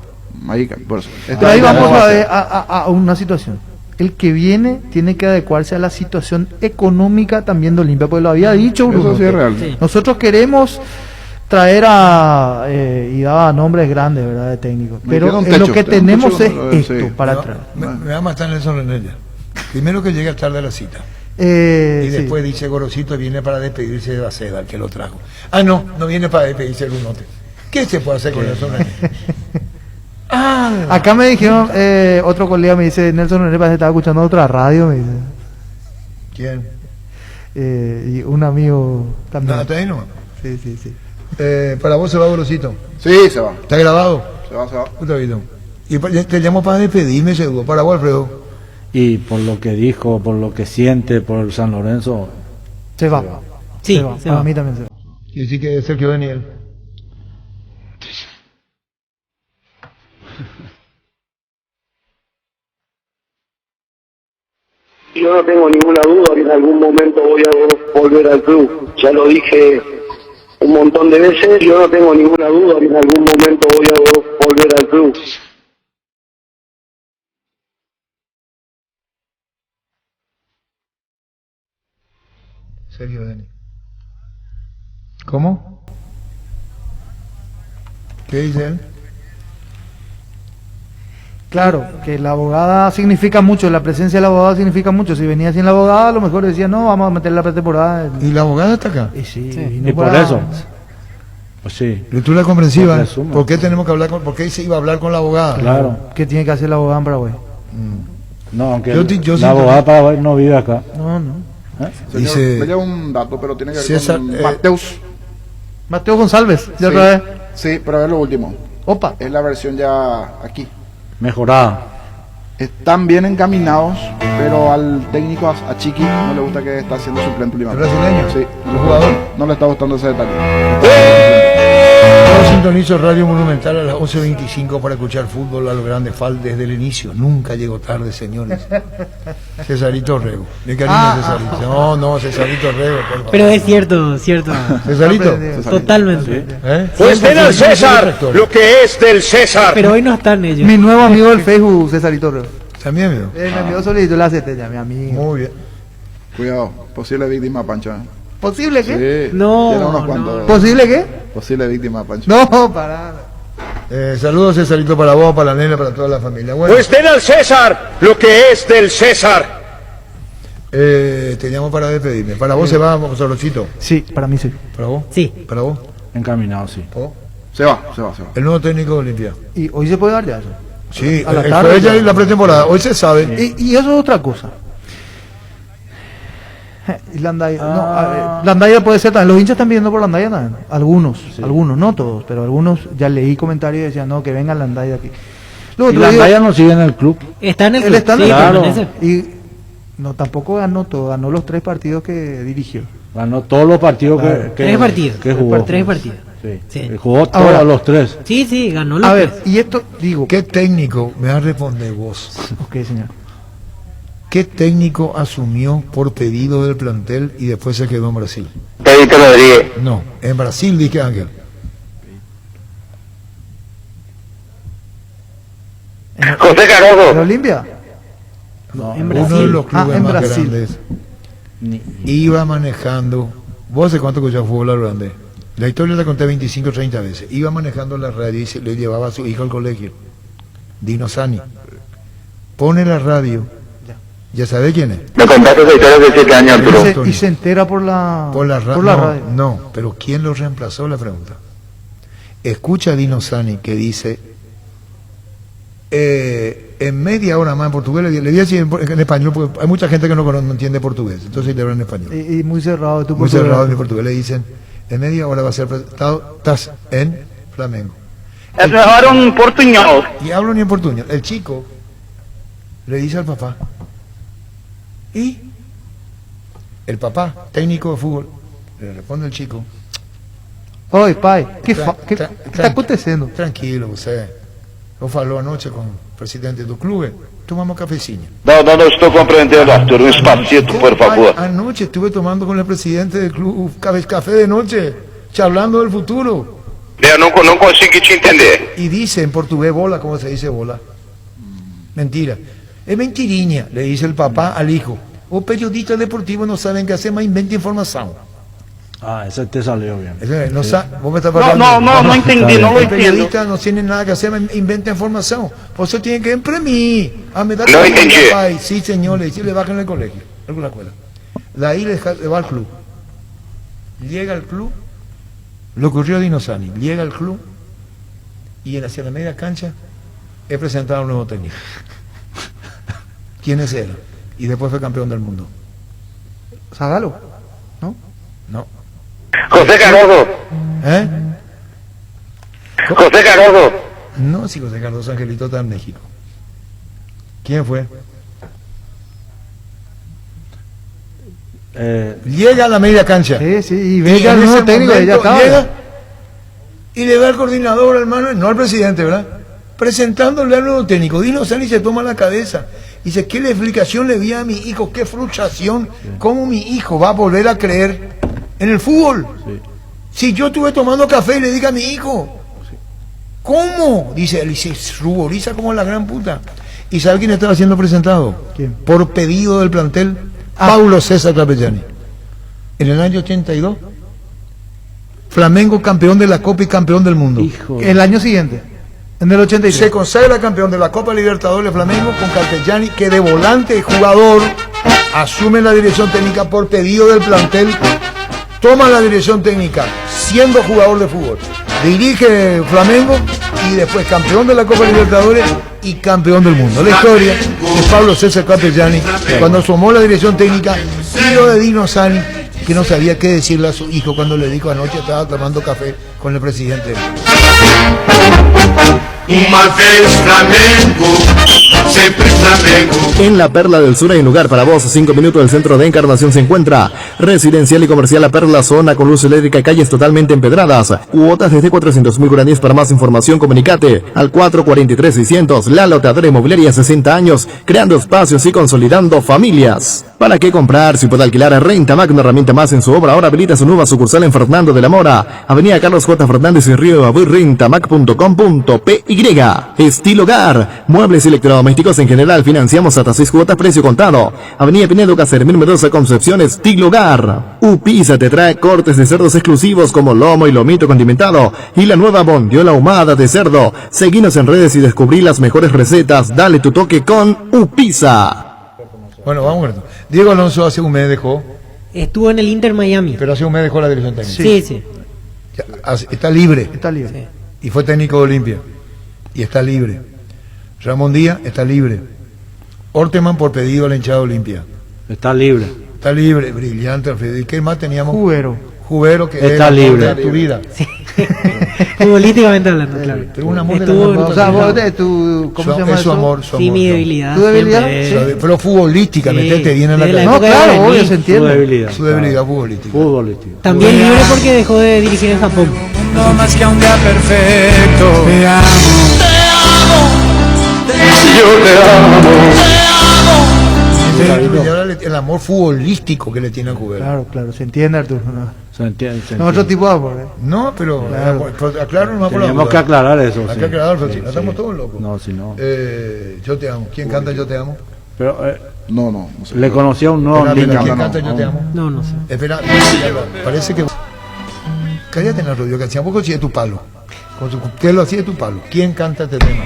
Ahí, por eso.
Pero ahí vamos
va
a
ser.
ver a una situación. El que viene tiene que adecuarse a la situación económica también de Olimpia, porque lo había dicho Bruno.
Eso sí es real.
Sí.
Nosotros queremos traer y daba nombres grandes, ¿verdad? De técnicos.
Me
Pero
queda un
lo
techo,
que
tengo un
tenemos
techo,
es esto
sí.
para traer.
Me va a matar Nelson Renella. Primero que llega tarde a la cita. Y
Sí.
después dice Gorosito viene para despedirse de Baceda, el que lo trajo. Ah, no viene para despedirse de Brunote. ¿Qué se puede hacer con Nelson Renella?
Acá me dijeron, otro colega me dice, Nelson René parece que estaba escuchando otra radio, me dice.
¿Quién?
Y un amigo también.
No, está ahí nomás.
Sí, sí, sí.
Para vos se va Gorosito.
Sí, se va.
¿Está grabado?
Se va, se va.
Puta vida. Y te llamo para despedirme, seguro. Para vos, Alfredo.
Y por lo que dijo, por lo que siente, por el San Lorenzo,
Se va.
Sí,
se va.
se
Para
va.
mí también se va.
Quiere decir que es Sergio Daniel.
Yo no tengo ninguna duda que en algún momento voy a volver al club. Ya lo dije un montón de veces. Yo no tengo ninguna duda que en algún momento voy a volver al club.
Sergio Daniel. ¿Cómo? ¿Qué dice él?
Claro, que la abogada significa mucho, la presencia de la abogada significa mucho. Si venía sin la abogada, a lo mejor decía, no, vamos a meter la pretemporada.
¿Y la abogada está acá?
Y sí,
Sí.
vino
y por
para-
eso, pues sí,
Lectura comprensiva.
Porque asume.
¿Por qué tenemos que hablar con, por qué se iba a hablar con la abogada?
claro.
¿Qué tiene que hacer la abogada en Paraguay?
No, aunque
Yo
la
sí-
abogada Paraguay no vive acá.
No, no.
¿Eh?
Señor,
Dice-
me lleva un dato, pero tiene que ver
César,
con Mateus.
Mateo González, ya
Sí.
otra vez.
Sí, pero es lo último.
Opa.
Es la versión ya aquí.
Mejorada.
Están bien encaminados, pero al técnico, a Chiqui, no le gusta que está haciendo suplente
¿El
últimamente.
brasileño?
Sí,
¿El jugador?
no le está gustando ese detalle.
Yo sintonizo Radio Monumental a las 11:25 para escuchar fútbol a lo grande fal desde el inicio. Nunca llego tarde, señores. Cesarito Rego. Mi cariño, Cesarito. No, Cesarito Rego, por favor.
Pero es cierto, cierto.
Cesarito.
Totalmente.
¿Eh?
Pues den al César lo que es del César.
Pero hoy no están ellos.
Mi nuevo amigo del Facebook, Cesarito Reo.
También, amigo.
Me envió solicitud la CT ya, mi amigo.
Muy bien.
Cuidado, posible víctima, Pancho.
¿Posible qué?
Sí,
No,
tiene unos
no.
cuantos.
¿Posible qué?
Posible víctima, Pancho.
No, para.
Saludos, Cesarito, para vos, para la nena, para toda la familia. Bueno,
Pues den al César lo que es del César.
te llamo para despedirme. Para vos se va, Sorosito.
Sí, para mí sí.
¿Para vos?
Sí.
¿Para vos?
Encaminado, sí.
¿Vos?
Se va, se va, se va.
El nuevo técnico de Olimpia.
Y hoy se puede dar ya eso.
Sí,
A la
el
tarde
jueves ya
ya.
es la pretemporada. Hoy se sabe.
Y eso es otra cosa. Y Landaya, no, a ver, Landaya puede ser también. Los hinchas están pidiendo por Landaya también. Algunos, no todos, pero algunos ya leí comentarios y decían, no, que venga Landaya aquí. Luego,
Y
otro día-
Landaya no sigue en el club.
Está en el
él
club.
está en
Sí,
el
Claro.
permanece.
Y no, tampoco ganó todo, ganó los 3 partidos que dirigió.
Ganó todos los partidos
Claro.
que
Tres partidos.
que jugó.
Tres partidos.
Sí.
Sí.
Jugó todos
Ahora-
los 3.
Sí, sí, ganó los
A ver,
tres.
y esto digo,
¿Qué técnico, me vas a responder vos,
ok, señor.
qué técnico asumió por pedido del plantel y después se quedó en Brasil?
Pedrito Rodríguez.
No, en Brasil, dije Ángel.
José
¿En
Carogo.
Olimpia?
No,
en
Uno de
Brasil.
los clubes
en
más
Brasil.
grandes. Iba manejando, ¿vos hace cuánto escuchás fútbol al grande? La historia la conté 25 o 30 veces. Iba manejando la radio y se le llevaba a su hijo al colegio. Dino Sani. Pone la radio. ¿Ya sabe quién es?
Me contaste esa historia de 7 años, Arturo.
Y se entera por la,
Por la,
por
no,
radio.
no, pero ¿quién lo reemplazó? La pregunta. Escucha a Dino Sani que dice, en media hora más en portugués, le voy a decir en español, porque hay mucha gente que no entiende portugués, entonces le hablan en español.
Y muy cerrado de tu
Muy
portugués.
cerrado en mi portugués, le dicen, en media hora va a ser presentado, estás en Flamengo.
Hablaron portuñol.
Y hablo ni en portuñol. El chico le dice al papá, y el papá, técnico de fútbol, le responde el chico,
Oi, pai, que está acontecendo?
Tranquilo, você. Eu falou anoche com o presidente do clube, tomamos cafezinho.
Não estou compreendendo, Arthur. Um espacito, por favor.
Anoche estuve tomando con el presidente del club café de noche, charlando del futuro.
Eu não consigo te entender.
Y dice en portugués bola, ¿cómo se dice bola? Mentira. Es mentiriña, le dice el papá al hijo. Os periodistas deportivos no saben qué hacer, más inventa información.
Ah, ese te salió bien.
Vos me estás hablando.
No entendí, no lo
Los
entiendo.
periodistas no tienen nada que hacer, inventa información. Por eso tienen que imprimir. Me da
No entendí.
Sí, señor, le bajan el colegio, en la escuela. De ahí le va al club. Llega al club, lo ocurrió a Dinosani. Llega al club y hacia la media cancha he presentado a un nuevo técnico. ¿Quién es él? Y después fue campeón del mundo.
Zagalo, ¿no?
No.
José Cardoso.
¿Eh?
José Cardoso.
No, sí, José Cardoso Angelito está en México. ¿Quién fue? Llega a la media cancha.
Sí, y venga el nuevo técnico, ya estaba.
Llega y le da al coordinador, hermano, no al presidente, ¿verdad? Presentándole al nuevo técnico. Dino Sani se toma la cabeza. Dice, ¿qué explicación le di a mi hijo? ¿Qué frustración? ¿Cómo mi hijo va a volver a creer en el fútbol? Si yo estuve tomando café y le dije a mi hijo, ¿cómo? Dice él, y se ruboriza como la gran puta. ¿Y sabe quién estaba siendo presentado?
¿Quién?
Por pedido del plantel, Paulo César Capellani. En el año 82, Flamengo campeón de la Copa y campeón del mundo.
El año siguiente, en el 83.
Se consagra campeón de la Copa Libertadores Flamengo con Capellani, que de volante jugador asume la dirección técnica por pedido del plantel, toma la dirección técnica siendo jugador de fútbol, dirige Flamengo y después campeón de la Copa Libertadores y campeón del mundo. La historia de Pablo César Capellani cuando tomó la dirección técnica y lo de Dino Sani, que no sabía qué decirle a su hijo cuando le dijo anoche estaba tomando café con el presidente.
Uma vez Flamengo, siempre Flamengo.
En la Perla del Sur hay un lugar para vos. 5 minutos del centro de Encarnación se encuentra Residencial y Comercial La Perla, zona con luz eléctrica, calles totalmente empedradas. Cuotas desde 400.000 guaraníes. Para más información comunicate al 443-600. La Lotadora Inmobiliaria, 60 años, creando espacios y consolidando familias. ¿Para qué comprar si puede alquilar? Rentamac, una herramienta más en su obra. Ahora habilita su nueva sucursal en Fernando de la Mora, Avenida Carlos J. Fernández y Río de Babuy. Rentamac.com.py. Estilo Hogar, muebles y electrodomésticos en general, financiamos hasta 6 cuotas, precio contado. Avenida Pinedo, Cacermín, Mendoza, Concepción. Estilo Hogar. Upisa te trae cortes de cerdos exclusivos como lomo y lomito condimentado y la nueva bondiola ahumada de cerdo. Seguinos en redes y descubrí las mejores recetas. Dale tu toque con Upisa.
Bueno, vamos a ver. Diego Alonso hace un mes dejó.
Estuvo en el Inter Miami.
Pero hace un mes dejó la dirección técnica.
Sí.
Ya, está libre.
Está libre.
Sí.
Y fue técnico de Olimpia. Y está libre. Ramón Díaz está libre. Orteman por pedido a la hinchada de Olimpia.
Está libre.
Está libre, brillante, Alfredo. ¿Y qué más teníamos?
Jubero,
que
está
es
libre
de tu vida.
Sí. Futbolísticamente hablando, claro.
Pero un amor
Estuvo,
de la
O sea, vos de tu, ¿cómo se llama
es su
eso?
amor, su
Sí,
amor.
mi debilidad.
¿Tu debilidad?
siempre es-
Pero futbolísticamente
Sí,
te viene en la
de la
cabeza.
No,
época de
claro,
Guaraní.
obvio, se
Su
entiende.
debilidad.
Su debilidad futbolística.
Futbolístico.
También libre porque dejó de dirigir en Japón.
No más que un día perfecto. Te amo.
Yo te amo.
Y ahora el amor futbolístico que le tiene a Jubero.
Claro, se entiende, Arturo. No,
Se entiende.
no otro tipo de amor.
No, pero
Claro.
aclaro nomás por la
Tenemos
duda.
que aclarar eso.
Hay
sí.
que aclarar, pero
Sí,
si no
sí.
estamos todos locos.
No, si no.
Yo te amo. ¿Quién canta Yo te amo?
Pero
No sé.
le conocí a un nuevo
Espera,
niño.
¿quién canta Yo te amo?
No sé.
Espera, parece que... Cállate en la rodilla, que hacíamos con de tu palo. Con su pelo así de tu palo. ¿Quién canta este tema?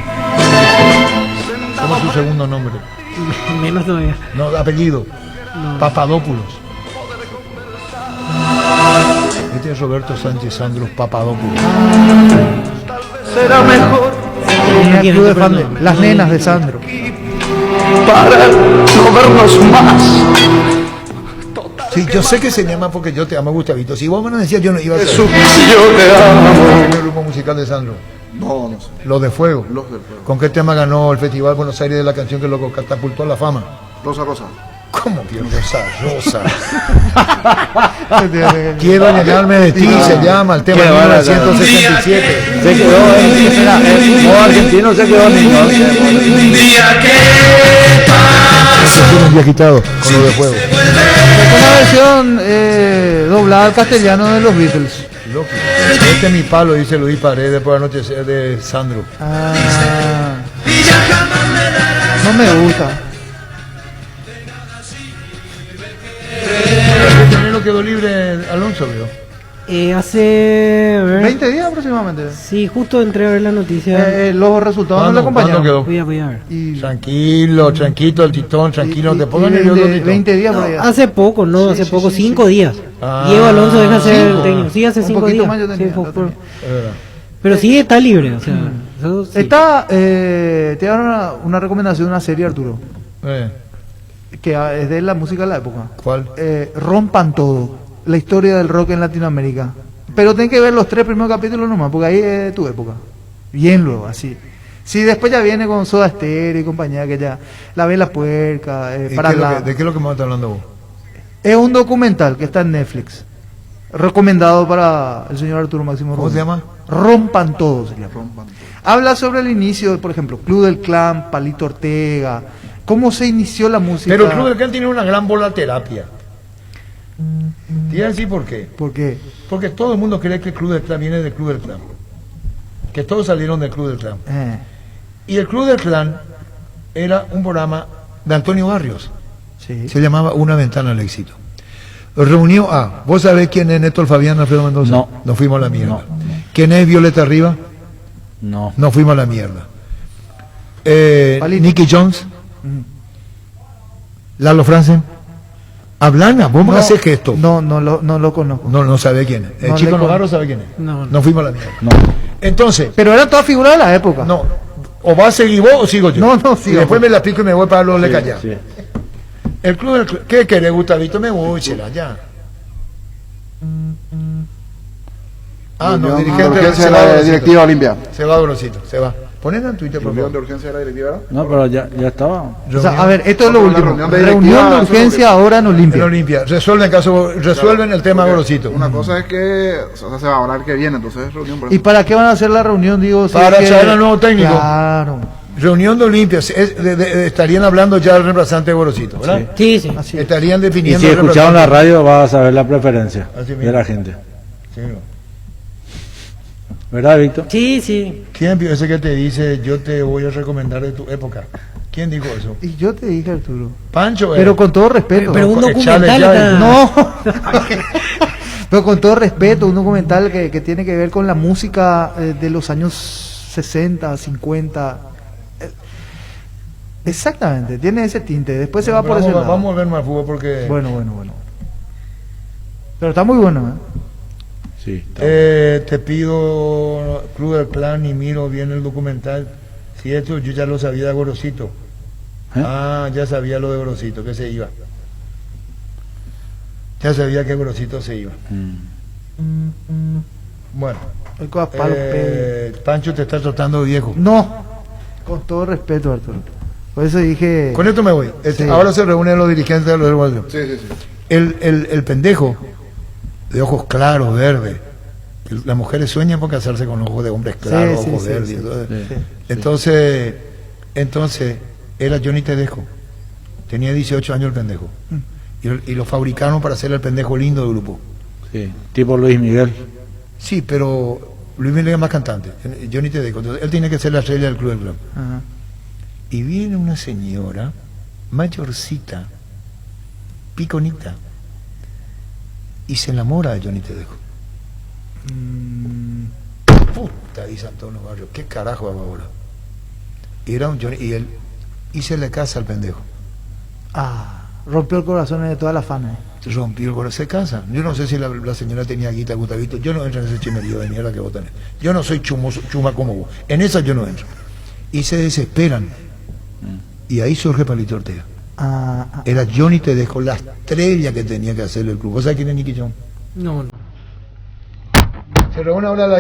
¿Cómo es su segundo nombre?
Menos todavía.
No, apellido.
No.
Papadopoulos. Este es Roberto Sánchez Sandros Papadopoulos.
Será mejor
Tenía el club de fan de las nenas de Sandro.
para no vernos más.
Sí, yo sé que se llama porque Yo te amo, Gustavito. Si vos me lo decías, yo no iba a
Eso,
ser.
yo te amo.
¿El grupo musical de Sandro?
No sé.
Los de Fuego.
Los del Fuego.
¿Con qué tema ganó el Festival Buenos Aires de la canción que lo catapultó a la fama?
Rosa Rosa.
¿Cómo pierdo esa rosa? Quiero llenarme de ti, se llama el tema 1967.
Se quedó el modo argentino, se quedó niño.
Un día que
Se tiene un viejitado con lo de juego.
Es una versión doblada al castellano de los Beatles.
Lógico. Este es mi palo, dice Luis Paredes por anochecer de Sandro.
Ah, no me gusta.
¿Este enero quedó libre Alonso, veo?
Hace... a ver.
20 días aproximadamente.
Sí, justo entré a ver la noticia.
Los resultados no le acompañaron.
¿Cuándo
Voy a ver.
Tranquilo, tranquilo, el titón, tranquilo, te pongan nervioso.
20 días por ahí.
Hace poco, ¿no?
Sí,
hace
sí,
poco,
sí,
5 días. Diego Alonso deja ser el técnico. Sí, hace 5 días.
Más yo tenía,
Sí,
lo tenía.
pero sí está libre, o sea. Eso sí.
Está, te voy a dar una recomendación de una serie, Arturo. Que es de la música de la época.
¿Cuál?
Rompan todo. La historia del rock en Latinoamérica. Pero tenés que ver los 3 primeros capítulos nomás, porque ahí es tu época. Bien luego, así. Si después ya viene con Soda Stereo y compañía, que ya la ve la puerca.
¿De qué es lo que me estás hablando vos?
Es un documental que está en Netflix. Recomendado para el señor Arturo Máximo
¿Cómo
Rubio.
se llama?
Rompan todo, se llama. Habla sobre el inicio, por ejemplo, Club del Clan, Palito Ortega, cómo se inició la música.
Pero el Club del Clan tiene una gran volaterapia. Te voy a decir por qué.
¿Por qué?
Porque todo el mundo cree que el Club del Clan viene del Club del Clan. Que todos salieron del Club del Clan. Y el Club del Clan era un programa de Antonio Barrios.
Sí.
Se llamaba Una Ventana al Éxito. Reunió a... ¿Vos sabés quién es Néstor Fabián Alfredo Mendoza?
No.
Nos fuimos a la mierda.
No.
¿Quién es Violeta Riva?
No.
Nos fuimos a la mierda. Nicky Jones. Lalo Franzen. Hablana, vos me haces gesto.
No lo conozco.
No sabe quién es. El
No
Chico
le
Novarro sabe quién es.
No.
Nos fuimos a la mierda.
No.
Entonces,
Pero era toda figura de la época.
no, o vas a seguir vos o sigo yo.
No,
Y
sigo.
después me la pico y me voy para los de callar.
Sí.
El club del Clan. ¿Qué querés, Gustavito? Me voy, chela, ya. Ah, no, dirigente
urgencia
se
de
va
la
Grosito.
directiva Olimpia.
Se va Grosito, se va. Poned en Twitter, por
Reunión de
favor.
urgencia de la directiva.
No, pero ya estaba.
O sea, a ver, esto es lo
La
último.
reunión de
Reunión
directiva,
de
eso es lo
urgencia
que-
ahora en
En
Olimpia.
Olimpia. Resuelven el tema Grosito.
Una cosa es que o sea, se va a hablar que viene, entonces es reunión. por
¿Y
eso.
para qué van a hacer la reunión? Digo, si
Para
es que-
traer al nuevo técnico.
Claro.
Reunión de Olimpia. Estarían hablando ya del reemplazante de Grosito, ¿verdad?
Sí.
Así es.
Estarían
Y
definiendo
si
el
escucharon la
reemplazante.
radio, vas a saber la preferencia
Así
de
mismo.
la gente.
Sí, ¿no?
¿Verdad, Víctor?
Sí.
¿Quién vio ese que te dice yo te voy a recomendar de tu época? ¿Quién dijo eso?
Y yo te dije, Arturo.
Pancho.
Pero con todo respeto.
Pero un
Echale
documental
ya,
está-
No. Pero con todo respeto, un documental que tiene que ver con la música de los años 60, 50. Exactamente, tiene ese tinte. Después se va por ese lado.
Vamos a ver más fútbol porque...
Bueno. Pero está muy bueno, ¿eh?
Sí.
te pido Club del Clan y miro bien el documental. Si esto yo ya lo sabía de Gorosito. Ya sabía lo de Gorosito, que se iba. Ya sabía que Gorosito se iba. Bueno.
El coa palo,
Pancho te está tratando de viejo.
No, con todo respeto, Arturo. Por eso dije...
Con esto me voy.
Sí.
Ahora se reúnen los dirigentes de los hermanos.
Sí.
El pendejo de ojos claros, verdes. Las mujeres sueñan por casarse con ojos de hombres claros, ojos verdes. Entonces, era Johnny Tedesco. Tenía 18 años el pendejo. Y lo fabricaron para hacer el pendejo lindo del grupo.
Sí. Tipo Luis Miguel.
Sí, pero Luis Miguel es más cantante. Johnny Tedesco. Entonces, él tiene que ser la estrella del Club del Clan.
Ajá.
Y viene una señora mayorcita, piconita, y se enamora de Johnny Tedesco. Puta, dice Antonio Barrio, ¿qué carajo hago ahora? Y era un Johnny, y se le casa al pendejo.
Rompió el corazón de todas las fans.
Rompió el corazón, se casa. Yo no sé si la señora tenía guita, Gustavito. Yo no entro en ese chimerío de mierda que vos tenés. Yo no soy chuma como vos. En esa yo no entro. Y se desesperan. Y ahí surge Palito Ortega. Era Johnny Tedesco, la estrella que tenía que hacer el club. ¿Vos sabés quién es Nicky John?
No.
Se reúne ahora la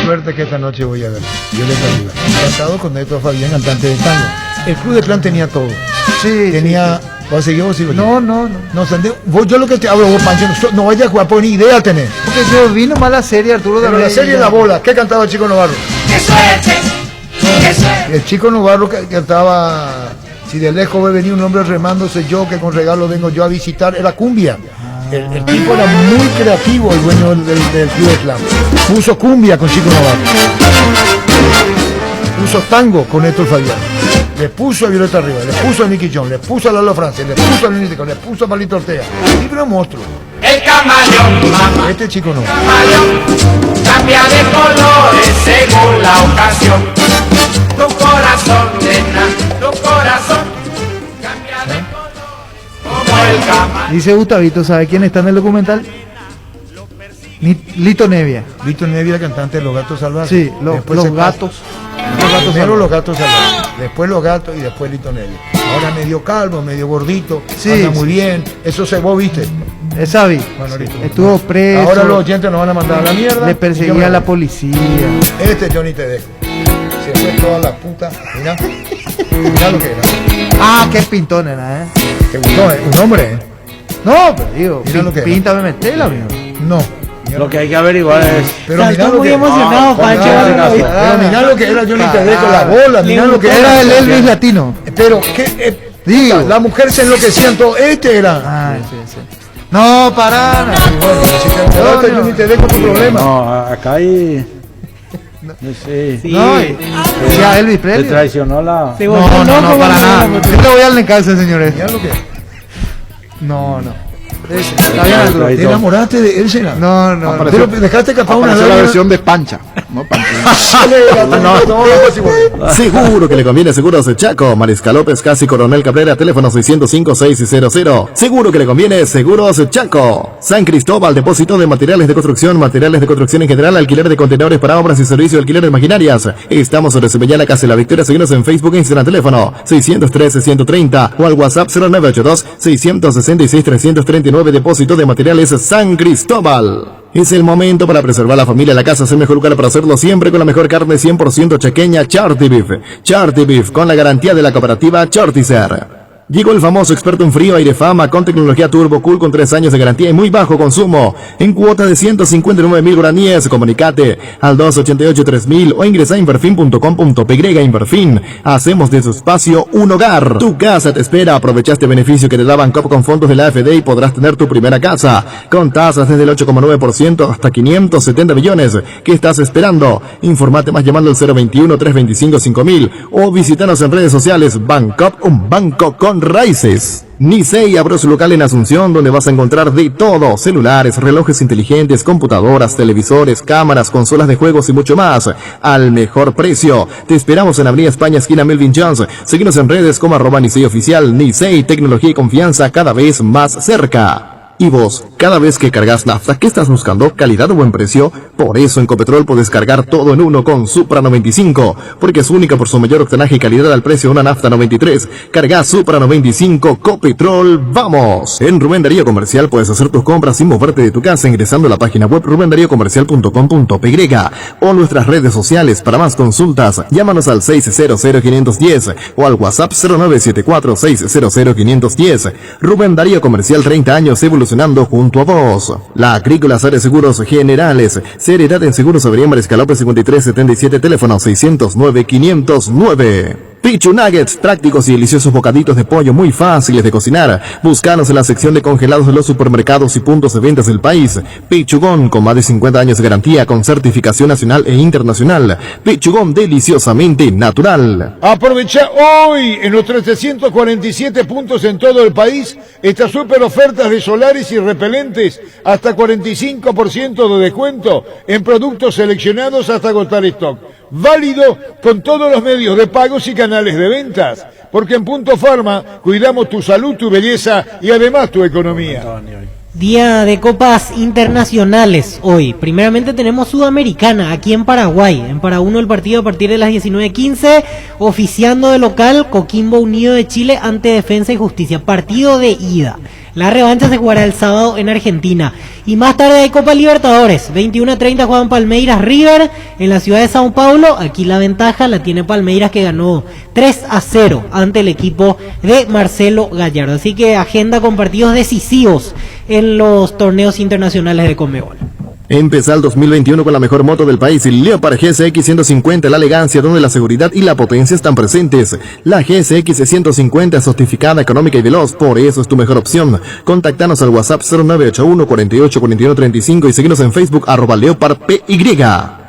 suerte que esta noche voy a ver. Yo le ayuda. Casado con Néstor Fabián, cantante de tango. El Club de Clan tenía todo.
Sí.
Tenía... ¿Vas a seguir vos?
No.
No, yo lo que te hablo, vos, Pancho, no vayas a jugar, porque ni idea tenés.
Porque yo vi nomás la serie, Arturo
Pero
David.
la serie La Bola, ¿qué cantaba el Chico Novarro?
¡Qué suerte! ¡Qué suerte!
El Chico Novarro cantaba... Si de lejos ve venir un hombre remándose yo, que con regalo vengo yo a visitar, era cumbia. El tipo era muy creativo, el dueño del Club de Clan. Puso cumbia con Chico Novarro. Puso tango con Néstor Fabián. Le puso a Violeta Arriba, le puso a Nicky John, le puso a Lalo Francia, le puso a Lenítico, le puso a Palito Ortega. El libro monstruo.
El camaleón, mamá.
Este chico no.
Camaleón, cambia de colores según la ocasión. Tu corazón, nena, tu corazón, cambia de color como el camaleón.
Dice Gustavito, ¿sabe quién está en el documental? Lito Nevia.
Lito Nevia, cantante de Los Gatos Salvajes.
Sí, los gatos.
Primero Los Gatos Salvajes, después Los Gatos y después Lito Nevia. Ahora medio calvo, medio gordito,
sí,
anda muy bien. Eso se vos viste.
Esa vi.
Bueno, listo.
Estuvo preso.
Ahora los oyentes nos van a mandar a la mierda.
Le perseguía a la policía.
Este es Johnny Tedeco. Se fue toda la puta. Mira. Mira lo que era.
Ah, qué pintón era,
Te gustó, un hombre,
No, pero digo,
mira lo que
pinta me metela, amigo.
No.
Lo que hay que averiguar es...
Pero mirá lo
muy
que...
emocionado, Pancho.
Pero mirá lo que era Johnny Tedeco, la bola, mirá lo que
era el Elvis latino.
Pero, ¿qué?
Digo.
La mujer se enloquecían todo. Este era.
Ah, sí. No, pará.
Bueno, si te enteraste, Johnny Tedeco, tu problema.
No, acá hay... Sí.
No, ya Elvis
Se
Presley.
traicionó la...
No, para nada. Yo te voy a darle en casa, señores.
Mirá lo que...
No. Está bien, Arturo.
¿Te enamoraste de él, será?
No.
Pero dejaste escapar una
Apareció la
lágrima.
versión de Pancha. No, Pancha.
Seguro que le conviene Seguros Chaco, Mariscal López, Casi Coronel Cabrera, teléfono 605-600. Seguro que le conviene Seguros Chaco. San Cristóbal, depósito de materiales de construcción en general, alquiler de contenedores para obras y servicio de alquiler de maquinarias. Estamos sobre Semellana, Casa La Victoria. Seguimos en Facebook e Instagram, teléfono 613-130 o al WhatsApp 0982-666-339. Depósito de materiales San Cristóbal. Es el momento para preservar la familia. La casa es el mejor lugar para hacerlo, siempre con la mejor carne 100% chaqueña, Charty Beef. Charty Beef, con la garantía de la cooperativa Chartizer. Llegó el famoso experto en frío Airefama con tecnología Turbo Cool con 3 años de garantía y muy bajo consumo. En cuota de 159.000 guaraníes. Comunicate al 288-3000 o ingresa a inverfin.com.py. Inverfin. Hacemos de su espacio un hogar. Tu casa te espera. Aprovecha este beneficio que te da Bancop con fondos de la AFD y podrás tener tu primera casa. Con tasas desde el 8,9% hasta 570 millones. ¿Qué estás esperando? Informate más llamando al 021-325-5000 o visítanos en redes sociales. Bancop, un banco con raíces. Nicey abrió su local en Asunción, donde vas a encontrar de todo: celulares, relojes inteligentes, computadoras, televisores, cámaras, consolas de juegos y mucho más al mejor precio. Te esperamos en Avenida España, esquina Melvin Jones. Síguenos en redes como @Nicey Oficial. Nicey, tecnología y confianza cada vez más cerca. Y vos, cada vez que cargas nafta, ¿qué estás buscando? ¿Calidad o buen precio? Por eso en Copetrol puedes cargar todo en uno con Supra 95, porque es única por su mayor octanaje y calidad al precio de una nafta 93. Carga Supra 95, Copetrol, ¡vamos! En Rubén Darío Comercial puedes hacer tus compras sin moverte de tu casa ingresando a la página web rubendariocomercial.com.py o nuestras redes sociales. Para más consultas, llámanos al 600-510 o al WhatsApp 0974-600-510. Rubén Darío Comercial, 30 años evolucionando junto a vos. La Agrícola Sare Seguros Generales. Seriedad en Seguros Avenida Mariscal López 5377, teléfono 609-509. Pichu Nuggets, prácticos y deliciosos bocaditos de pollo muy fáciles de cocinar. Búscanos en la sección de congelados de los supermercados y puntos de ventas del país. Pichugón, con más de 50 años de garantía, con certificación nacional e internacional. Pichugón, deliciosamente natural.
Aprovecha hoy en los 347 puntos en todo el país estas super ofertas de solares y repelentes, hasta 45% de descuento en productos seleccionados hasta agotar stock. Válido con todos los medios de pagos y canales de ventas, porque en Punto Farma cuidamos tu salud, tu belleza y además tu economía.
Día de copas internacionales hoy. Primeramente tenemos Sudamericana aquí en Paraguay. En Para Uno el partido a partir de las 19:15, oficiando de local Coquimbo Unido de Chile ante Defensa y Justicia. Partido de ida. La revancha se jugará el sábado en Argentina. Y más tarde hay Copa Libertadores. 21:30 juegan Palmeiras River en la ciudad de Sao Paulo. Aquí la ventaja la tiene Palmeiras, que ganó 3-0 ante el equipo de Marcelo Gallardo. Así que agenda con partidos decisivos en los torneos internacionales de Conmebol.
Empezá el 2021 con la mejor moto del país, el Leopard GSX 150, la elegancia donde la seguridad y la potencia están presentes. La GSX 150 es certificada, económica y veloz, por eso es tu mejor opción. Contactanos al WhatsApp 0981 48 41 35 y seguinos en Facebook @LeopardPY.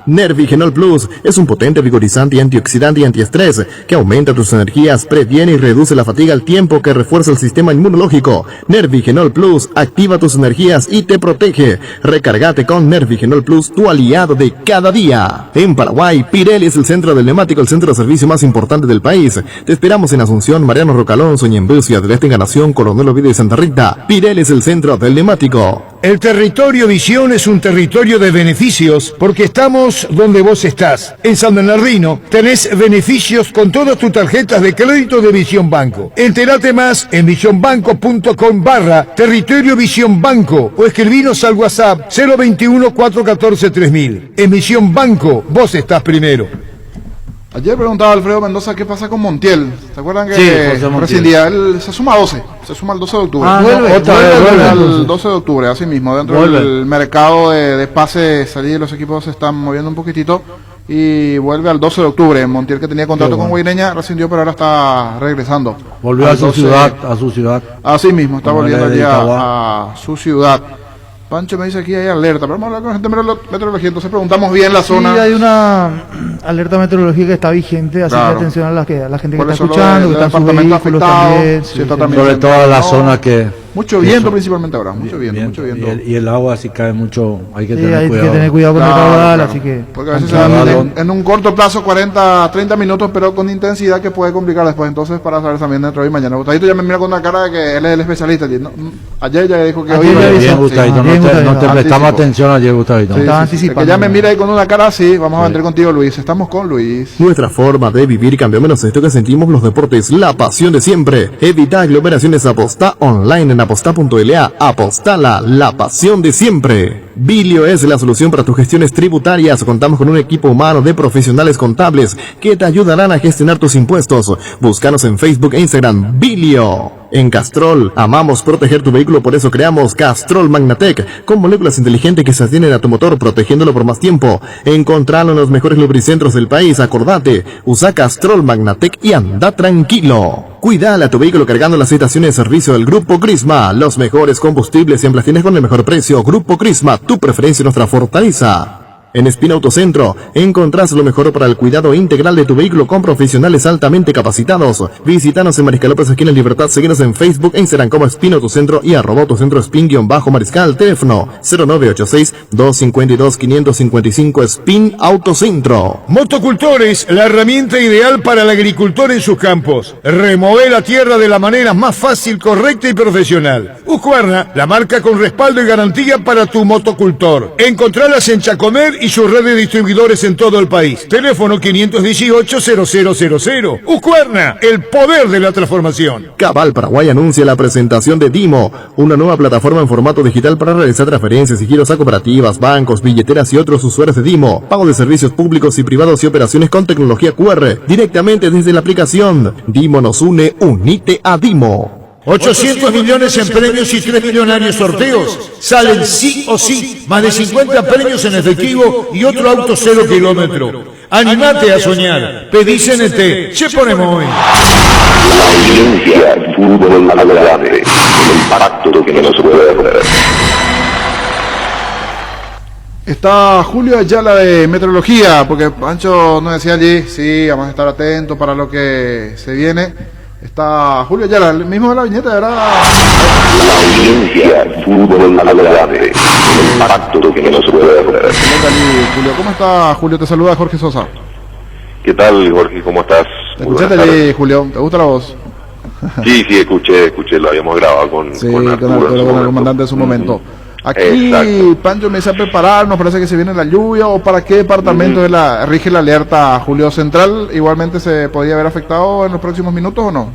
Nervigenol Plus es un potente vigorizante y antioxidante y antiestrés que aumenta tus energías, previene y reduce la fatiga al tiempo que refuerza el sistema inmunológico. Nervigenol Plus activa tus energías y te protege. Recargate con Nervigenol Plus, tu aliado de cada día. En Paraguay, Pirelli es el centro del neumático, el centro de servicio más importante del país. Te esperamos en Asunción, Mariano Rocalonso, Ñembú, Ciudad del Este, Encarnación, Coronel Oviedo y Santa Rita. Pirelli es el centro del neumático.
El territorio Visión es un territorio de beneficios porque estamos donde vos estás. En San Bernardino tenés beneficios con todas tus tarjetas de crédito de Visión Banco. Entérate más en visionbanco.com/territorio Visión Banco o escribinos al WhatsApp 021 414 3000. En Visión Banco vos estás primero.
Ayer preguntaba Alfredo Mendoza qué pasa con Montiel. ¿Se acuerdan que
Sí,
recién día él se suma a 12? Se suma al 12 de octubre.
Vuelve
Al 12 de octubre, así mismo. Dentro del mercado de pases, salir, los equipos se están moviendo un poquitito. Y vuelve al 12 de octubre. Montiel, que tenía contrato con Guaireña, rescindió, pero ahora está regresando.
Volvió a su ciudad,
Así mismo, está volviendo allá a su ciudad. Pancho me dice aquí hay alerta, pero vamos a hablar con la gente de meteorología, entonces preguntamos bien la zona.
Sí, hay una alerta meteorológica que está vigente, así que atención a la gente que está escuchando, que está en sus vehículos también.
Sí,
sobre todo la zona que...
Mucho viento principalmente ahora, mucho viento.
Y el agua si cae mucho, hay que
tener cuidado con el caudal, así que...
Porque a veces en un corto plazo, 40, 30 minutos, pero con intensidad que puede complicar después. Entonces, para saber también dentro de hoy mañana. Gustavo ya me mira con una cara de que él es el especialista. Ayer ya dijo que hoy...
Bien, Gustavito, no te prestamos atención ayer, Gustavito.
Estaba anticipando. Que ya me mira ahí con una cara así, vamos a entrar contigo, Luis. Estamos con Luis.
Nuestra forma de vivir cambió, menos esto que sentimos los deportes, la pasión de siempre. Evita aglomeraciones, apostá online en apostá.la. Apostala, la pasión de siempre. Bilio es la solución para tus gestiones tributarias. Contamos con un equipo humano de profesionales contables que te ayudarán a gestionar tus impuestos. Búscanos en Facebook e Instagram. Bilio. En Castrol, amamos proteger tu vehículo, por eso creamos Castrol Magnatec, con moléculas inteligentes que se atienen a tu motor, protegiéndolo por más tiempo. Encontralo en los mejores lubricentros del país. Acordate, usa Castrol Magnatec y anda tranquilo. Cuidala a tu vehículo cargando las estaciones de servicio del Grupo Crisma. Los mejores combustibles siempre tienes con el mejor precio. Grupo Crisma, tu preferencia y nuestra fortaleza. En Espina Autocentro encontrás lo mejor para el cuidado integral de tu vehículo con profesionales altamente capacitados. Visítanos en Mariscal López, esquina Libertad. Síguenos en Facebook e Instagram como Espina Autocentro y @Autocentro Spin_Mariscal. Teléfono 0986-252-555. Spin Autocentro.
Motocultores, la herramienta ideal para el agricultor en sus campos. Remover la tierra de la manera más fácil, correcta y profesional. Husqvarna, la marca con respaldo y garantía para tu motocultor. Encontralas en Chacomer y su red de distribuidores en todo el país. Teléfono 518-0000. Husqvarna, el poder de la transformación.
Cabal Paraguay anuncia la presentación de Dimo, una nueva plataforma en formato digital para realizar transferencias y giros a cooperativas, bancos, billeteras y otros usuarios de Dimo. Pago de servicios públicos y privados y operaciones con tecnología QR directamente desde la aplicación. Dimo nos une, unite a Dimo.
800 millones en premios y 3 millonarios sorteos. Salen sí o sí. Más de 50 premios en efectivo y otro auto 0 kilómetro. Animate a soñar. Pedí CNT. Che ponemos hoy.
La audiencia del fútbol adelante. El impacto que no se puede perder.
Está Julio Ayala de Meteorología, porque Pancho nos decía allí, sí, vamos a estar atentos para lo que se viene. Está Julio Ayala, el mismo de la viñeta, ¿verdad?
La audiencia del fútbol adelante. El impacto que no se puede perder.
Julio, ¿cómo está Julio? Te saluda Jorge Sosa.
¿Qué tal, Jorge? ¿Cómo estás?
Te escuchaste allí, Julio. ¿Te gusta la voz?
Sí, escuché, lo habíamos grabado con
Arturo, con el comandante en su momento. Aquí, exacto. Pancho me dice a preparar, nos parece que se viene la lluvia, o para qué departamento rige la alerta Julio Central, igualmente se podría haber afectado en los próximos minutos o no.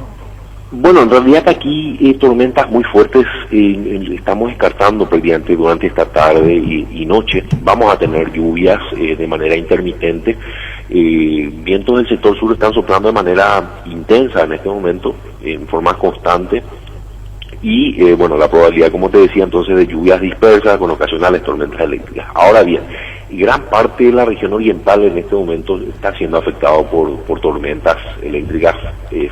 Bueno, en realidad aquí tormentas muy fuertes estamos descartando prácticamente durante esta tarde y noche. Vamos a tener lluvias de manera intermitente. Vientos del sector sur están soplando de manera intensa en este momento, en forma constante. Y bueno, la probabilidad, como te decía, entonces de lluvias dispersas con ocasionales tormentas eléctricas. Ahora bien, gran parte de la región oriental en este momento está siendo afectado por tormentas eléctricas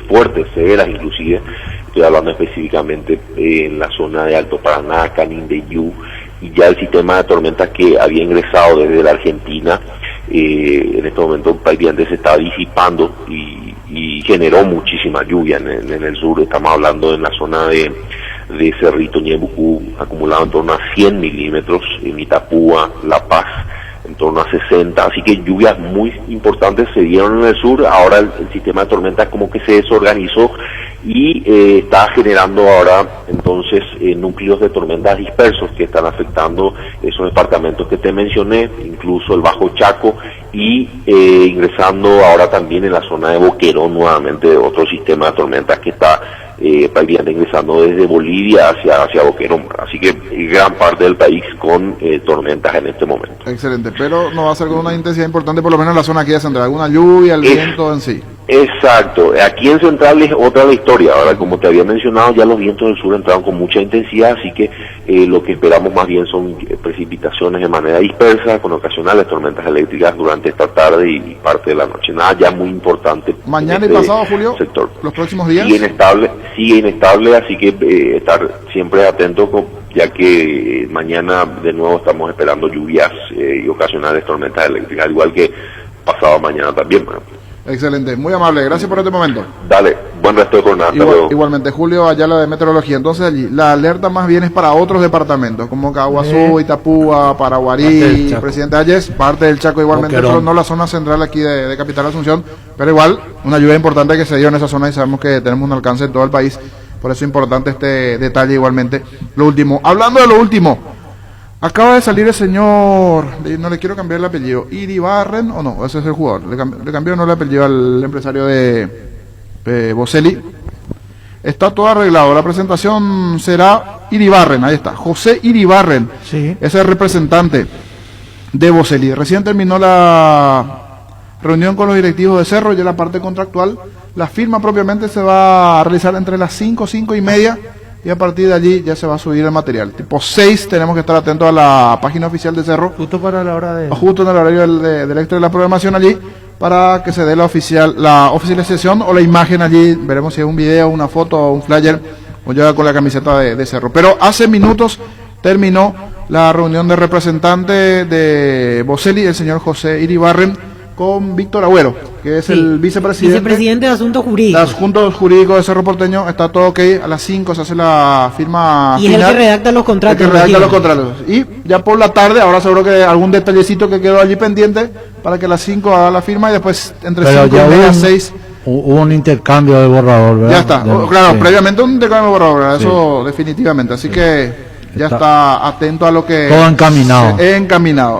fuertes, severas inclusive. Estoy hablando específicamente en la zona de Alto Paraná, Canindeyú, y ya el sistema de tormentas que había ingresado desde la Argentina, en este momento prácticamente se está disipando y generó muchísima lluvia en el sur. Estamos hablando en la zona de Cerrito, Ñebucú, acumulado en torno a 100 milímetros, en Itapúa, La Paz, en torno a 60, así que lluvias muy importantes se dieron en el sur. Ahora el sistema de tormentas como que se desorganizó y está generando ahora entonces núcleos de tormentas dispersos que están afectando esos departamentos que te mencioné, incluso el Bajo Chaco, y ingresando ahora también en la zona de Boquerón nuevamente otro sistema de tormentas que está prácticamente ingresando desde Bolivia hacia Boquerón. Así que gran parte del país con tormentas en este momento.
Excelente, pero no va a ser con una intensidad importante, por lo menos en la zona aquí de Central, alguna lluvia, el viento en sí.
Exacto, aquí en Central es otra la historia. Ahora, como te había mencionado, ya los vientos del sur entraron con mucha intensidad, así que lo que esperamos más bien son precipitaciones de manera dispersa, con ocasionales tormentas eléctricas durante esta tarde y parte de la noche. Nada ya muy importante.
Mañana y pasado, Julio, sector. Los próximos días.
Sigue inestable, así que estar siempre atentos, ya que mañana de nuevo estamos esperando lluvias y ocasionales tormentas eléctricas, al igual que pasado mañana también. Bueno.
Excelente, muy amable, gracias por este momento.
Dale, buen resto de jornada.
Igualmente, Julio Ayala de Meteorología. Entonces allí, la alerta más bien es para otros departamentos, como Caguazú, Itapúa, Paraguarí, Presidente Hayes, parte del Chaco igualmente, pero no la zona central aquí de Capital Asunción, pero igual, una lluvia importante que se dio en esa zona y sabemos que tenemos un alcance en todo el país, por eso es importante este detalle igualmente. Lo último, hablando de lo último, acaba de salir el señor, no le quiero cambiar el apellido, Iribarren, o no, ese es el jugador, le cambió no el apellido al empresario de Boselli. Está todo arreglado, la presentación será Iribarren, ahí está, José Iribarren, sí. Es el representante de Boselli. Recién terminó la reunión con los directivos de Cerro, ya la parte contractual, la firma propiamente se va a realizar entre las 5:30, y a partir de allí ya se va a subir el material. Tipo 6 tenemos que estar atentos a la página oficial de Cerro.
Justo para la hora de...
Justo en el horario del extra de la programación allí, para que se dé la oficialización o la imagen allí. Veremos si es un video, una foto o un flyer, o llega con la camiseta de Cerro. Pero hace minutos terminó la reunión de representantes de Boselli, el señor José Iribarren, con Víctor Agüero, que es el vicepresidente
de Asuntos Jurídicos.
De Asuntos Jurídicos de Cerro Porteño. Está todo ok, a las 5 se hace la firma
y
final.
es el que redacta los contratos.
Y ya por la tarde, ahora seguro que algún detallecito que quedó allí pendiente, para que a las 5 haga la firma y después entre 5 y media 6...
Hubo un intercambio de borrador, ¿verdad?
Ya está, claro, previamente un intercambio de borrador, ¿verdad? Eso definitivamente, así que ya está atento a lo que...
Todo encaminado.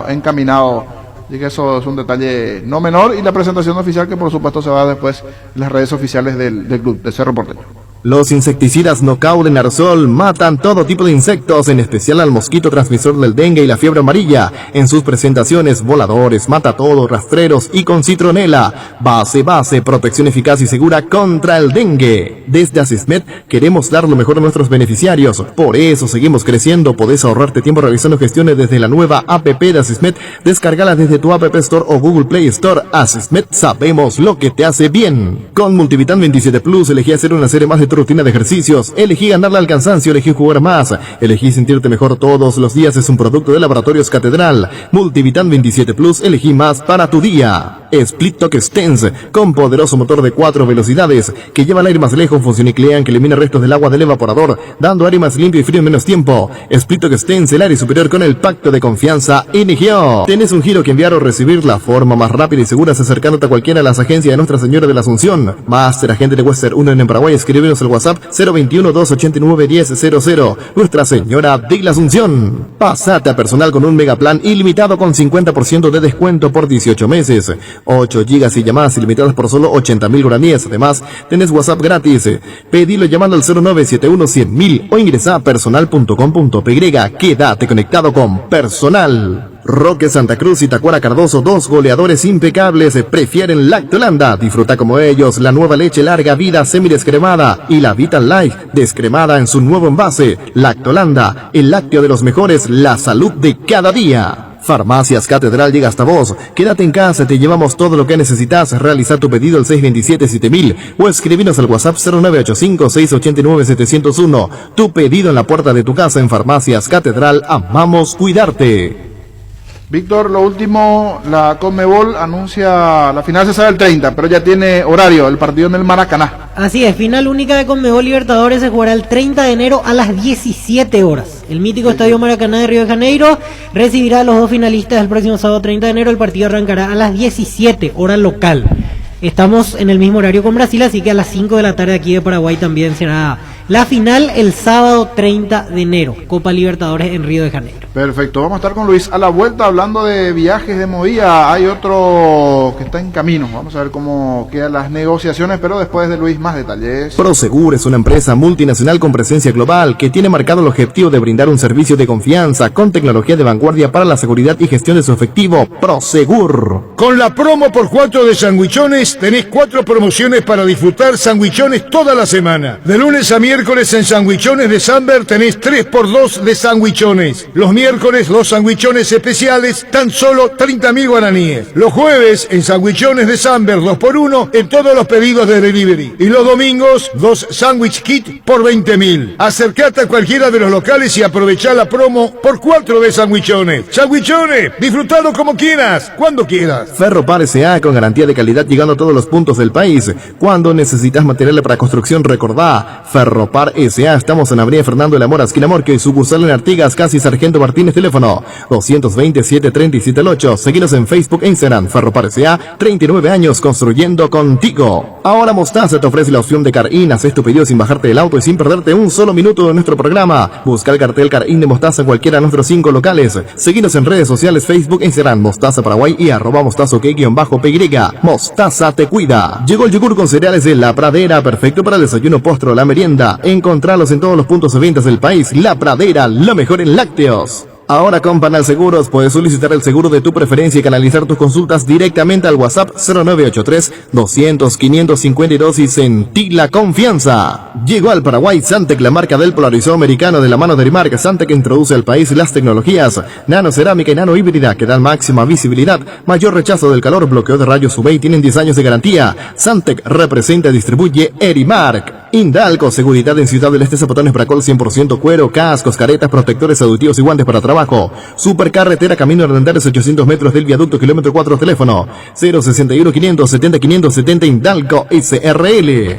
Encaminado. Así que eso es un detalle no menor, y la presentación oficial que por supuesto se va a dar después en las redes oficiales del club, de Cerro Porteño.
Los insecticidas Knockout de Narsol matan todo tipo de insectos, en especial al mosquito transmisor del dengue y la fiebre amarilla, en sus presentaciones voladores, matatodos, rastreros y con citronela. Base, protección eficaz y segura contra el dengue. Desde Asismet queremos dar lo mejor a nuestros beneficiarios, por eso seguimos creciendo. Podés ahorrarte tiempo realizando gestiones desde la nueva app de Asismet. Descárgala desde tu App Store o Google Play Store. Asismet, sabemos lo que te hace bien. Con Multivitan 27 Plus elegí hacer una serie más de tu rutina de ejercicios, elegí ganarle al cansancio, elegí jugar más, elegí sentirte mejor todos los días. Es un producto de Laboratorios Catedral. Multivitan 27 Plus, elegí más para tu día. Split Talk Stens, con poderoso motor de 4 velocidades, que lleva el aire más lejos, función Clean, que elimina restos del agua del evaporador, dando aire más limpio y frío en menos tiempo. Split Talk Stens, el aire superior con el pacto de confianza NGO. Tenés un giro que enviar o recibir, la forma más rápida y segura es acercándote a cualquiera de las agencias de Nuestra Señora de la Asunción. Master Agente de Western Union en Paraguay, escribiros escribinos al WhatsApp 021-289-1000. Nuestra Señora de la Asunción. Pasate a personal con un megaplan ilimitado con 50% de descuento por 18 meses. 8 gigas y llamadas ilimitadas por solo 80.000 guaraníes. Además, tenés WhatsApp gratis. Pedilo llamando al 0971-100.000 o ingresa a personal.com.py. Quédate conectado con Personal. Roque Santa Cruz y Tacuara Cardoso, 2 goleadores impecables, prefieren Lactolanda. Disfruta como ellos la nueva leche larga vida semidescremada y la Vital Life descremada en su nuevo envase. Lactolanda, el lácteo de los mejores, la salud de cada día. Farmacias Catedral llega hasta vos. Quédate en casa, te llevamos todo lo que necesitas. Realiza tu pedido al 627-7000 o escribinos al WhatsApp 0985-689-701. Tu pedido en la puerta de tu casa en Farmacias Catedral. Amamos cuidarte.
Víctor, lo último, la Conmebol anuncia la final se sabe el 30, pero ya tiene horario, el partido en el Maracaná.
Así es, final única de Conmebol Libertadores se jugará el 30 de enero a las 17 horas. El mítico Estadio Maracaná de Río de Janeiro recibirá a los 2 finalistas el próximo sábado 30 de enero. El partido arrancará a las 17 hora local. Estamos en el mismo horario con Brasil, así que a las 5 de la tarde aquí de Paraguay también será la final el sábado 30 de enero, Copa Libertadores en Río de Janeiro.
Perfecto, vamos a estar con Luis a la vuelta hablando de viajes de movida. Hay otro que está en camino, vamos a ver cómo quedan las negociaciones, pero después de Luis más detalles.
Prosegur es una empresa multinacional con presencia global que tiene marcado el objetivo de brindar un servicio de confianza con tecnología de vanguardia para la seguridad y gestión de su efectivo. Prosegur.
Con la promo por 4 de sandwichones tenés 4 promociones para disfrutar sandwichones toda la semana. De lunes a miércoles en Sandwichones de Samber tenés 3x2 de sandwichones. Los miércoles 2 sandwichones especiales, tan solo 30.000 guaraníes. Los jueves en Sandwichones de Samber 2x1 en todos los pedidos de delivery. Y los domingos 2 sándwich kit por 20.000. Acercate a cualquiera de los locales y aprovechá la promo por 4 de sandwichones. Sandwichones, disfrutalo como quieras, cuando quieras.
Ferropar S.A. con garantía de calidad llegando a todos los puntos del país. Cuando necesitas materiales para construcción, recordá Ferropar S.A. Estamos en Avenida Fernando de la Mora, esquina Morquio y sucursal en Artigas, casi Sargento Martínez, teléfono 227-37-8. Seguinos en Facebook e Instagram. Ferropar S.A. 39 años construyendo contigo. Ahora Mostaza te ofrece la opción de Car-In. Haces tu pedido sin bajarte del auto y sin perderte un solo minuto de nuestro programa. Busca el cartel Car-In de Mostaza en cualquiera de nuestros 5 locales. Seguinos en redes sociales, Facebook e Instagram, Mostaza Paraguay y @mostazo_py. Mostaza te cuida. Llegó el yogur con cereales de La Pradera, perfecto para el desayuno, postre o la merienda. Encontralos en todos los puntos de ventas del país. La Pradera, lo mejor en lácteos. Ahora con Panal Seguros puedes solicitar el seguro de tu preferencia y canalizar tus consultas directamente al WhatsApp 0983-200-552 y sentí la confianza. Llegó al Paraguay Santec, la marca del polarizado americano de la mano de Rimark. Santec introduce al país las tecnologías nanocerámica y nanohíbrida que dan máxima visibilidad, mayor rechazo del calor, bloqueo de rayos UV y tienen 10 años de garantía. Santec representa y distribuye Erimark. Indalco, seguridad en Ciudad del Este, zapatones Bracol 100% cuero, cascos, caretas, protectores auditivos y guantes para trabajo. Supercarretera Camino Hernández 800 metros del viaducto, kilómetro 4, teléfono 061-570-570 Indalco SRL.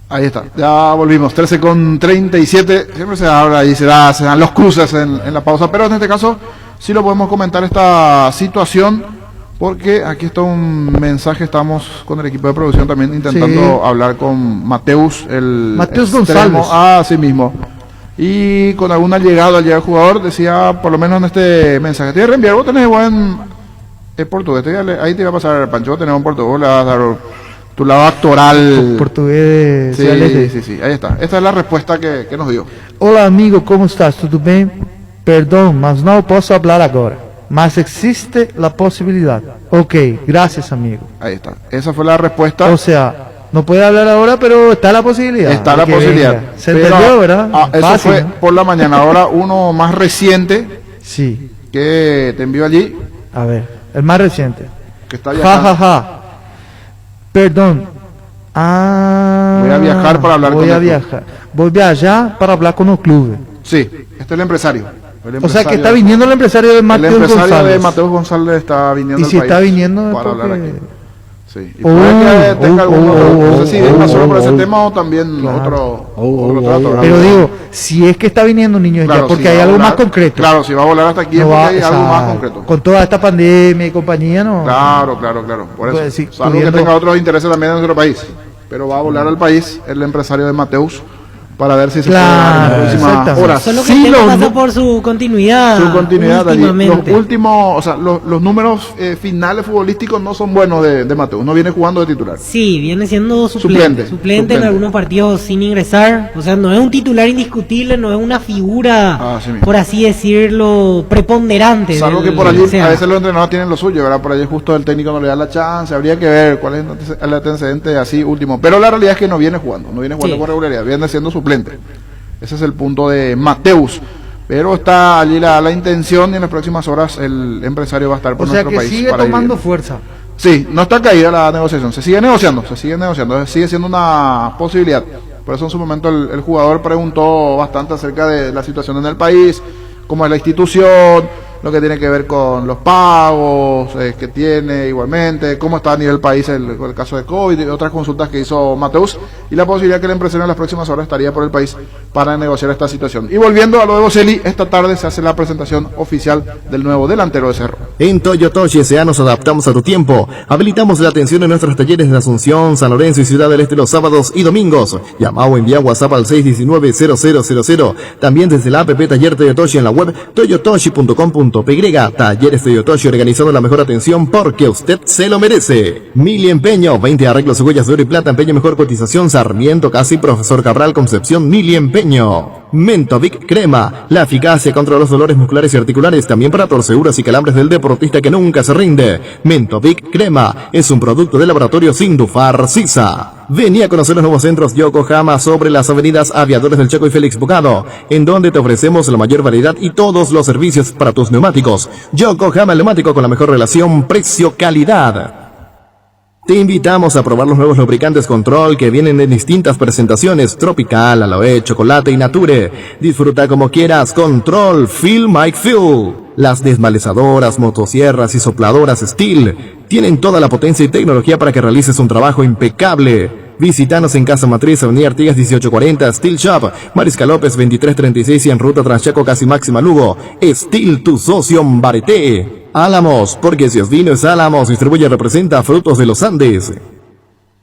Ahí está, ya volvimos, 13:37, siempre se habla y se dan los cruces en la pausa, pero en este caso sí lo podemos comentar esta situación. Porque aquí está un mensaje, estamos con el equipo de producción también intentando hablar con Mateus,
Mateus González.
Sí mismo. Y con alguna llegada al jugador, decía, por lo menos en este mensaje, te voy a reenviar, vos tenés buen portugués, ahí te va a pasar, Pancho, vos tenés buen portugués, le vas a dar tu lado actoral.
Portugués.
Sí, ahí está. Esta es la respuesta que nos dio.
Hola amigo, ¿cómo estás? ¿Tudo bem? Perdón, mas no puedo hablar ahora. Mas existe la posibilidad. Ok, gracias amigo.
Ahí está, esa fue la respuesta.
O sea, no puede hablar ahora, pero está la posibilidad.
Está la posibilidad.
Venga. Se entendió, ¿verdad?
Eso
fácil,
fue
¿no?
por la mañana. Ahora uno más reciente.
Sí.
Que te envió allí.
A ver, el más reciente.
Que está viajando.
Perdón.
Voy a viajar para hablar con el club.
Voy a viajar para hablar con el club.
Sí, este es el empresario.
O sea que está viniendo el empresario de Mateus González.
El empresario de Mateus González está viniendo.
Y si está viniendo
para hablar aquí. Sí. Y
puede
que tenga algún otro, no sé si es solo por ese tema o también otro trato.
Pero digo, si es que está viniendo niños
claro,
ya, porque
si
hay algo
volar,
más concreto.
Claro, si va a volar hasta aquí es porque hay algo más concreto.
Con toda esta pandemia y compañía, ¿no?
Claro. Por eso.
Pues, sí,
Salvo que tenga otros intereses también en nuestro país. pero va a volar al país el empresario de Mateus para ver si se
Claro,
puede dar en las próximas horas.
Solo que
Sí,
el tema
los
pasa
nu-
por su continuidad.
su continuidad allí.
últimamente.
Los últimos, o sea, los números finales futbolísticos no son buenos de Mateus, no viene jugando de titular.
Sí, viene siendo
Suplente.
suplente en algunos partidos sin ingresar. O sea, no es un titular indiscutible, no es una figura,
Así mismo.
por así decirlo, preponderante.
Salvo
del-
que por allí
o sea,
a veces los entrenadores tienen lo suyo, ¿verdad? Por allí justo el técnico no le da la chance, habría que ver cuál es el antecedente así último. Pero la realidad es que no viene jugando
Sí.
con regularidad, viene siendo suplente. Ese es el punto de Mateus. Pero está allí la intención y en las próximas horas el empresario va a estar por
O sea
nuestro
que
país.
sigue
para ir
tomando
viendo.
fuerza.
Sí, no está caída la negociación, se sigue negociando, sigue siendo una posibilidad. Por eso en su momento el jugador preguntó bastante acerca de la situación en el país, cómo es la institución, lo que tiene que ver con los pagos que tiene igualmente, cómo está a nivel país el caso de COVID y otras consultas que hizo Mateus y la posibilidad que el empresario en las próximas horas estaría por el país para negociar esta situación. Y volviendo a lo de Boselli, esta tarde se hace la presentación oficial del nuevo delantero de Cerro.
En Toyotoshi S.A. nos adaptamos a tu tiempo. Habilitamos la atención en nuestros talleres de Asunción, San Lorenzo y Ciudad del Este los sábados y domingos. Llama o envía WhatsApp al 619-0000. También desde la app Taller Toyotoshi en la web toyotoshi.com.py. Talleres Toyotoshi, organizando la mejor atención porque usted se lo merece. Mili Empeño, 20 arreglos, huellas de oro y plata, empeño mejor cotización, Sarmiento, casi Profesor Cabral, Concepción, Mili Empeño. Mentovic Crema, la eficacia contra los dolores musculares y articulares, también para torceduras y calambres del deportista que nunca se rinde. Mentovic Crema es un producto de laboratorio Sindufar Sisa. Vení a conocer los nuevos centros Yokohama sobre las avenidas Aviadores del Chaco y Félix Bogado, en donde te ofrecemos la mayor variedad y todos los servicios para tus neumáticos. Yokohama, el neumático con la mejor relación precio-calidad. Te invitamos a probar los nuevos lubricantes Control que vienen en distintas presentaciones: Tropical, Aloe, Chocolate y Nature. Disfruta como quieras. Control, Feel My Fuel. Las desmalezadoras, motosierras y sopladoras Steel tienen toda la potencia y tecnología para que realices un trabajo impecable. Visítanos en Casa Matriz, Avenida Artigas 1840, Steel Shop, Mariscal López 2336 y en Ruta Transchaco Casi Máxima Lugo. Steel, tu socio Mbarete. Álamos, porque si es vino es Álamos, distribuye y representa Frutos de los Andes.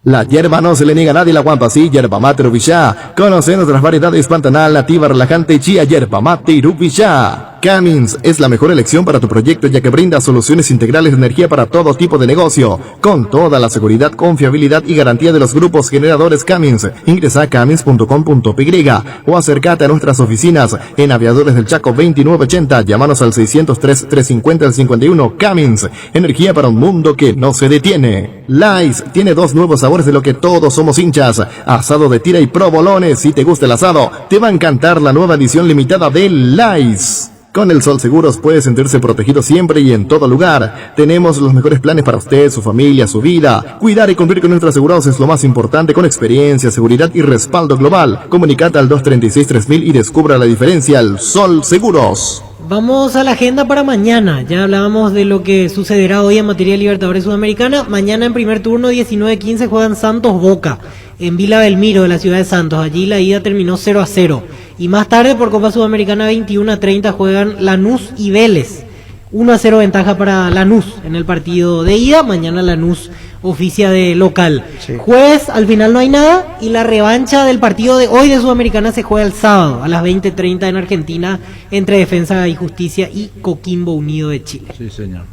La hierba no se le niega a nadie, la guampa sí, yerba mate Rubillá. Conoce nuestras variedades Pantanal, nativa, relajante, chía, yerba mate y Rubillá. Cummins es la mejor elección para tu proyecto ya que brinda soluciones integrales de energía para todo tipo de negocio, con toda la seguridad, confiabilidad y garantía de los grupos generadores Cummins. Ingresa a cummins.com.py o acércate a nuestras oficinas en Aviadores del Chaco 2980, llámanos al 603-350-51. Cummins, energía para un mundo que no se detiene. Lais tiene dos nuevos sabores de lo que todos somos hinchas: asado de tira y provolones. Si te gusta el asado, te va a encantar la nueva edición limitada de Lais. Con el Sol Seguros puede sentirse protegido siempre y en todo lugar. Tenemos los mejores planes para usted, su familia, su vida. Cuidar y cumplir con nuestros asegurados es lo más importante, con experiencia, seguridad y respaldo global. Comunicate al 236-3000 y descubra la diferencia. El Sol Seguros.
Vamos a la agenda para mañana. Ya hablábamos de lo que sucederá hoy en materia de Libertadores Sudamericana. Mañana en primer turno 19:15 juegan Santos Boca en Vila Belmiro de la ciudad de Santos. Allí la ida terminó 0-0. Y más tarde por Copa Sudamericana 21:30 juegan Lanús y Vélez. 1-0 ventaja para Lanús en el partido de ida. Mañana Lanús oficia de local. Jueves al final no hay nada y la revancha del partido de hoy de Sudamericana se juega el sábado a las 20:30 en Argentina entre Defensa y Justicia y Coquimbo Unido de Chile.
Sí, señor.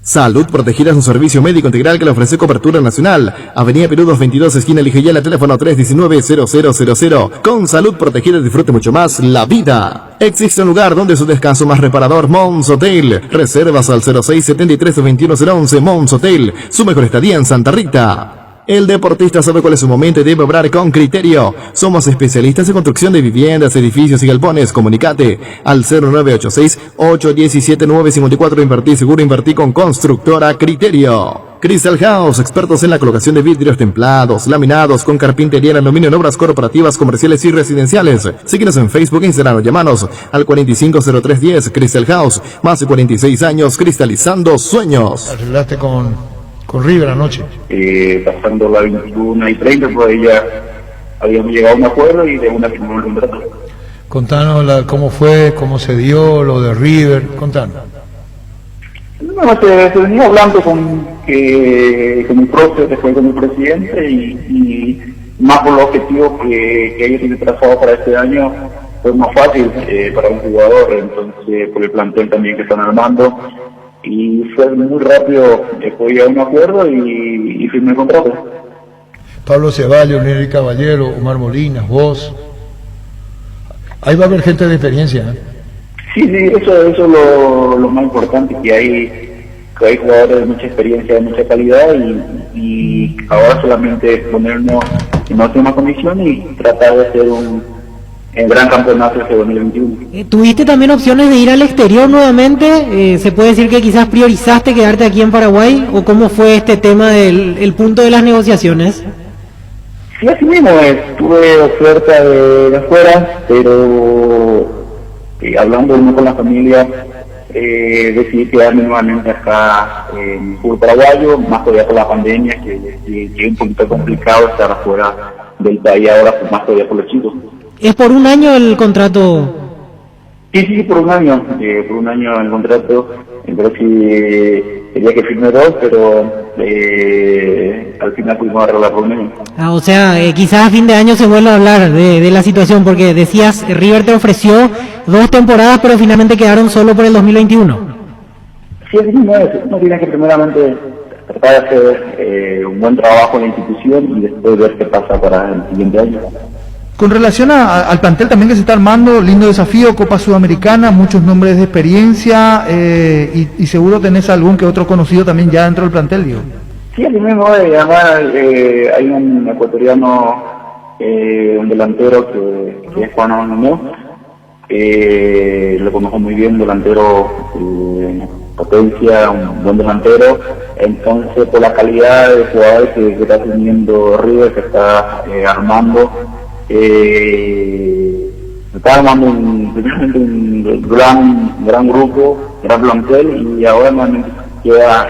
Salud Protegida es un servicio médico integral que le ofrece cobertura nacional. Avenida Perú 222, esquina Ligeyala, teléfono 319-0000. Con Salud Protegida disfrute mucho más la vida. Existe un lugar donde su descanso más reparador, Mons Hotel. Reservas al 0673-21011. Mons Hotel, su mejor estadía en Santa Rita. El deportista sabe cuál es su momento y debe obrar con criterio. Somos especialistas en construcción de viviendas, edificios y galpones. Comunicate al 0986-817-954. Invertí seguro, invertí con Constructora Criterio. Crystal House, expertos en la colocación de vidrios templados, laminados, con carpintería en aluminio en obras corporativas, comerciales y residenciales. Síguenos en Facebook, Instagram o llamanos al 450310. Crystal House, más de 46 años cristalizando sueños.
Arreglaste con River anoche.
Pasando la 21:30, pues ahí ya habíamos llegado a un acuerdo y de una firmó el contrato.
Contanos cómo fue, cómo se dio lo de River, contanos.
No, se venía hablando con el profe, después con el presidente y más por los objetivos que ellos tienen trazado para este año, fue más fácil para un jugador, entonces por el plantel también que están armando, y fue muy rápido, después llegar a un acuerdo y firmé el contrato.
Pablo Ceballos, Nery Caballero, Omar Molina, vos. Ahí va a haber gente de experiencia, ¿eh?
Sí, eso es lo más importante, que hay jugadores de mucha experiencia, de mucha calidad, y ahora solamente ponernos en óptima condición y tratar de hacer un gran campeonato este 2021.
¿Tuviste también opciones de ir al exterior nuevamente? ¿Se puede decir que quizás priorizaste quedarte aquí en Paraguay? ¿O cómo fue este tema del punto de las negociaciones?
Sí, así mismo tuve oferta de afuera, pero hablando uno con la familia, decidí quedarme nuevamente acá en el sur paraguayo, más todavía por la pandemia, que es un poquito complicado estar afuera del país ahora, pues más todavía por los chicos.
¿Es por un año el contrato?
Sí, por un año el contrato. Entonces quería que firme 2, pero al final pudimos arreglar por menos.
O sea, quizás a fin de año se vuelva a hablar de la situación, porque decías, River te ofreció 2 temporadas, pero finalmente quedaron solo por el 2021.
Sí, así mismo es. Uno tiene que primeramente tratar de hacer un buen trabajo en la institución y después ver qué pasa para el siguiente año.
Con relación al plantel también que se está armando, lindo desafío, Copa Sudamericana, muchos nombres de experiencia, y seguro tenés algún que otro conocido también ya dentro del plantel, digo.
Sí, así mismo, además hay un ecuatoriano, un delantero que es Juan Anonó, lo conozco muy bien, delantero potencia, un buen delantero, entonces por la calidad de jugadores que está teniendo River, que está armando, está armando primeramente un gran grupo, gran plantel, y ahora nuevamente queda,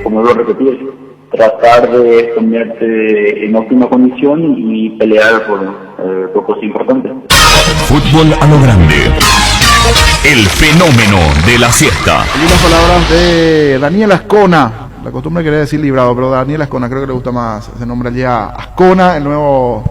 como lo repetí, tratar de ponerte en óptima condición y pelear por cosas importantes.
Fútbol a lo grande. El fenómeno de la siesta.
Y las palabras de Daniel Ascona. La costumbre quería decir Librado, pero Daniel Ascona, creo que le gusta más ese nombre allí a Ascona, el nuevo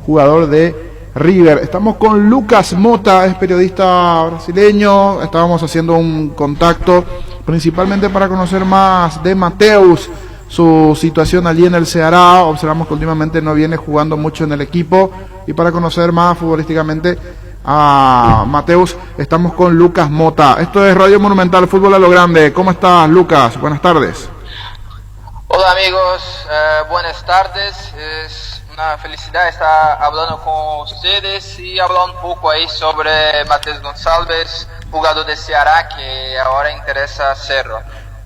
jugador de River. Estamos con Lucas Mota, es periodista brasileño. Estábamos haciendo un contacto principalmente para conocer más de Mateus, su situación allí en el Ceará. Observamos que últimamente no viene jugando mucho en el equipo, y para conocer más futbolísticamente a Mateus estamos con Lucas Mota. Esto es Radio Monumental, Fútbol a lo Grande. ¿Cómo estás, Lucas? Buenas tardes.
Hola amigos, buenas tardes. Es una felicidad estar hablando con ustedes y hablar un poco ahí sobre Mateus Gonçalves, jugador de Ceará, que ahora interesa Cerro.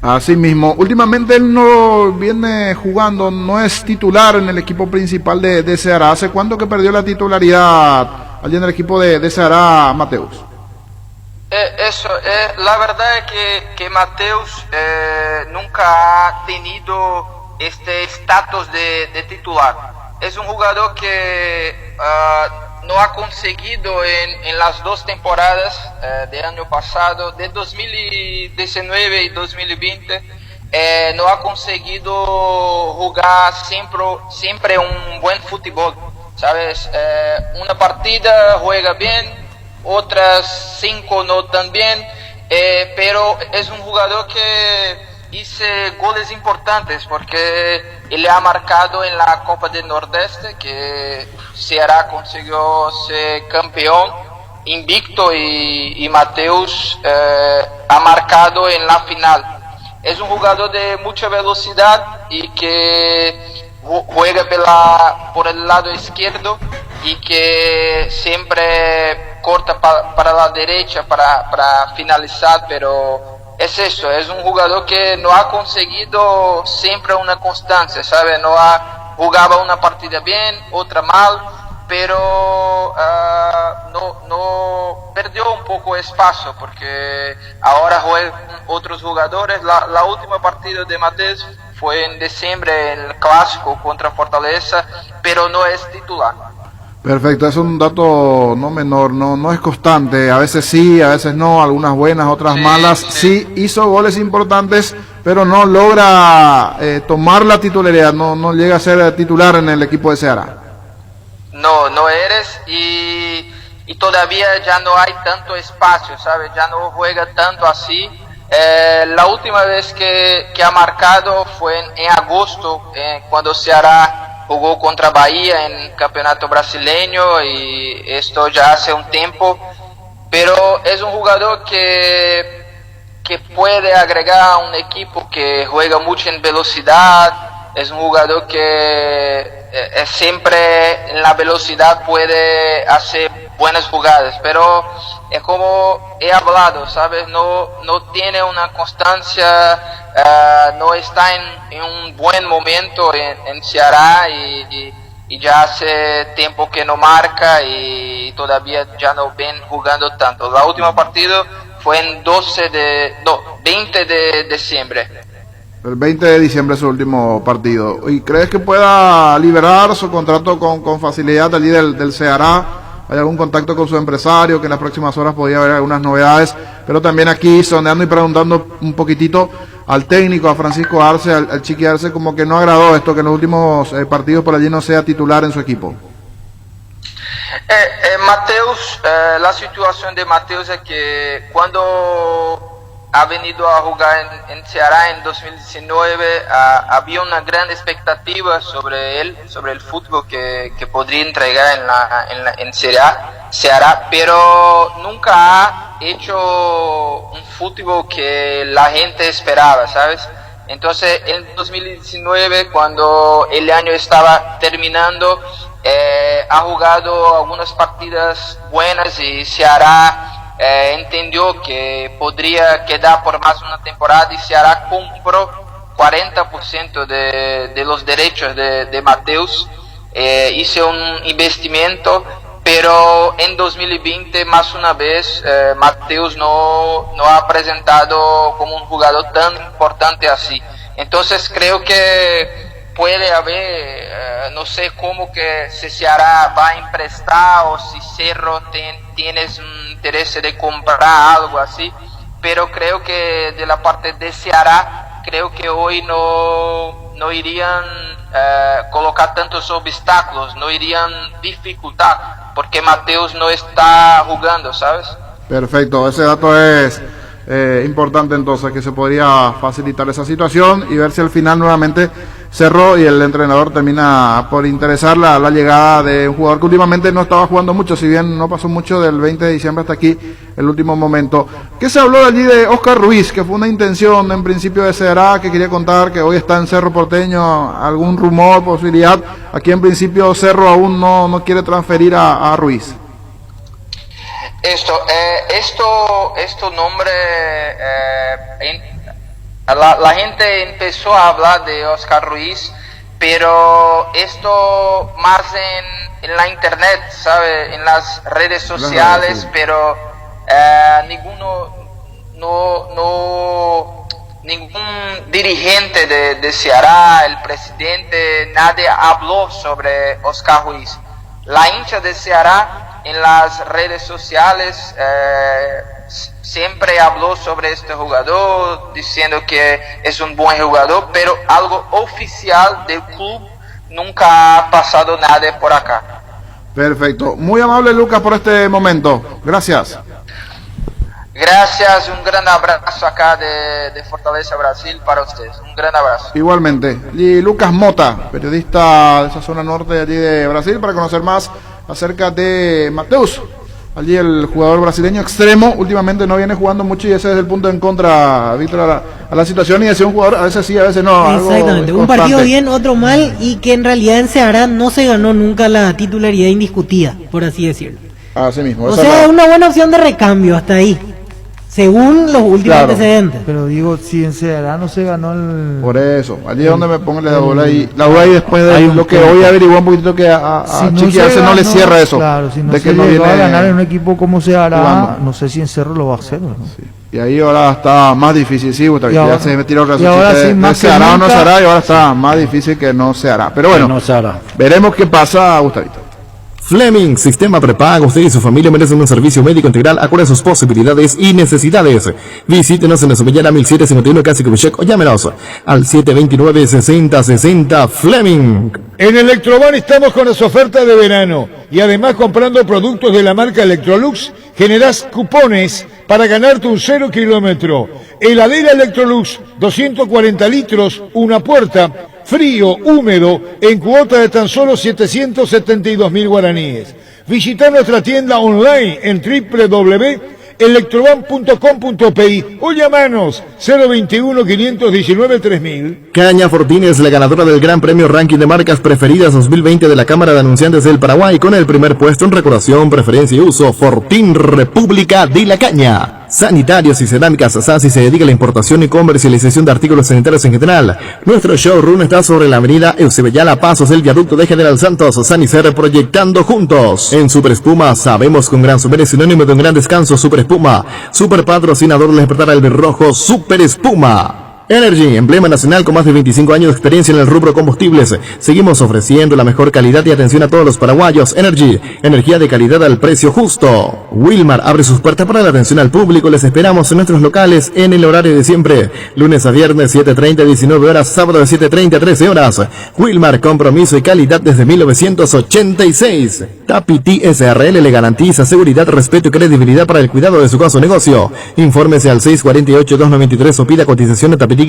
Así mismo, últimamente él no viene jugando, no es titular en el equipo principal de Ceará. ¿Hace cuánto que perdió la titularidad allí en el equipo de Ceará, Mateus?
La verdad es que Mateus nunca ha tenido este estatus de titular. Es un jugador que no ha conseguido en las 2 temporadas del año pasado, de 2019 y 2020, no ha conseguido jugar siempre un buen fútbol, ¿sabes? Una partida juega bien, otras 5 no tan bien, pero es un jugador que hizo goles importantes porque él ha marcado en la Copa del Nordeste, que Ceará consiguió ser campeón invicto, y Mateus ha marcado en la final. Es un jugador de mucha velocidad y que juega por el lado izquierdo y que siempre corta para la derecha para finalizar, pero es eso, es un jugador que no ha conseguido siempre una constancia, ¿sabe? Jugaba una partida bien, otra mal, pero no perdió un poco espacio, porque ahora juegan otros jugadores. La última partida de Mateus fue en diciembre, en el clásico contra Fortaleza, pero no es titular.
Perfecto, es un dato no menor, no es constante, a veces sí, a veces no, algunas buenas, otras malas. Sí, hizo goles importantes, pero no logra tomar la titularidad, no llega a ser titular en el equipo de Ceará.
no eres y todavía ya no hay tanto espacio, ¿sabes? Ya no juega tanto así. La última vez que ha marcado fue en agosto, cuando Ceará jugó contra Bahía en Campeonato Brasileño, y esto ya hace un tiempo, pero es un jugador que puede agregar a un equipo que juega mucho en velocidad. Es un jugador que siempre en la velocidad puede hacer buenas jugadas, pero es como he hablado, ¿sabes? No tiene una constancia, no está en un buen momento en Ceará, y ya hace tiempo que no marca y todavía ya no ven jugando tanto. La última partido fue en 20 de diciembre.
El 20 de diciembre es su último partido. ¿Y crees que pueda liberar su contrato con facilidad allí del Ceará? ¿Hay algún contacto con su empresario, que en las próximas horas podría haber algunas novedades? Pero también aquí sondeando y preguntando un poquitito al técnico, a Francisco Arce, al Chiqui Arce, como que no agradó esto, que en los últimos partidos por allí no sea titular en su equipo.
Mateus, la situación de Mateus es que cuando ha venido a jugar en Ceará en 2019, había una gran expectativa sobre él, sobre el fútbol que podría entregar en Ceará, pero nunca ha hecho un fútbol que la gente esperaba, ¿sabes? Entonces, en 2019, cuando el año estaba terminando, ha jugado algunas partidas buenas y Ceará entendió que podría quedar por más una temporada, y Ceará compró 40% de los derechos de Mateus. Hizo un investimento, pero en 2020 más una vez Mateus no ha presentado como un jugador tan importante así. Entonces creo que puede haber, no sé cómo que si Ceará va a emprestar o si Cerro tienes un interés de comprar algo así, pero creo que de la parte de Ceará, creo que hoy no irían colocar tantos obstáculos, no irían dificultar, porque Mateus no está jugando, ¿sabes?
Perfecto, ese dato es importante entonces, que se podría facilitar esa situación y ver si al final nuevamente Cerro y el entrenador termina por interesar la llegada de un jugador que últimamente no estaba jugando mucho, si bien no pasó mucho del 20 de diciembre hasta aquí, el último momento. ¿Qué se habló allí de Oscar Ruiz, que fue una intención en principio de Ceará, que quería contar que hoy está en Cerro Porteño, algún rumor, posibilidad? Aquí en principio Cerro aún no quiere transferir a Ruiz.
Esto nombre, la gente empezó a hablar de Oscar Ruiz, pero esto más en la internet, ¿sabe? En las redes sociales, pero ningún dirigente de Ceará, el presidente, nadie habló sobre Oscar Ruiz. La hincha de Ceará en las redes sociales siempre habló sobre este jugador, diciendo que es un buen jugador, pero algo oficial del club nunca ha pasado nada por acá.
Perfecto, muy amable Lucas por este momento, gracias.
Gracias, un gran abrazo acá de Fortaleza, Brasil, para ustedes, un gran abrazo.
Igualmente, y Lucas Mota, periodista de esa zona norte de allí de Brasil, para conocer más acerca de Mateus. Allí el jugador brasileño extremo, últimamente no viene jugando mucho y ese es el punto en contra, Víctor, a la situación, y de ser un jugador a veces sí, a veces no.
Exactamente, un partido bien, otro mal, y que en realidad en Ceará no se ganó nunca la titularidad indiscutida, por así decirlo.
Así mismo.
O sea, una buena opción de recambio hasta ahí, según los últimos antecedentes.
Pero digo, si en Ceará no se ganó el...
Por eso, allí es donde me pongo la duda ahí después de lo que hoy averiguó un poquito, que a Chiqui Arce no le cierra eso.
Claro, si no
de
se
que no viene
a ganar en un equipo como Ceará,
jugando.
no sé si en Cerro lo va a hacer, ¿no?
Sí. Y ahí ahora está más difícil, sí, Gustavo, ya se me tiró el
ahora sí,
de se hará o no se hará, y ahora está más difícil que no se hará. Pero bueno,
no se hará.
Veremos qué pasa, Gustavito.
Fleming, sistema prepago. Usted y su familia merecen un servicio médico integral acorde a sus posibilidades y necesidades. Visítenos en la Somellana 1751 Casi Kubishek o llámenos al 729-6060 Fleming.
En Electroban estamos con las ofertas de verano y además comprando productos de la marca Electrolux generás cupones para ganarte un 0 kilómetro. Heladera Electrolux, 240 litros, una puerta, frío, húmedo, en cuota de tan solo 772.000 guaraníes. Visita nuestra tienda online en www.electroban.com.pi o llamanos 021-519-3000.
Caña Fortín es la ganadora del Gran Premio Ranking de Marcas Preferidas 2020 de la Cámara de Anunciantes del Paraguay, con el primer puesto en decoración, preferencia y uso. Fortín, República de la Caña. Sanitarios y Cerámicas Sassi se dedica a la importación y comercialización de artículos sanitarios en general. Nuestro showroom está sobre la avenida Eusebellala, pasos del viaducto de General Santos. Sanicer, proyectando juntos. En Super Espuma, sabemos que un gran super es sinónimo de un gran descanso. Super Espuma, super patrocinador del despertar al rojo. Super Espuma. Energy, emblema nacional con más de 25 años de experiencia en el rubro combustibles. Seguimos ofreciendo la mejor calidad y atención a todos los paraguayos. Energy, energía de calidad al precio justo. Wilmar abre sus puertas para la atención al público. Les esperamos en nuestros locales en el horario de siempre. Lunes a viernes 7:30 a 19 horas, sábado de 7:30 a 13 horas. Wilmar, compromiso y calidad desde 1986. Tapiti SRL le garantiza seguridad, respeto y credibilidad para el cuidado de su caso o negocio. Infórmese al 648-293 o pida cotización de tapiti-info@tapiti.com.py.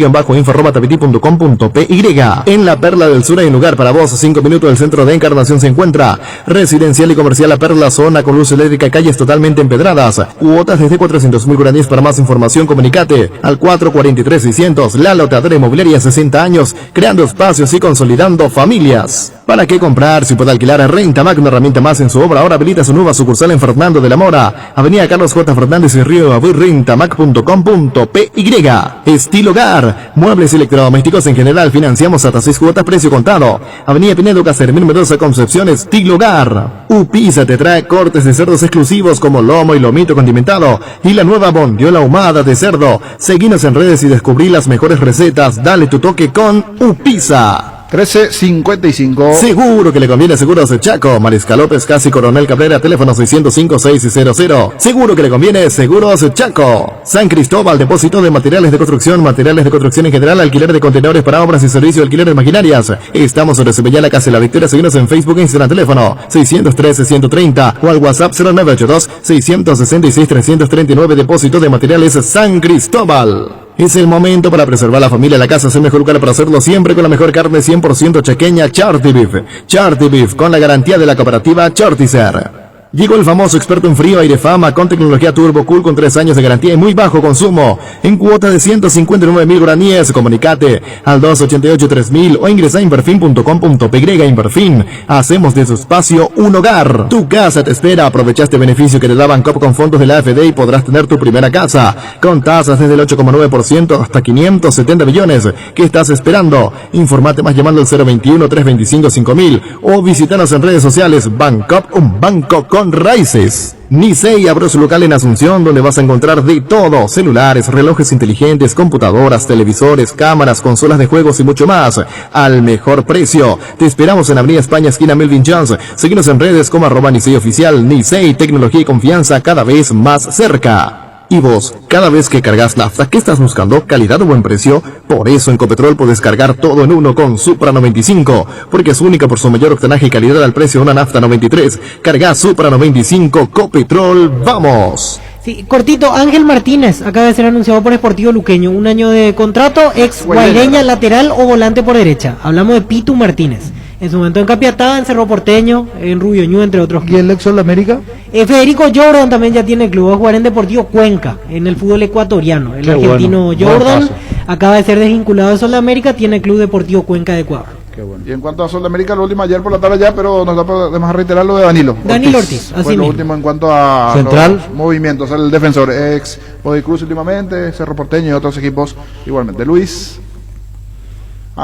En la Perla del Sur hay un lugar para vos. 5 minutos del centro de Encarnación se encuentra residencial y comercial La Perla, zona con luz eléctrica, calles totalmente empedradas, cuotas desde 400.000 guaraníes. Para más información comunicate al 443-600. La Lotadora Inmobiliaria, 60 años creando espacios y consolidando familias. ¿Para qué comprar si puede alquilar? Rentamac, una herramienta más en su obra. Ahora habilita su nueva sucursal en Fernando de la Mora, avenida Carlos J. Fernández y Río Abu. Rentamac.com.py. Estilo Hogar, muebles y electrodomésticos en general, financiamos hasta 6 cuotas, precio contado. Avenida Pinedo, Casermín, Mendoza, Concepción. Estilo Hogar. Upisa te trae cortes de cerdos exclusivos como lomo y lomito condimentado y la nueva bondiola ahumada de cerdo. Seguinos en redes y descubrí las mejores recetas. Dale tu toque con Upisa.
13:55.
Seguro que le conviene Seguros Chaco. Mariscal López, casi Coronel Cabrera, teléfono 605-600. Seguro que le conviene Seguros Chaco. San Cristóbal, depósito de materiales de construcción en general, alquiler de contenedores para obras y servicio, alquiler de maquinarias. Estamos sobre Sebellala, Casa La Victoria. Seguimos en Facebook e Instagram, teléfono 613-130 o al WhatsApp 0982-666-339. Depósito de materiales San Cristóbal. Es el momento para preservar la familia. La casa es el mejor lugar para hacerlo, siempre con la mejor carne 100% chaqueña, Charty Beef. Charty Beef, con la garantía de la cooperativa Charticer. Llegó el famoso experto en frío Airefama, con tecnología Turbo Cool, con 3 años de garantía y muy bajo consumo, en cuota de 159.000 guaraníes. Comunicate al 288-3000 o ingresa a inverfin.com.py. Inverfin, hacemos de su espacio un hogar. Tu casa te espera. Aprovecha este beneficio que te da Bancop con fondos de la AFD y podrás tener tu primera casa, con tasas desde el 8,9% hasta 570 millones. ¿Qué estás esperando? Informate más llamando al 021-325-5000 o visítanos en redes sociales. Bancop, un banco con raíces. Nisei abrió su local en Asunción, donde vas a encontrar de todo: celulares, relojes inteligentes, computadoras, televisores, cámaras, consolas de juegos y mucho más al mejor precio. Te esperamos en Avenida España, esquina Melvin Jones. Síguenos en redes como @Nisei Oficial. Nisei, tecnología y confianza cada vez más cerca. Y vos, cada vez que cargas nafta, ¿qué estás buscando? ¿Calidad o buen precio? Por eso en Copetrol puedes cargar todo en uno con Supra 95, porque es única por su mayor octanaje y calidad al precio de una nafta 93. Carga Supra 95, Copetrol, ¡vamos!
Sí, cortito, Ángel Martínez acaba de ser anunciado por Sportivo Luqueño, 1 año de contrato, ex guaireña, lateral o volante por derecha. Hablamos de Pitu Martínez. En su momento en Capiatá, en Cerro Porteño, en Rubio Ñu, entre otros.
¿Y el ex Sol de América?
Federico Jordan también ya tiene club, va a jugar en Deportivo Cuenca, en el fútbol ecuatoriano. El argentino bueno. Jordan acaba de ser desvinculado de Sol de América, tiene club Deportivo Cuenca de Ecuador.
Qué bueno. Y en cuanto a Sol de América, lo último ayer por la tarde ya, pero nos da de más reiterar lo de Danilo
Ortiz, así
fue
mismo.
Lo último en cuanto a
Central.
Los movimientos, el defensor, ex Body Cruz últimamente, Cerro Porteño y otros equipos igualmente. Luis.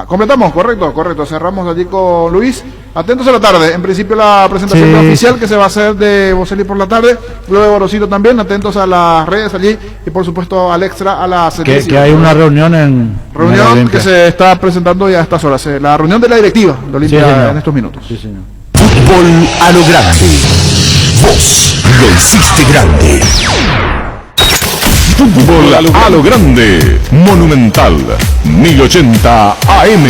Completamos, correcto. Cerramos allí con Luis. Atentos a la tarde. En principio la presentación oficial que se va a hacer de Boselli por la tarde. Luego de Borosito también. Atentos a las redes allí. Y por supuesto al extra, a las...
Que hay una reunión
que se está presentando ya a estas horas. La reunión de la directiva de Olimpia en estos minutos.
Sí, señor.
Fútbol a lo grande. Vos lo hiciste grande.
Fútbol a lo grande. Monumental 1080 AM.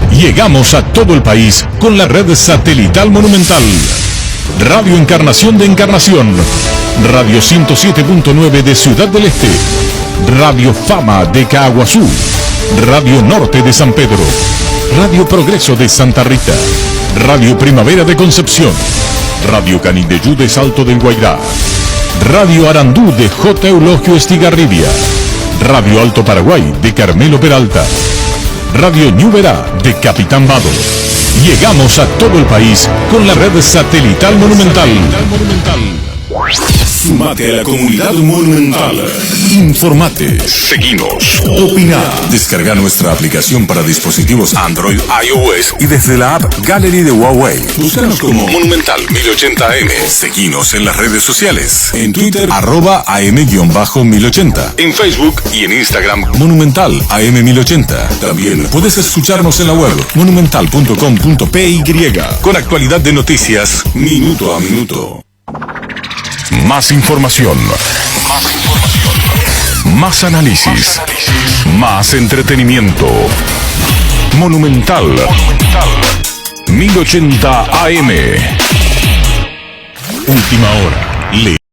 Llegamos a todo el país con la red satelital Monumental. Radio Encarnación de Encarnación. Radio 107.9 de Ciudad del Este. Radio Fama de Caaguazú. Radio Norte de San Pedro. Radio Progreso de Santa Rita. Radio Primavera de Concepción. Radio Canindeyú de Salto del Guairá. Radio Arandú de J. Eulogio Estigarribia. Radio Alto Paraguay de Carmelo Peralta. Radio Ñuberá de Capitán Vado. Llegamos a todo el país con la red satelital Monumental. Sumate a la comunidad Monumental. Informate, seguinos, opina. Descarga nuestra aplicación para dispositivos Android, iOS y desde la app Gallery de Huawei. Búscanos como Monumental 1080M. Seguinos en las redes sociales. En Twitter, @am_1080. En Facebook y en Instagram, Monumental AM1080. También puedes escucharnos en la web monumental.com.py con actualidad de noticias minuto a minuto. Más información. Más análisis. Más entretenimiento. Monumental 1080 AM. Última hora.